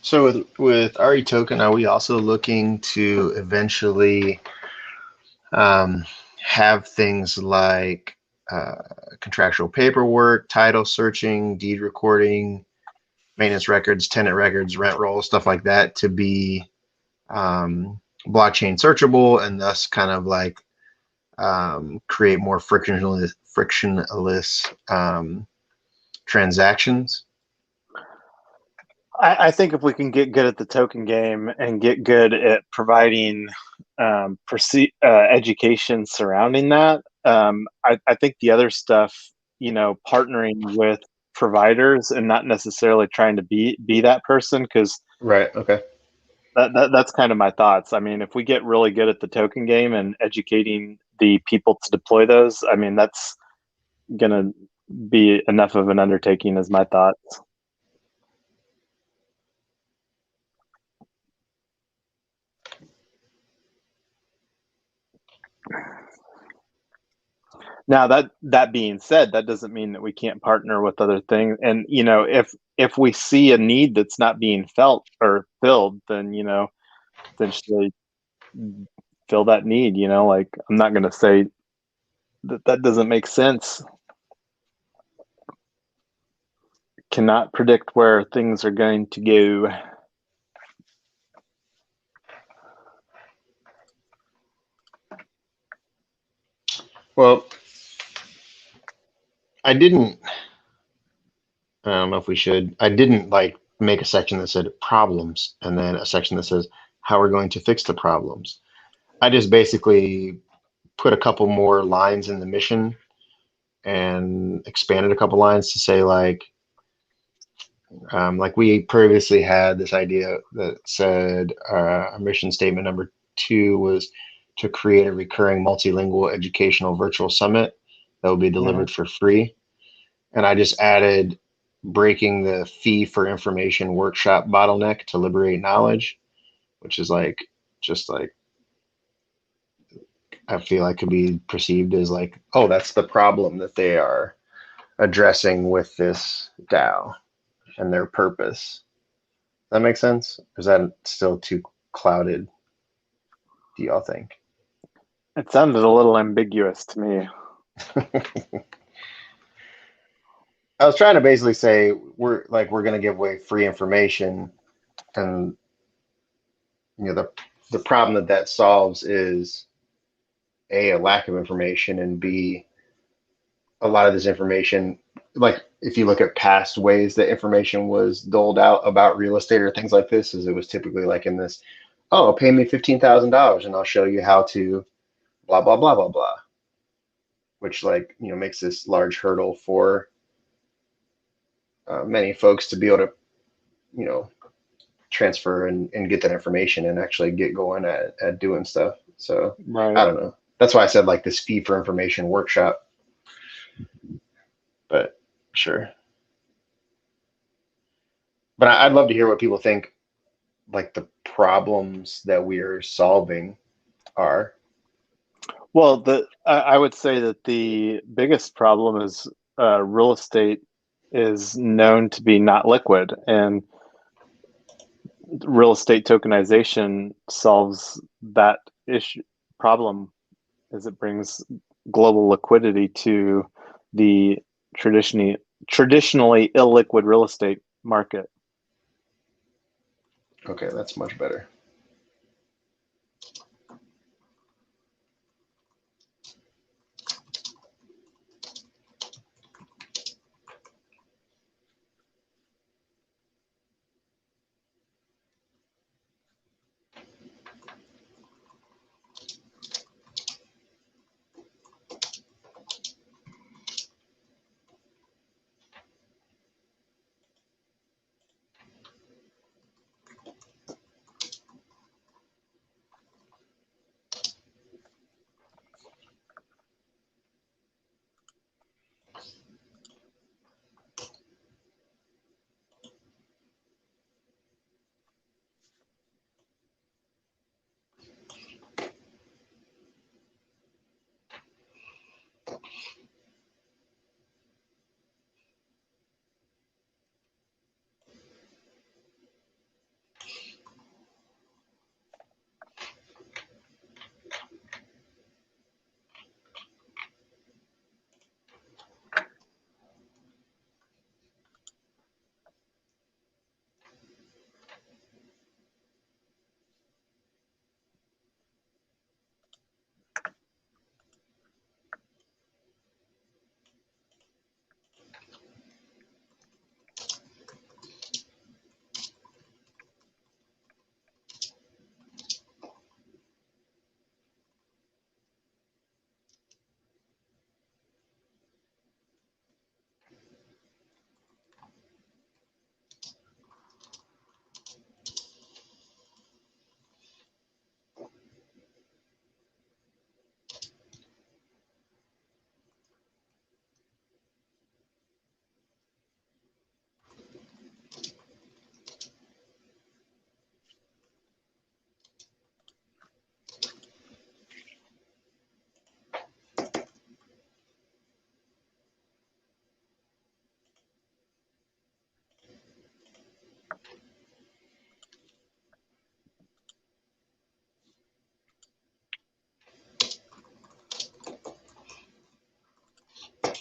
So with REtoken, are we also looking to eventually have things like contractual paperwork, title searching, deed recording, maintenance records, tenant records, rent rolls, stuff like that to be blockchain searchable, and thus kind of like create more frictionless transactions? I think if we can get good at the token game and get good at providing education surrounding that, I think the other stuff, partnering with providers and not necessarily trying to be that person, because Right. Okay. that's kind of my thoughts. I mean, if we get really good at the token game and educating the people to deploy those, I mean, that's gonna be enough of an undertaking, is my thoughts. Now that being said, that doesn't mean that we can't partner with other things. And if we see a need that's not being felt or filled, then essentially fill that need. Like, I'm not going to say that doesn't make sense. Cannot predict where things are going to go. Well, I didn't. I don't know if we should. I didn't like make a section that said problems and then a section that says how we're going to fix the problems. I just basically put a couple more lines in the mission and expanded a couple lines to say like we previously had this idea that said our mission statement number 2 was to create a recurring multilingual educational virtual summit that will be delivered for free. And I just added breaking the fee for information workshop bottleneck to liberate knowledge, which is like just like I feel like could be perceived as like, oh, that's the problem that they are addressing with this DAO and their purpose. That makes sense? Or is that still too clouded, do y'all think? It sounded a little ambiguous to me. I was trying to basically say we're going to give away free information, and the problem that solves is a lack of information, and B, a lot of this information, like if you look at past ways that information was doled out about real estate or things like this, is it was typically like in this, oh, pay me $15,000 and I'll show you how to blah blah blah blah blah, which makes this large hurdle for many folks to be able to transfer and get that information and actually get going at doing stuff. So Right. I don't know. That's why I said like this fee for information workshop. But sure. But I'd love to hear what people think, like the problems that we are solving are. Well, I would say that the biggest problem is real estate is known to be not liquid, and real estate tokenization solves that issue problem is it brings global liquidity to the traditionally illiquid real estate market. Okay, that's much better.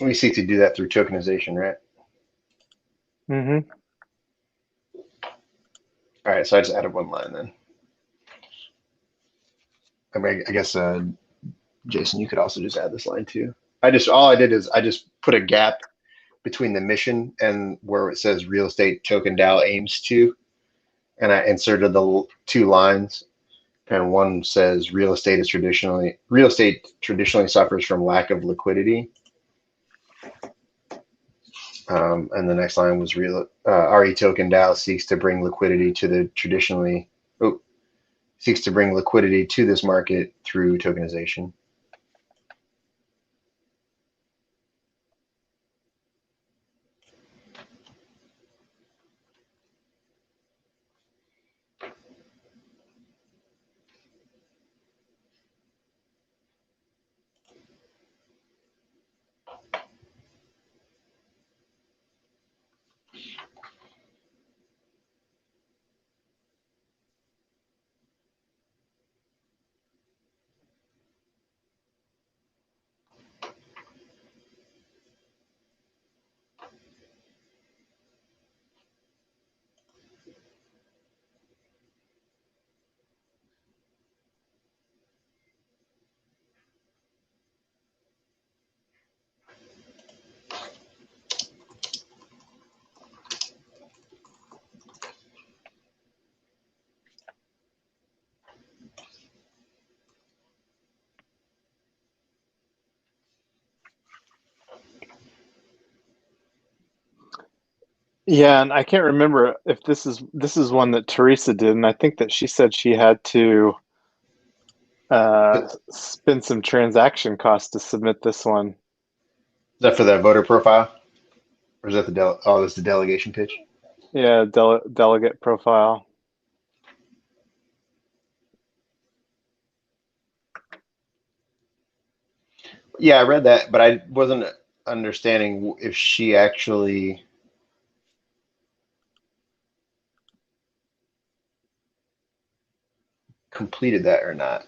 We seek to do that through tokenization, right? Mm-hmm. All right, so I just added one line then. I guess Jason, you could also just add this line too. All I did is I just put a gap between the mission and where it says real estate token DAO aims to, and I inserted the two lines. And one says real estate traditionally suffers from lack of liquidity. And the next line was REtoken DAO seeks to bring liquidity to this market through tokenization. Yeah, and I can't remember if this is one that Teresa did, and I think that she said she had to spend some transaction costs to submit this one. Is that for the voter profile? Or is that that's the delegation pitch? Yeah, delegate profile. Yeah, I read that, but I wasn't understanding if she actually completed that or not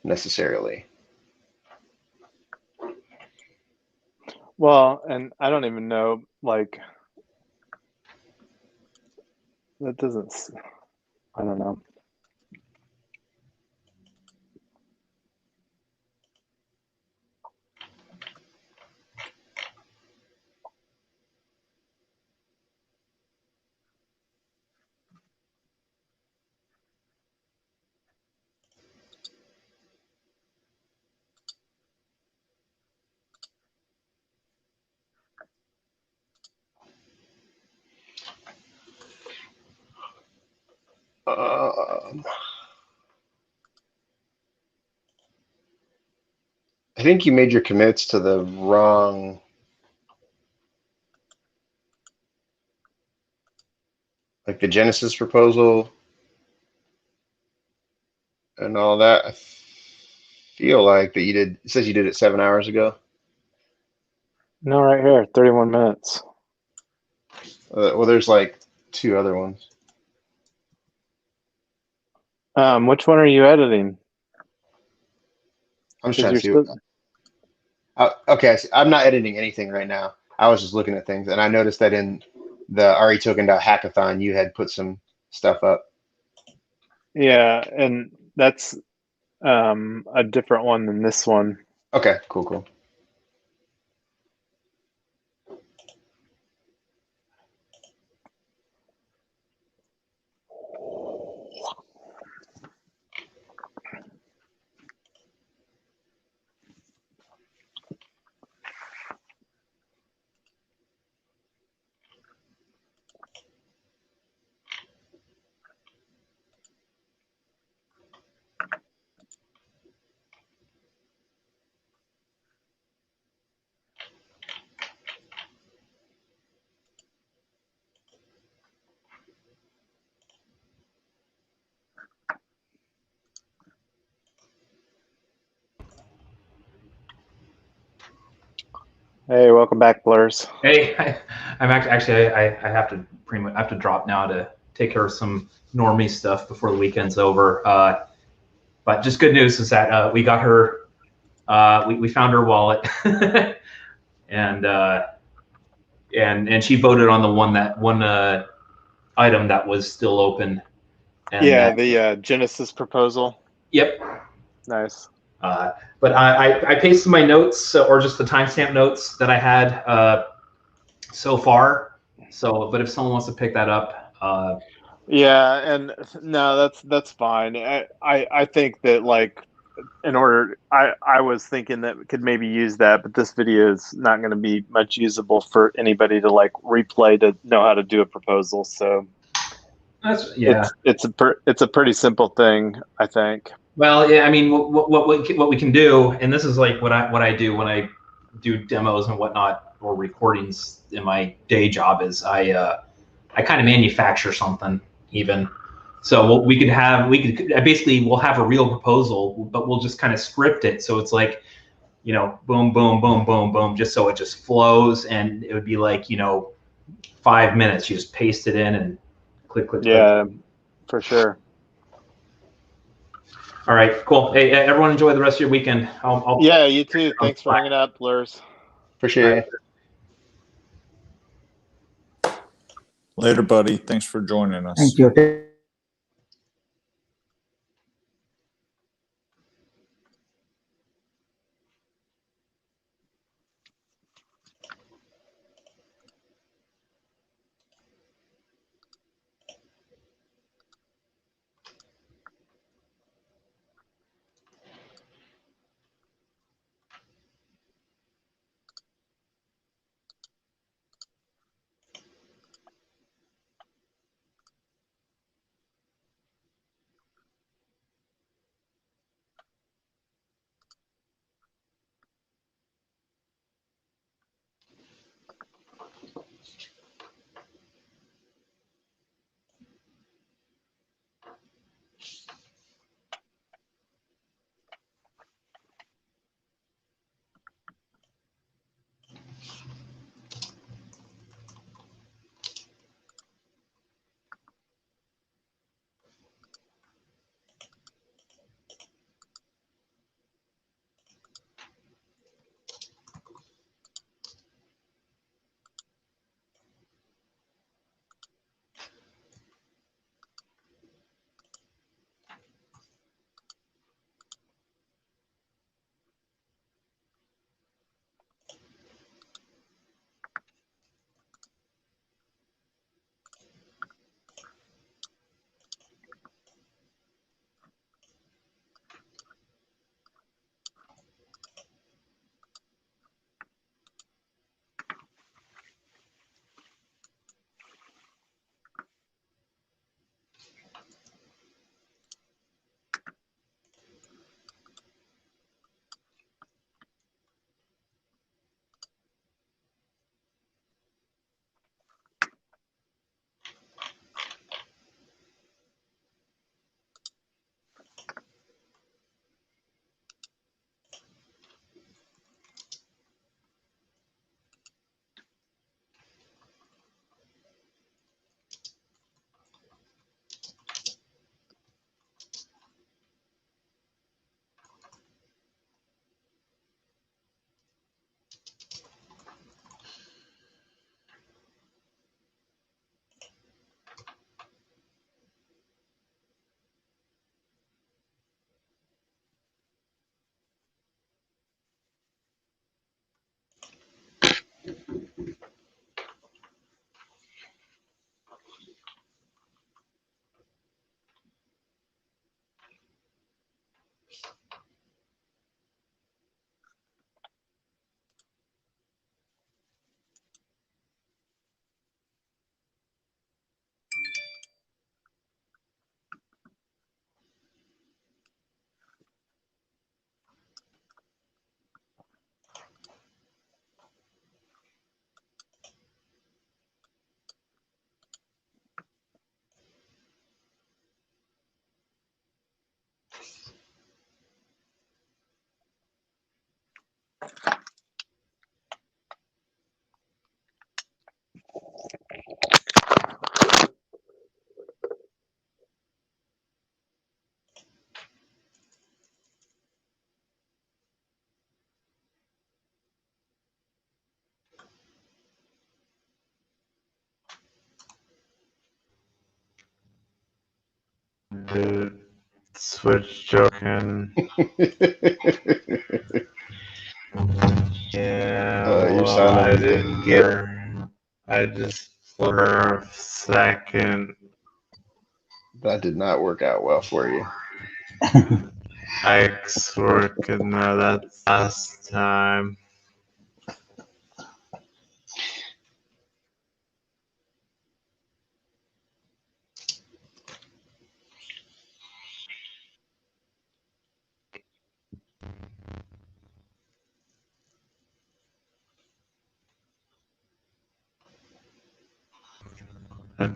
necessarily. Well, and I don't even know, like, that doesn't, I don't know. I think you made your commits to the wrong, like the Genesis proposal and all that. I feel like that you did. It says you did it 7 hours ago. No, right here, 31 minutes. Well, there's like two other ones. Which one are you editing? I'm just Because trying to you're see. still, Okay, I'm not editing anything right now. I was just looking at things, and I noticed that in the REtoken Hackathon, you had put some stuff up. yeah, and that's a different one than this one. Okay, cool, cool. Hey, welcome back, Blurs. Hey, I'm actually I have to pretty much I have to drop now to take care of some normie stuff before the weekend's over. But just good news is that we got her. We found her wallet, and and she voted on the one item that was still open. And Yeah, the Genesis proposal. yep. Nice. But I pasted my notes or just the timestamp notes that I had so far. So, but if someone wants to pick that up, Yeah, and no, that's fine. I think that, like, in order, I was thinking that we could maybe use that, but this video is not going to be much usable for anybody to like replay to know how to do a proposal. So yeah. it's a pretty simple thing, I think. Well, yeah. I mean, what we can do, and this is like what I do when I do demos and whatnot or recordings in my day job is I kind of manufacture something even. So what we could basically we'll have a real proposal, but we'll just kind of script it. So it's like, boom, boom, boom, boom, boom, just so it just flows, and it would be like, 5 minutes. You just paste it in and click, click, click. Yeah, for sure. All right, cool. Hey, everyone, enjoy the rest of your weekend. Yeah, you too. Thanks for hanging out, Blurs. Appreciate it. Later, buddy. Thanks for joining us. Thank you. The switch token. Yeah, You're well, I sounding. didn't get her. I just for a second. That did not work out well for you. Ike's working now. That's last time. I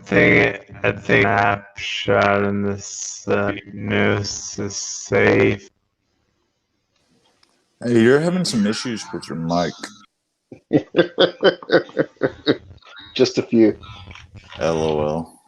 think snapshot in this news is safe. Hey, you're having some issues with your mic. Just a few. LOL.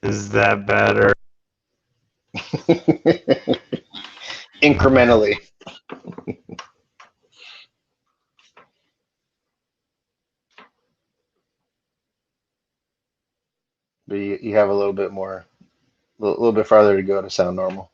Is that better? Incrementally. But you have a little bit more, a little bit farther to go to sound normal.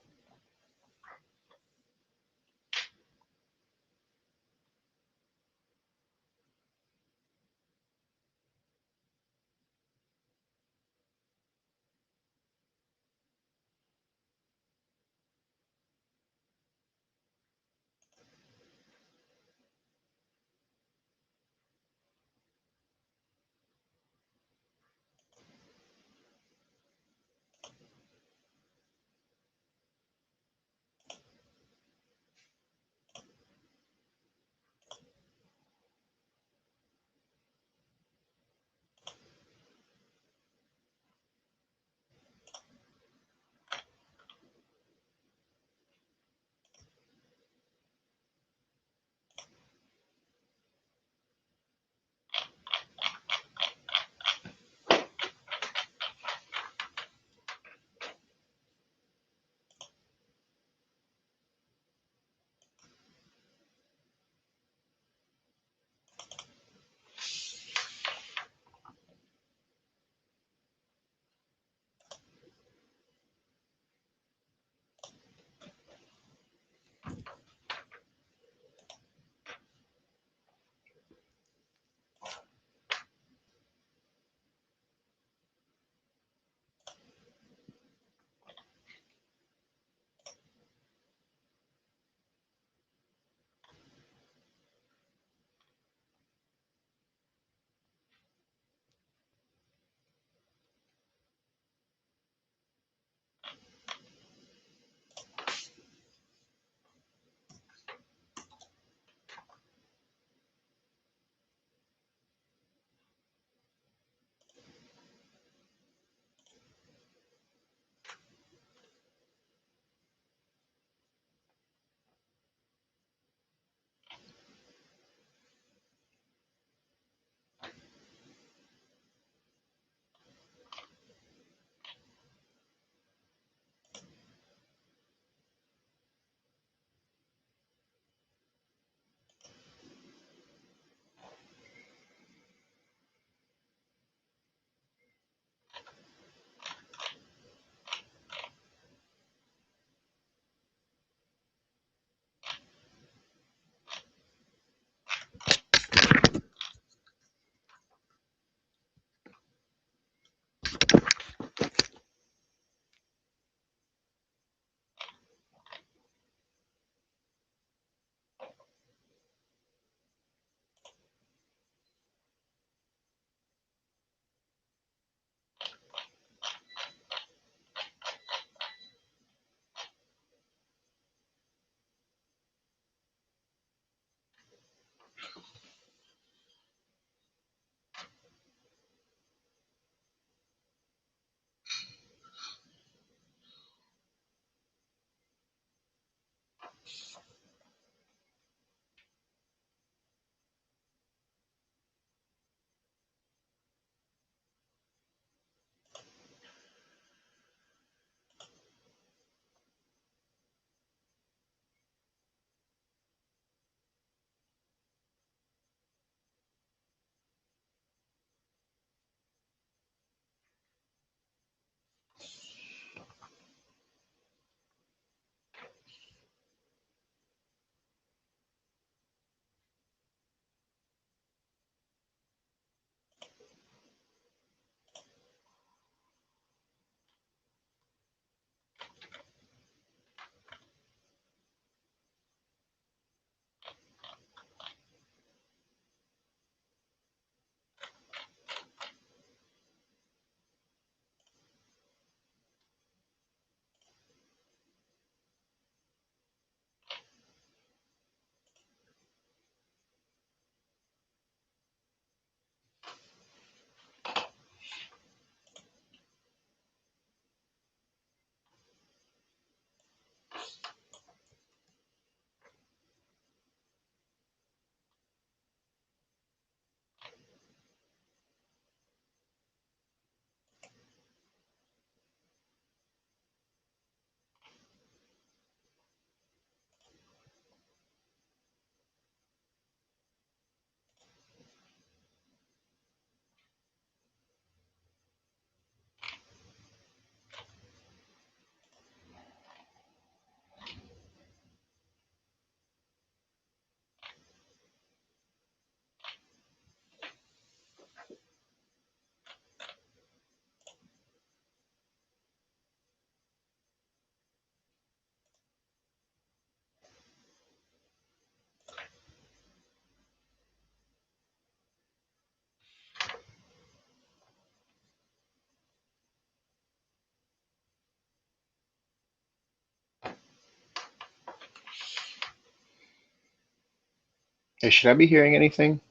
Hey, should I be hearing anything?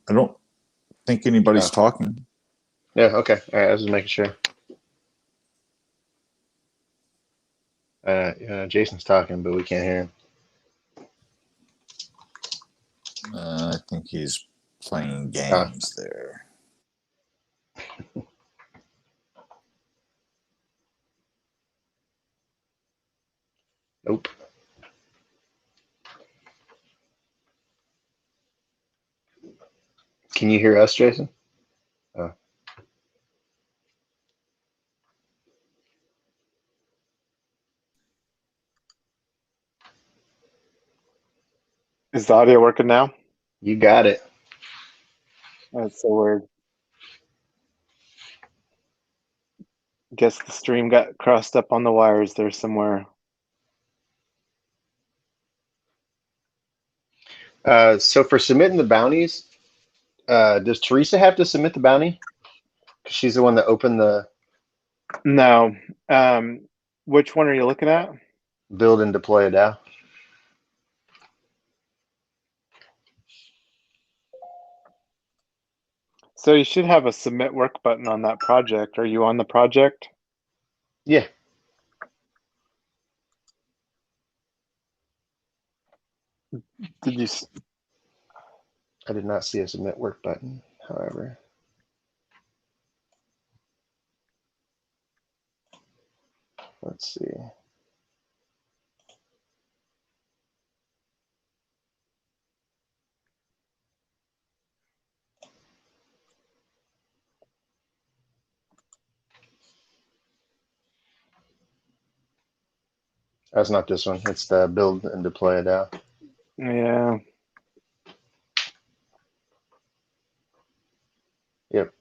I don't think anybody's Oh, talking. yeah. Okay. All right. I was just making sure. Jason's talking, but we can't hear him. I think he's playing Oh, games there. nope. Can you hear us, Jason? Oh, Is the audio working now? you got it. That's so weird. Guess the stream got crossed up on the wires there somewhere. So for submitting the bounties, does Teresa have to submit the bounty? 'Cause she's the one that opened the No. Which one are you looking at? build and deploy a DAO. So you should have a submit work button on that project. Are you on the project? Yeah. Did you? I did not see a submit work button, however. Let's see. That's not this one. It's the build and deploy a DAO. Yeah. Yep.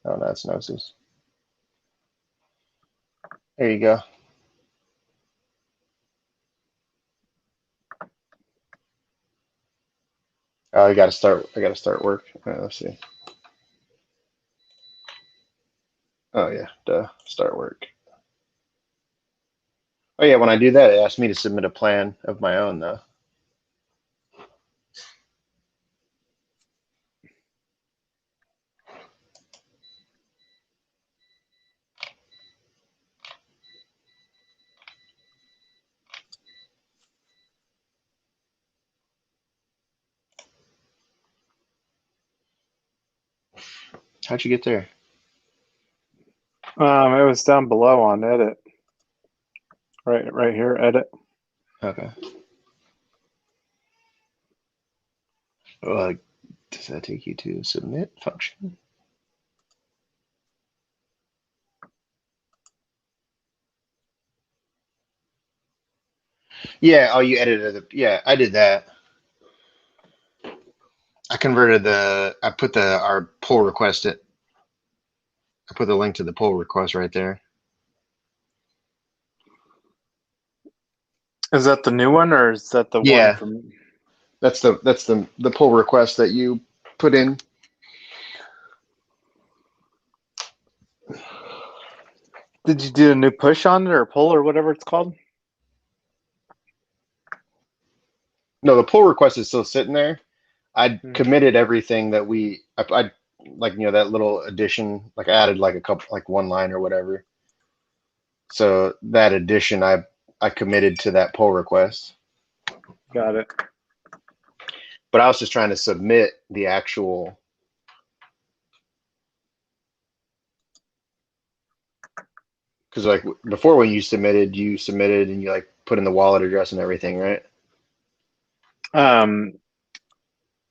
Oh, that's Gnosis. There you go. Oh, I gotta start work. All right, let's see. Oh yeah, duh. Start work. Oh yeah, when I do that, it asks me to submit a plan of my own though. How'd you get there? It was down below on edit. Right here, edit. Okay. Well, does that take you to submit function? Yeah. Oh, you edited it. Yeah, I did that. I converted I put our pull request I put the link to the pull request right there. Is that the new one, or is that the one Yeah, from? that's the pull request that you put in. Did you do a new push on it or pull or whatever it's called? No, the pull request is still sitting there. I Hmm. committed everything that I like, that little addition, like I added like a couple, like one line or whatever. So that addition, I committed to that pull request. Got it. But I was just trying to submit the actual. Because like before, when you submitted and you like put in the wallet address and everything, right?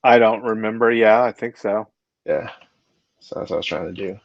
I don't remember. Yeah, I think so. Yeah. So that's what I was trying to do.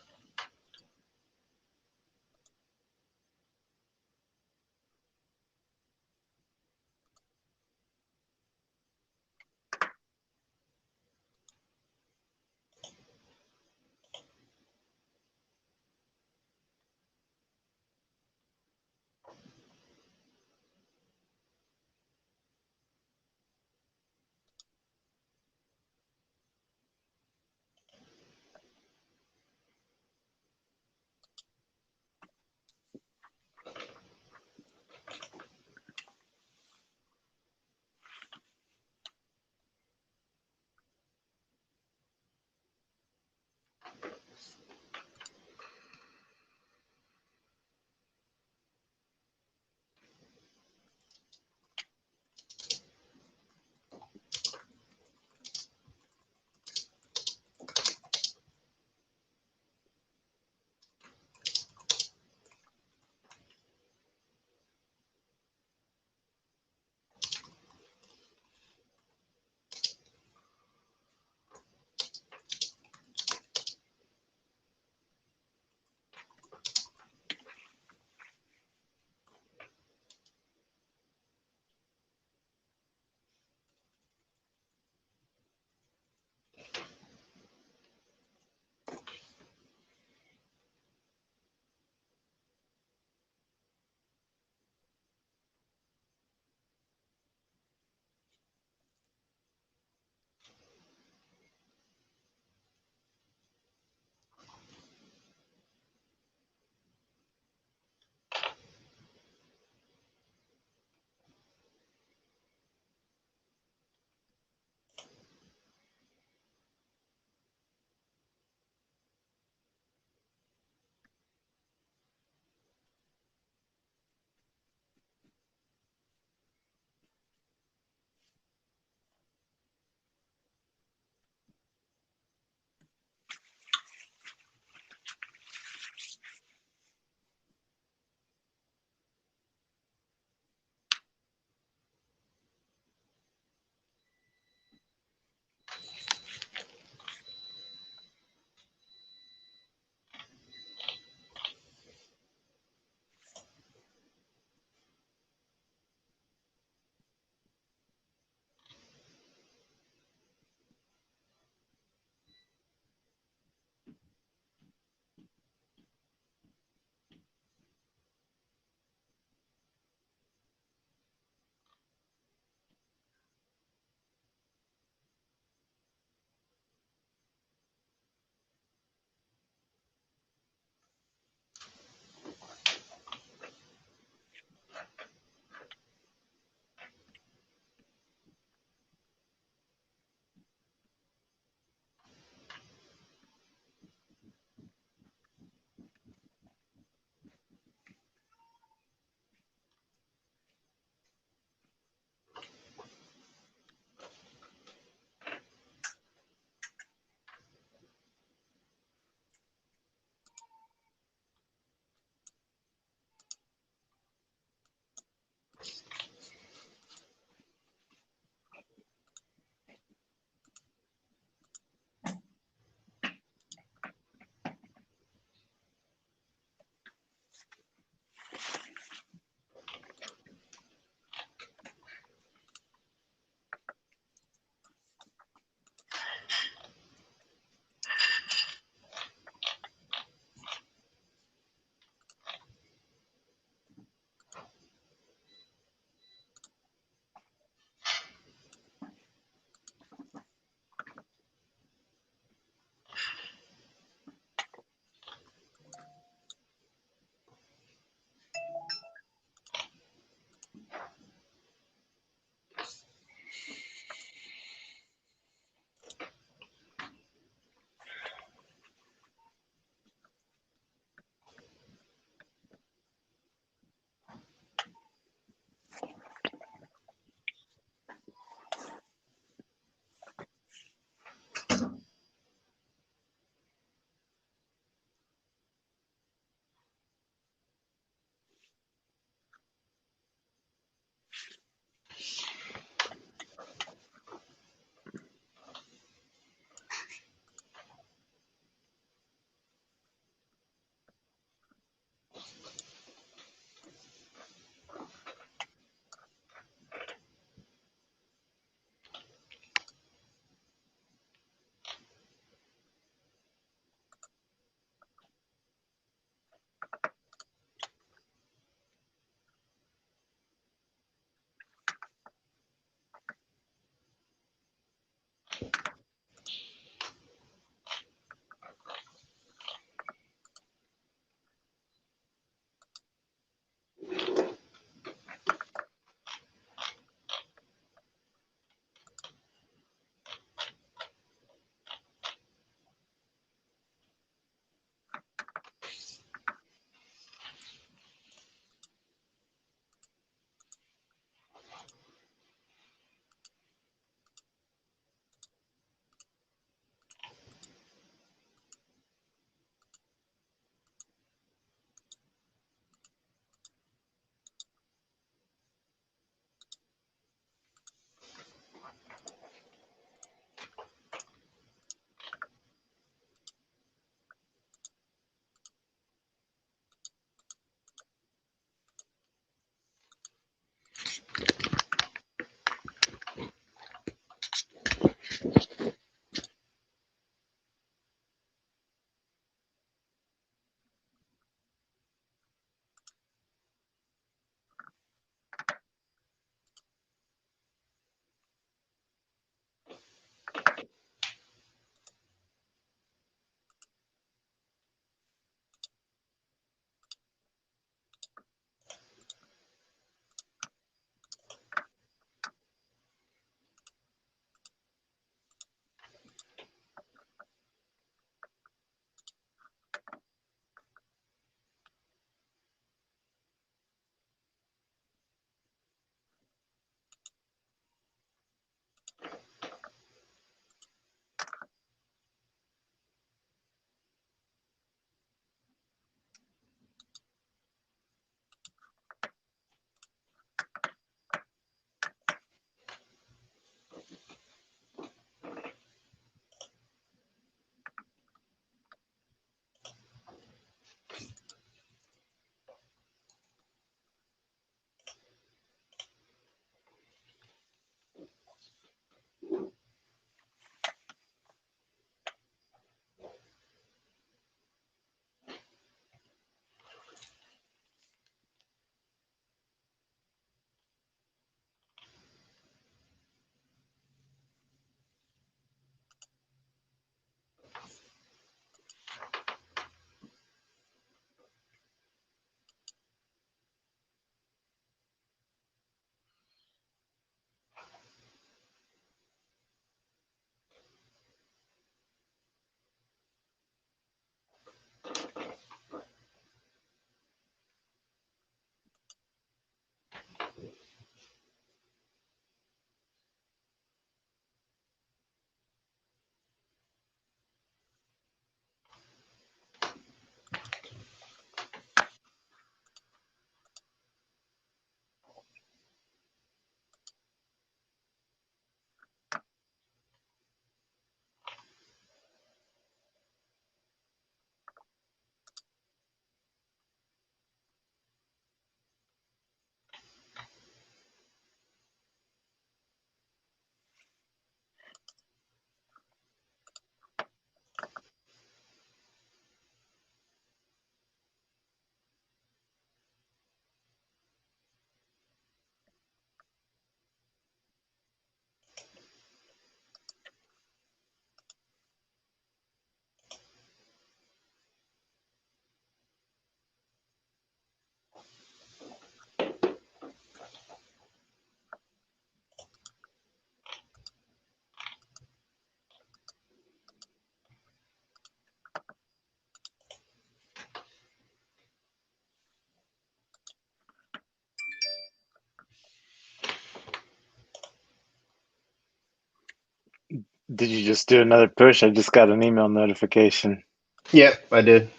Did you just do another push? I just got an email notification. Yep, I did.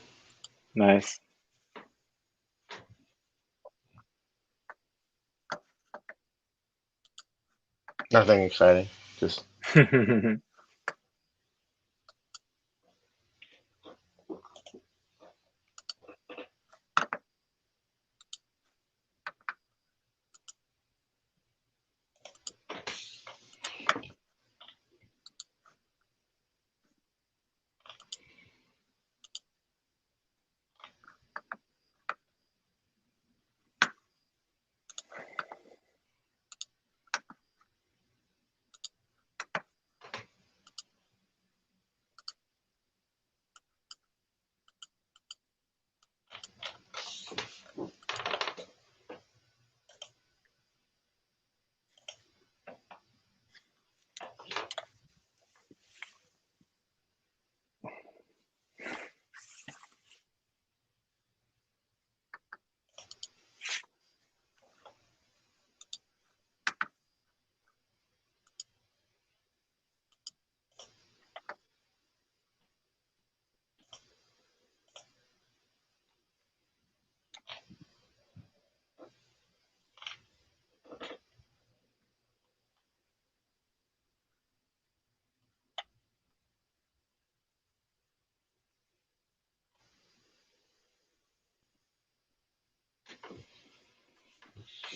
Nice. Nothing exciting. Just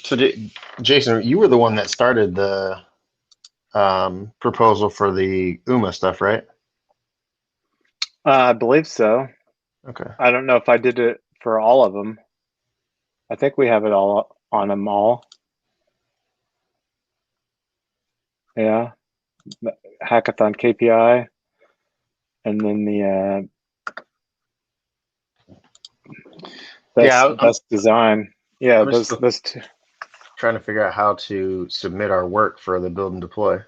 so, Jason, you were the one that started the proposal for the UMA stuff, right? I believe so. Okay. I don't know if I did it for all of them. I think we have it all on them all. Yeah. Hackathon KPI. And then the best design. Yeah, those two. Trying to figure out how to submit our work for the build and deploy.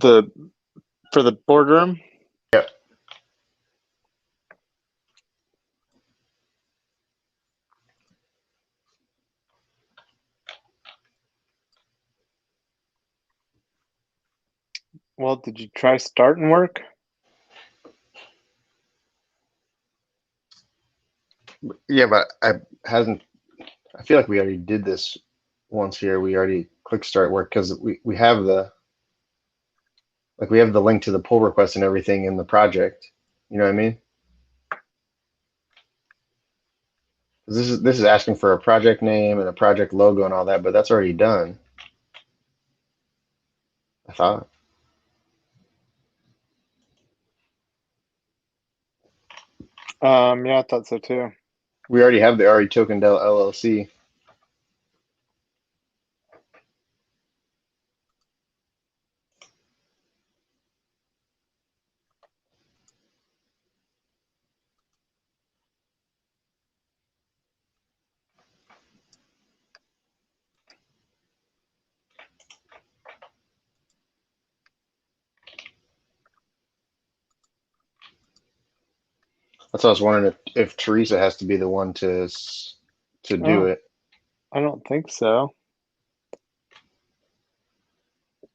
For the boardroom? Yep. Well, did you try start and work? Yeah, but I feel like we already did this once here. We already clicked start work because we have the link to the pull request and everything in the project. You know what I mean? This is asking for a project name and a project logo and all that, but that's already done. I thought. Yeah, I thought so too. We already have the REtoken LLC. That's what I was wondering if Teresa has to be the one to do it. I don't think so.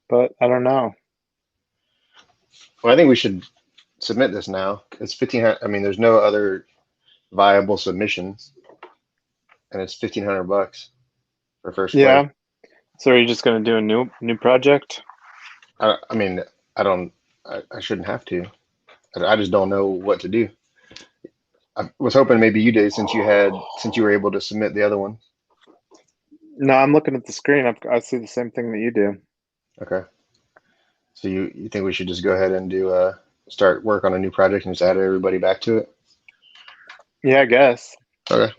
But I don't know. Well, I think we should submit this now. It's 1,500. I mean, there's no other viable submissions, and it's $1,500 for first Yeah. play. So are you just going to do a new project? I mean, I shouldn't have to. I just don't know what to do. I was hoping maybe you did since you were able to submit the other one. No, I'm looking at the screen. I see the same thing that you do. Okay. So you think we should just go ahead and do start work on a new project and just add everybody back to it? Yeah, I guess. Okay.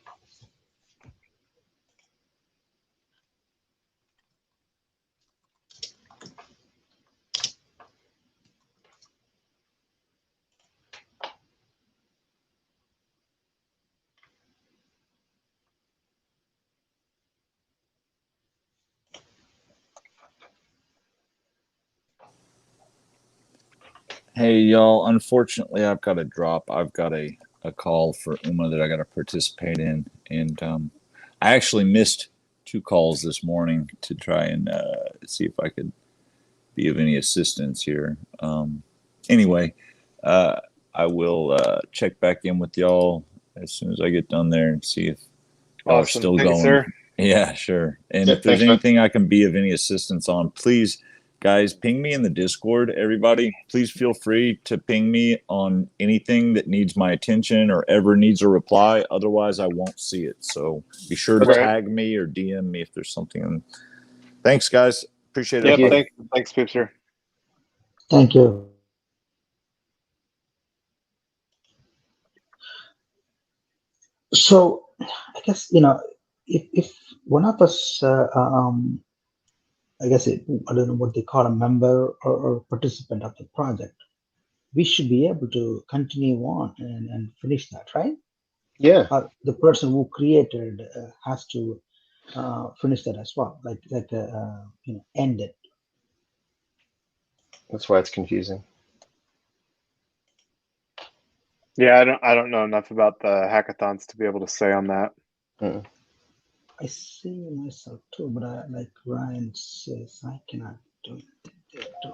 Hey, y'all. Unfortunately, I've got to drop. I've got a call for UMA that I got to participate in. And I actually missed 2 calls this morning to try and see if I could be of any assistance here. Anyway, I will check back in with y'all as soon as I get done there and see if y'all are Awesome. still Thanks, going. sir. Yeah, sure. And Yeah, if there's thanks, man. anything I can be of any assistance on, please, guys, ping me in the Discord. Everybody, please feel free to ping me on anything that needs my attention or ever needs a reply. Otherwise, I won't see it. So be sure to Okay. tag me or DM me if there's something. Thanks, guys. Appreciate it, Yep. buddy. Thanks, Poopster. Thank you. So I guess, if one of us, I guess I don't know what they call a member or participant of the project, we should be able to continue on and finish that, right? Yeah, The person who created has to finish that as well, end it. that's why it's confusing. Yeah, I don't know enough about the hackathons to be able to say on that. Mm. I see myself too, but like Ryan says, I cannot do it there too.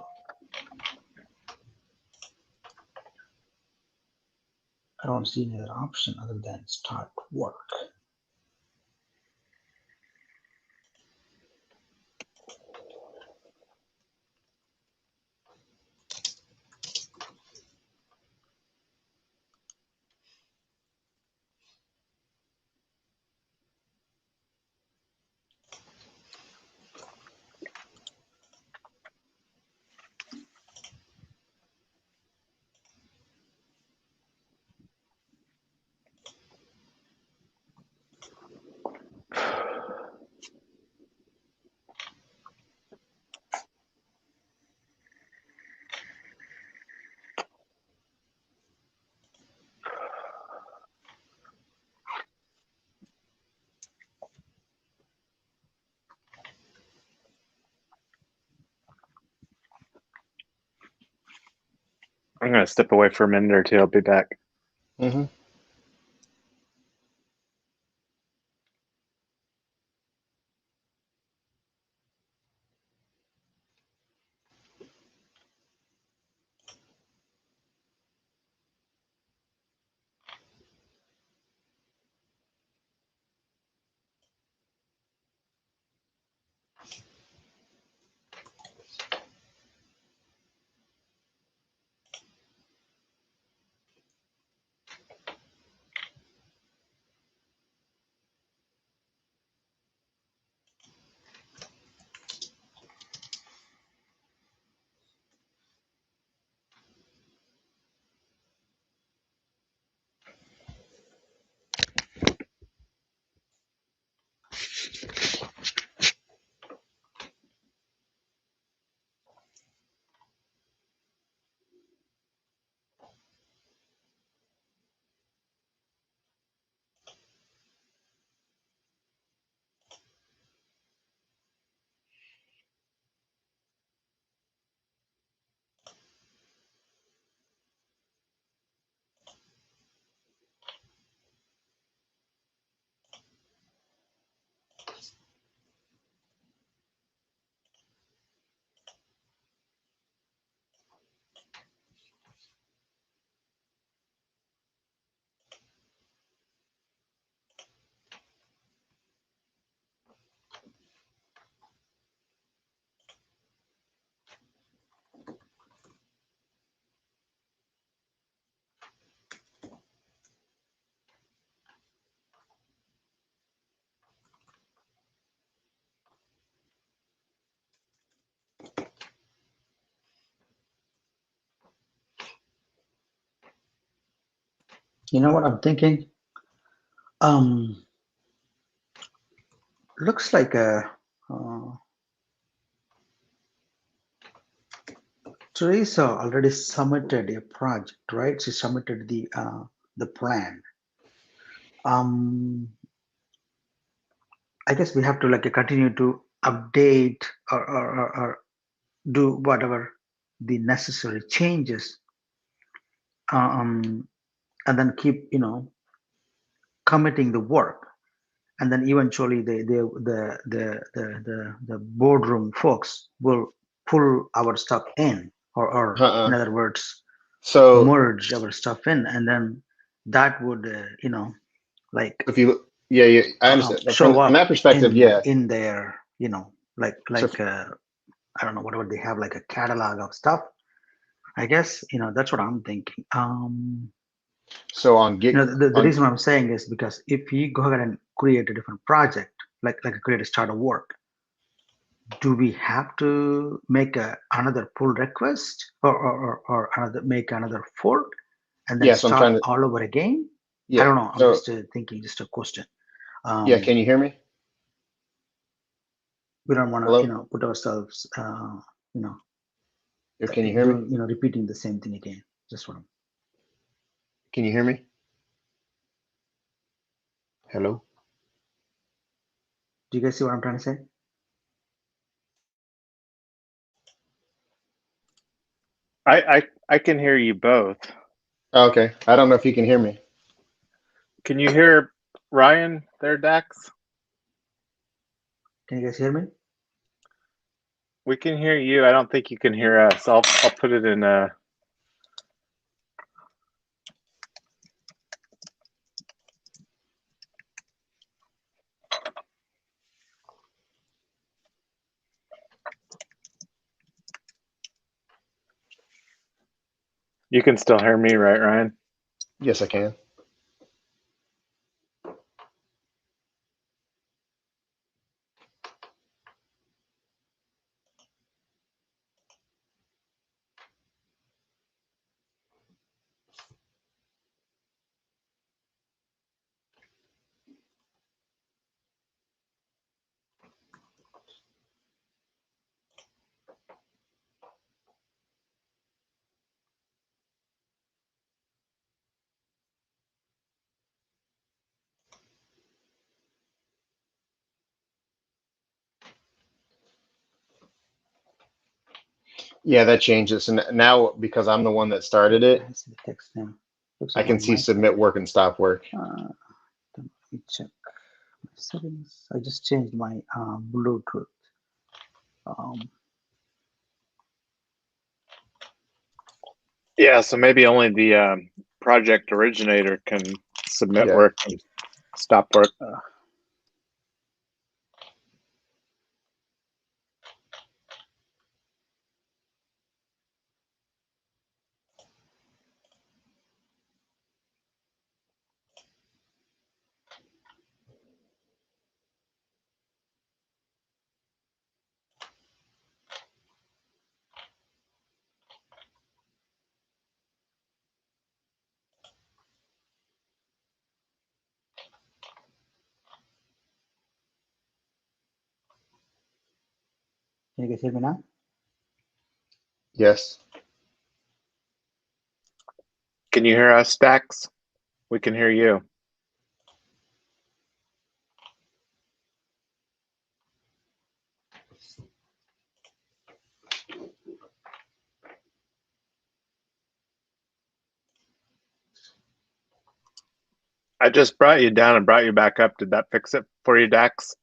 I don't see any other option other than start work. I'm going to step away for a minute or two. I'll be back. Mm-hmm. You know what I'm thinking? Looks like Teresa already submitted a project, right? She submitted the plan. I guess we have to continue to update or do whatever the necessary changes, and then keep committing the work, and then eventually the boardroom folks will pull our stuff in, or in other words, So merge our stuff in, and then that would, like if you, yeah, I understand. show From up that perspective, yeah. in their, like So, I don't know what they have, like a catalog of stuff. I guess that's what I'm thinking. so on Git, The reason I'm saying is because if you go ahead and create a different project, like create a start of work, do we have to make another pull request, or make another fork and then yeah. So I'm start trying to, all over again? I yeah. don't know. I'm So just thinking, just a question. yeah, can you hear me? We don't want Hello? to, put ourselves, Can you hear me? doing, repeating the same thing again. Just what. Can you hear me? Hello? Do you guys see what I'm trying to say? I can hear you both. Oh, okay. I don't know if you can hear me. Can you hear Ryan there, Dax? Can you guys hear me? We can hear you. I don't think you can hear us. I'll put it in a. You can still hear me, right, Ryan? Yes, I can. Yeah, that changes. And now because I'm the one that started it, I see the text now. Looks I like can on see my side. submit work and stop work. Let me check my settings. I just changed my Bluetooth. Yeah, so maybe only the project originator can submit Yeah. work and stop work. Can you guys hear me now? Yes. Can you hear us, Dax? We can hear you. I just brought you down and brought you back up. Did that fix it for you, Dax?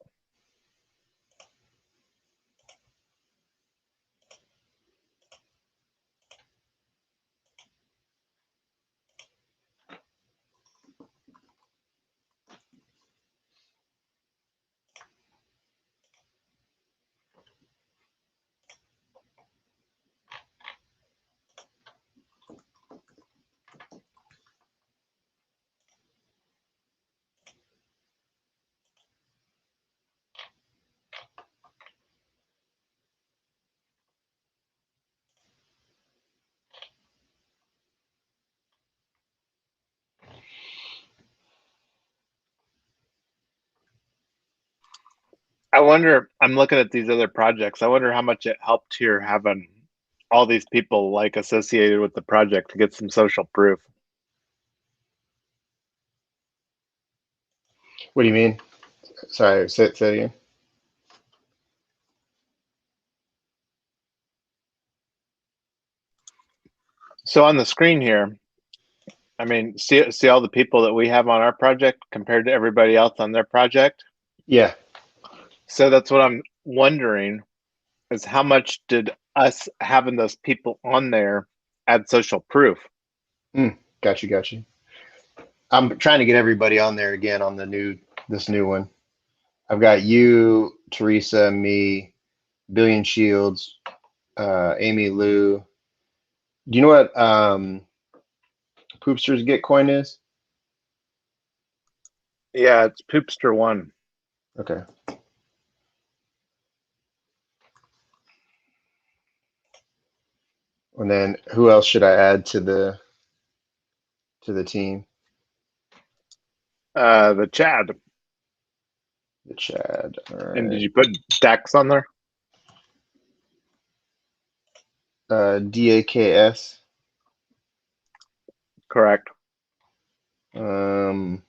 I wonder, I'm looking at these other projects. I wonder how much it helped here having all these people like associated with the project to get some social proof. What do you mean? Sorry, say it again. So on the screen here, I mean, see all the people that we have on our project compared to everybody else on their project? Yeah. So that's what I'm wondering is how much did us having those people on there add social proof. Got you. I'm trying to get everybody on there again on this new one. I've got you, Teresa, me, Billion Shields, Amy Lou. Do you know what Poopster's Gitcoin is? Yeah, it's Poopster1. Okay. And then who else should I add to the team? The Chad. The Chad. All right. And did you put Dax on there? DAKS. Correct. There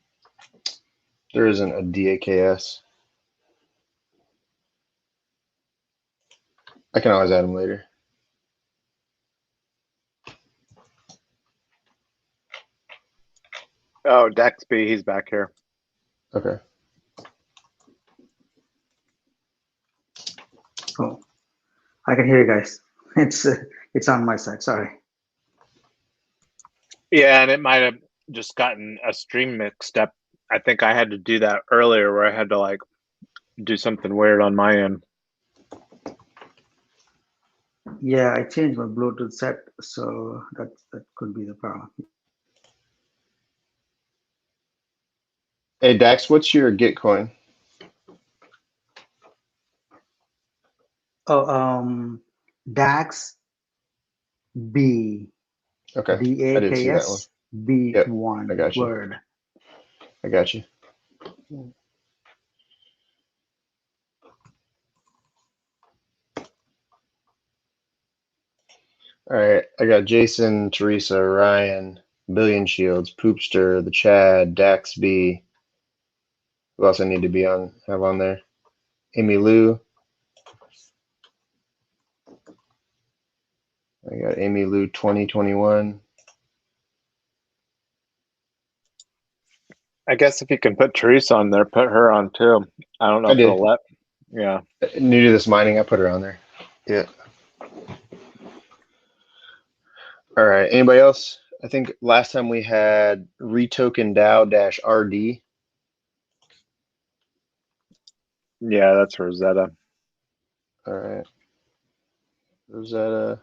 isn't a DAKS. I can always add him later. Oh, Daxby, he's back here. Okay. Oh, I can hear you guys. It's on my side. Sorry. Yeah, and it might have just gotten a stream mixed up. I think I had to do that earlier where I had to like do something weird on my end. Yeah, I changed my Bluetooth set, so that could be the problem. Hey Dax, what's your Gitcoin? Oh, Dax B. Okay. I didn't see that one. DAKS B1 I got you. word. I got you. All right. I got Jason, Teresa, Ryan, Billion Shields, Poopster, the Chad, Dax B. Who else I need to have on there? Amy Lou. I got Amy Lou 2021. I guess if you can put Teresa on there, put her on too. I don't know if it'll let. Yeah. New to this mining, I put her on there. Yeah. All right. Anybody else? I think last time we had REtoken DAO-RD. Yeah, that's Rosetta. All right. Rosetta.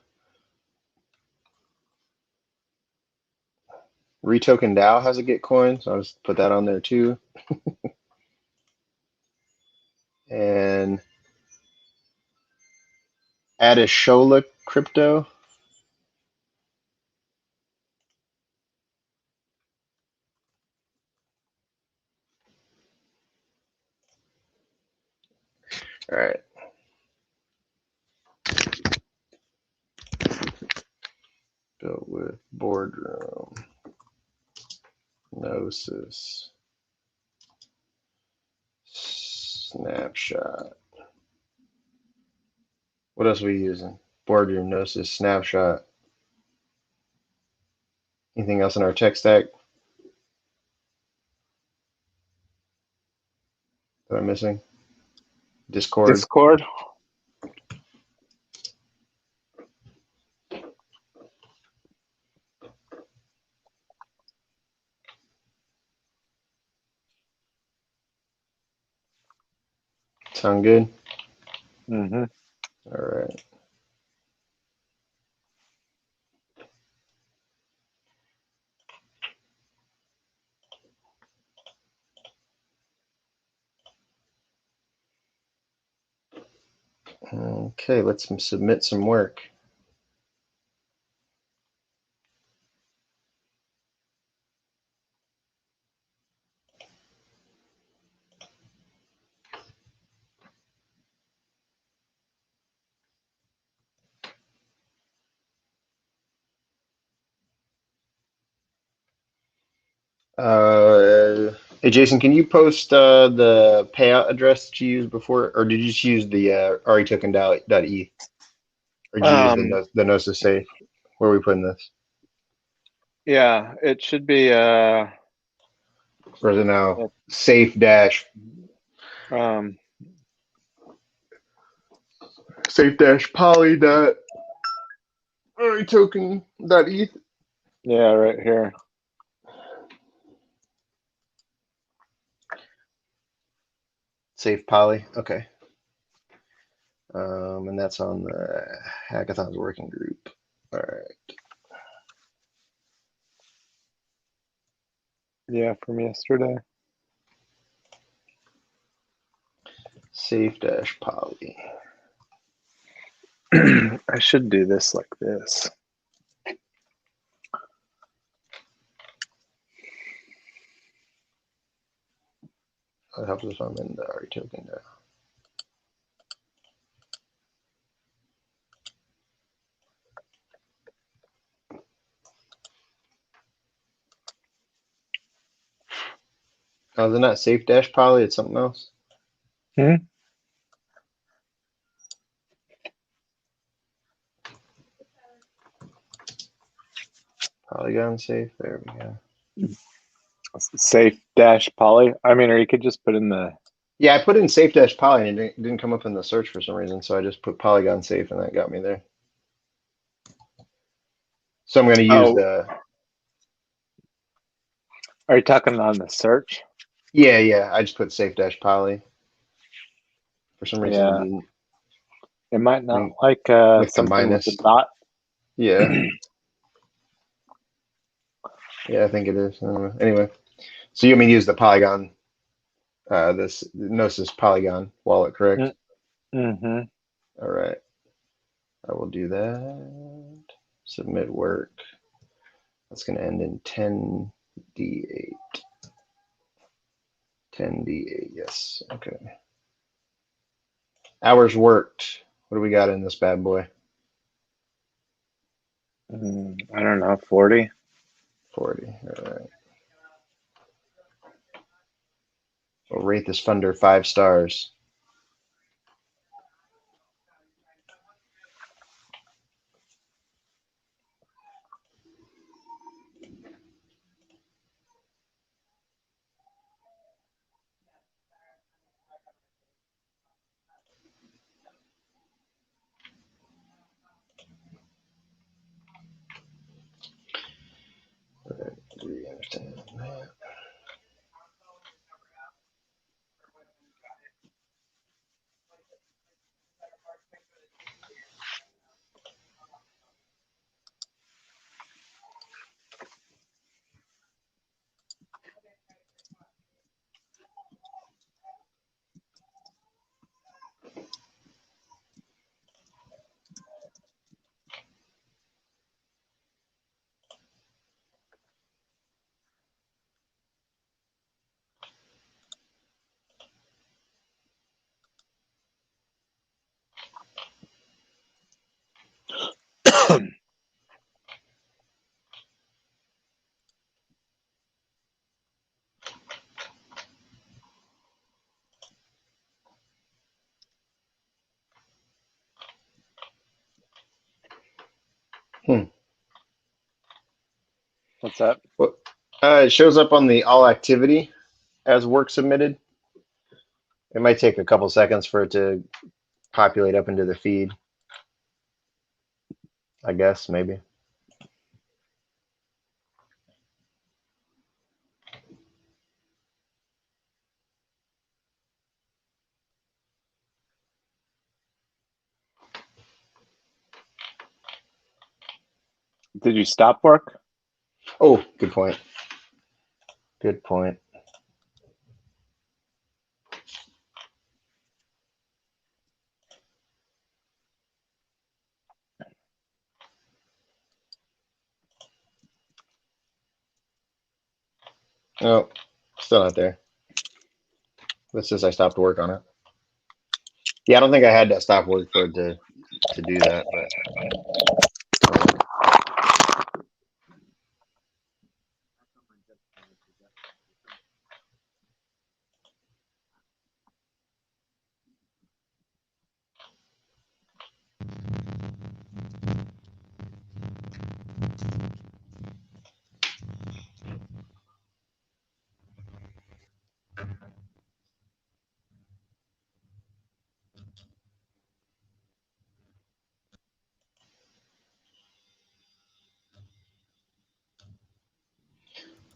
REtoken DAO has a Gitcoin, so I'll just put that on there too. And add a Shola crypto. All right. Built with boardroom. Gnosis. Snapshot. What else are we using? Boardroom, Gnosis, Snapshot. Anything else in our tech stack that I'm missing? Discord. Sound good? Mm-hmm. All right. Okay, let's submit some work. Hey Jason, can you post the payout address that you used before, or did you just use the REtoken.eth? Or did you use the Gnosis safe? Where are we putting this? Yeah, it should be or is it now safe dash safe dash poly dot REtoken.eth. Yeah, right here. Safe poly. Okay. And that's on the Hackathons Working Group. All right. Yeah, from yesterday. Safe dash poly. I should do this like this. That helps if I'm in the REtoken now. Oh, is it not safe dash poly? It's something else. Hmm? Polygon safe. There we go. Safe dash poly. I mean, or you could just put in the. Yeah, I put in safe dash poly and it didn't come up in the search for some reason, so I just put Polygon safe and that got me there. So I'm going to use the. Are you talking on the search? Yeah. I just put safe dash poly. For some reason, it Yeah. didn't. It might not With like the something with minus. a dot. Yeah. Yeah, I think it is. Anyway, so you want me to use the Polygon, this Gnosis Polygon wallet, correct? Mm-hmm. All right. I will do that. Submit work. That's going to end in 10D8. 10D8, yes. Okay. Hours worked. What do we got in this bad boy? I don't know, 40. 40. All right. We'll rate this funder 5 stars. Do you understand that? What's that? Well, it shows up on the all activity as work submitted. It might take a couple seconds for it to populate up into the feed. I guess, maybe. Did you stop work? Oh, good point. Good point. Oh, still not there. This says I stopped work on it. Yeah, I don't think I had to stop work for it to do that, but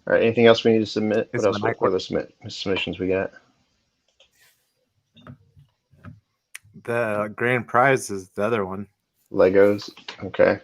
All right. Anything else we need to submit? What Is else? when I What other submissions we got? the grand prize is the other one. Legos. Okay.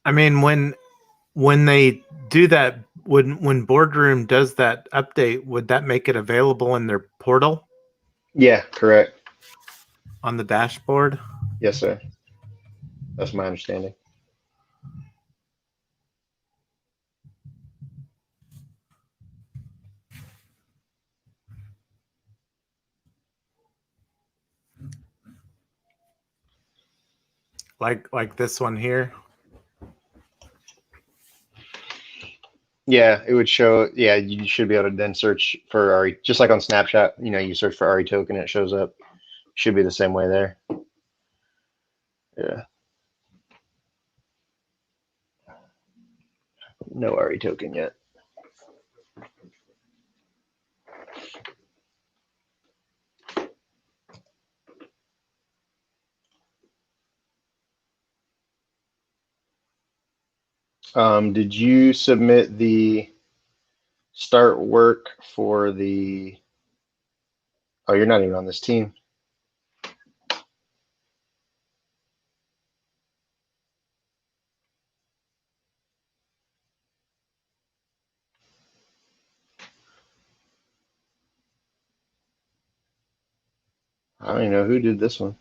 I mean, when they do that, when Boardroom does that update, would that make it available in their portal Yeah. Correct. on the dashboard? Yes, sir. That's my understanding. Like this one here? Yeah, it would show. Yeah, you should be able to then search for RE, just like on Snapshot. You know, you search for REtoken, it shows up. Should be the same way there. Yeah. No REtoken yet. Did you submit the start work for the? Oh, you're not even on this team. I don't even know who did this one.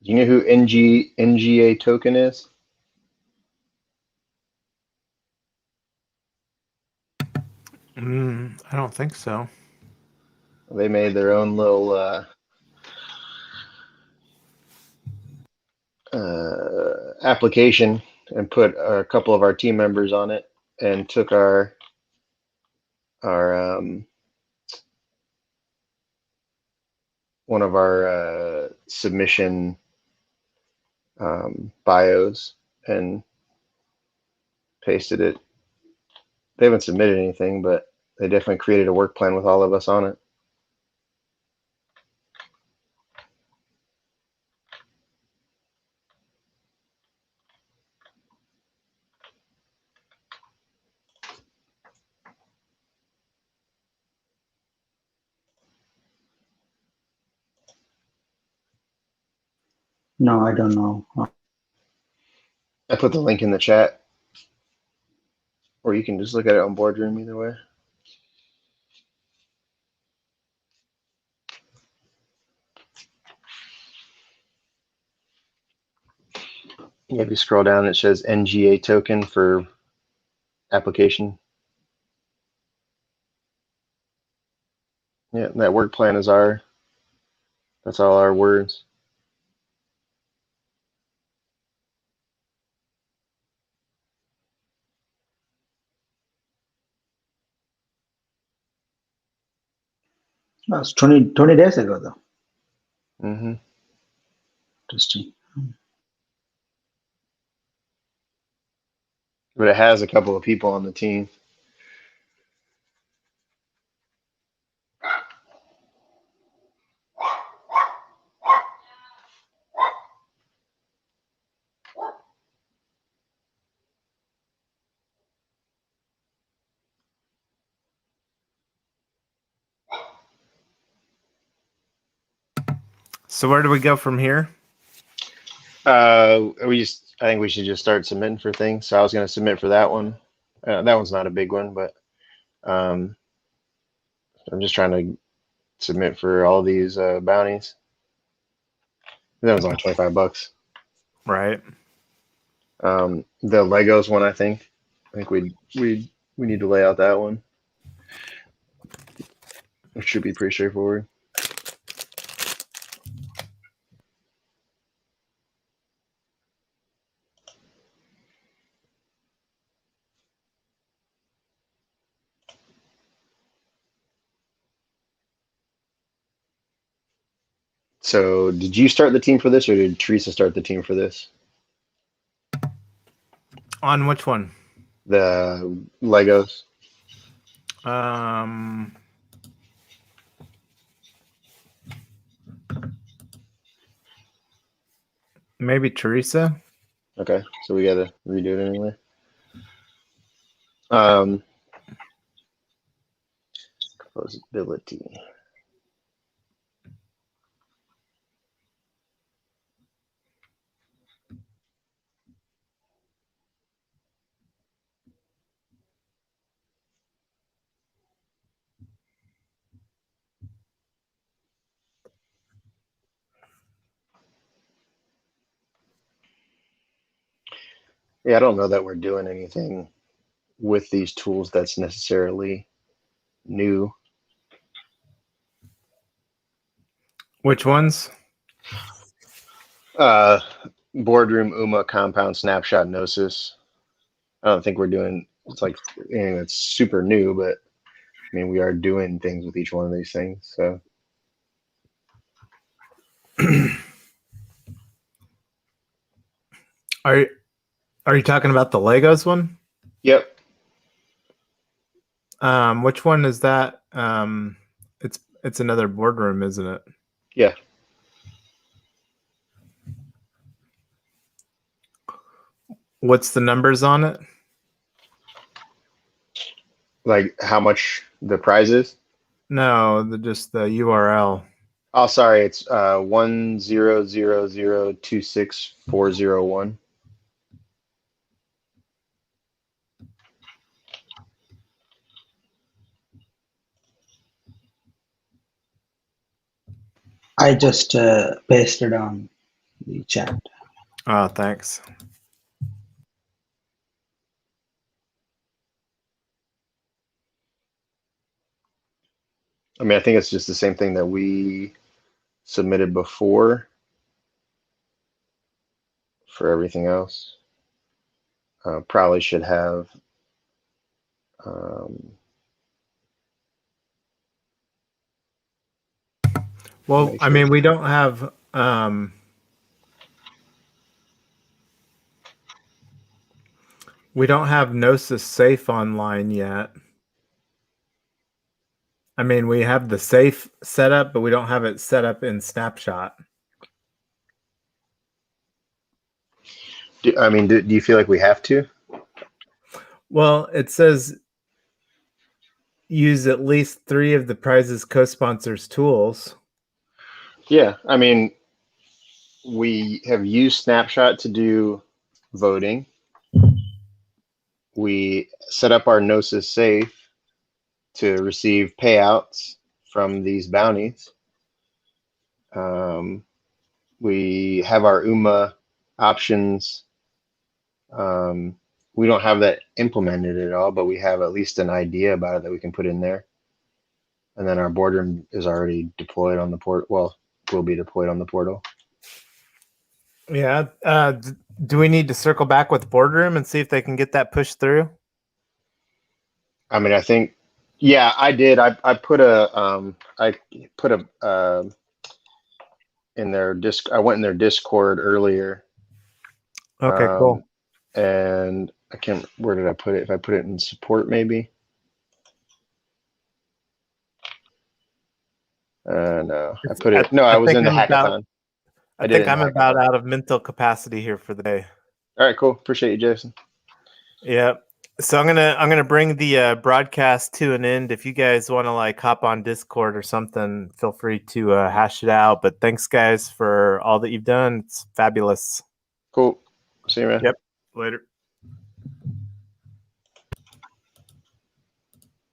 Do you know who NGA token is? I don't think so. They made their own little application and put a couple of our team members on it, and took our one of our submission bios and pasted it. They haven't submitted anything, but they definitely created a work plan with all of us on it. No, I don't know. I put the link in the chat, or you can just look at it on Boardroom either way. If you scroll down, it says NGA token for application. Yeah, that work plan is that's all our words. That's 20 days ago, though. Mm-hmm. Interesting. But it has a couple of people on the team. So where do we go from here? I think we should just start submitting for things. So I was going to submit for that one. That one's not a big one, but I'm just trying to submit for all these bounties. That was only $25. Right. The Legos one, I think we need to lay out that one. It should be pretty straightforward. So did you start the team for this, or did Teresa start the team for this? On which one? The Legos. Maybe Teresa. Okay, so we gotta redo it anyway. Composability. Yeah, I don't know that we're doing anything with these tools that's necessarily new. Which ones? Boardroom, UMA, Compound, Snapshot, Gnosis. I don't think we're doing, it's like anything that's super new, but I mean, we are doing things with each one of these things. So Are you talking about the Legos one? yep. Which one is that? It's another boardroom, isn't it? Yeah. What's the numbers on it? Like how much the prize is? No, just the URL. Oh, sorry. It's 100026401. I just pasted on the chat. Oh, thanks. I mean, I think it's just the same thing that we submitted before for everything else. Probably should have well, I mean, we don't have Gnosis Safe online yet. I mean, we have the safe set up, but we don't have it set up in Snapshot. do you feel like we have to? Well, it says use at least 3 of the prize's co-sponsors' tools. Yeah, I mean, we have used Snapshot to do voting. We set up our Gnosis Safe to receive payouts from these bounties. We have our UMA options. We don't have that implemented at all, but we have at least an idea about it that we can put in there. And then our boardroom is already deployed on the portal. Well, will be deployed on the portal. Yeah. Do we need to circle back with boardroom and see if they can get that pushed through? I mean, I think, yeah, I did. I put a in their disc. I went in their Discord earlier. Okay, cool. And I can't. Where did I put it? If I put it in support, maybe. No, I put it. No, I was in the hackathon. I think I'm about out of mental capacity here for the day. All right, cool. Appreciate you, Jason. Yeah. So I'm gonna bring the broadcast to an end. If you guys want to like hop on Discord or something, feel free to hash it out. But thanks, guys, for all that you've done. It's fabulous. Cool. See you, man. Yep. Later.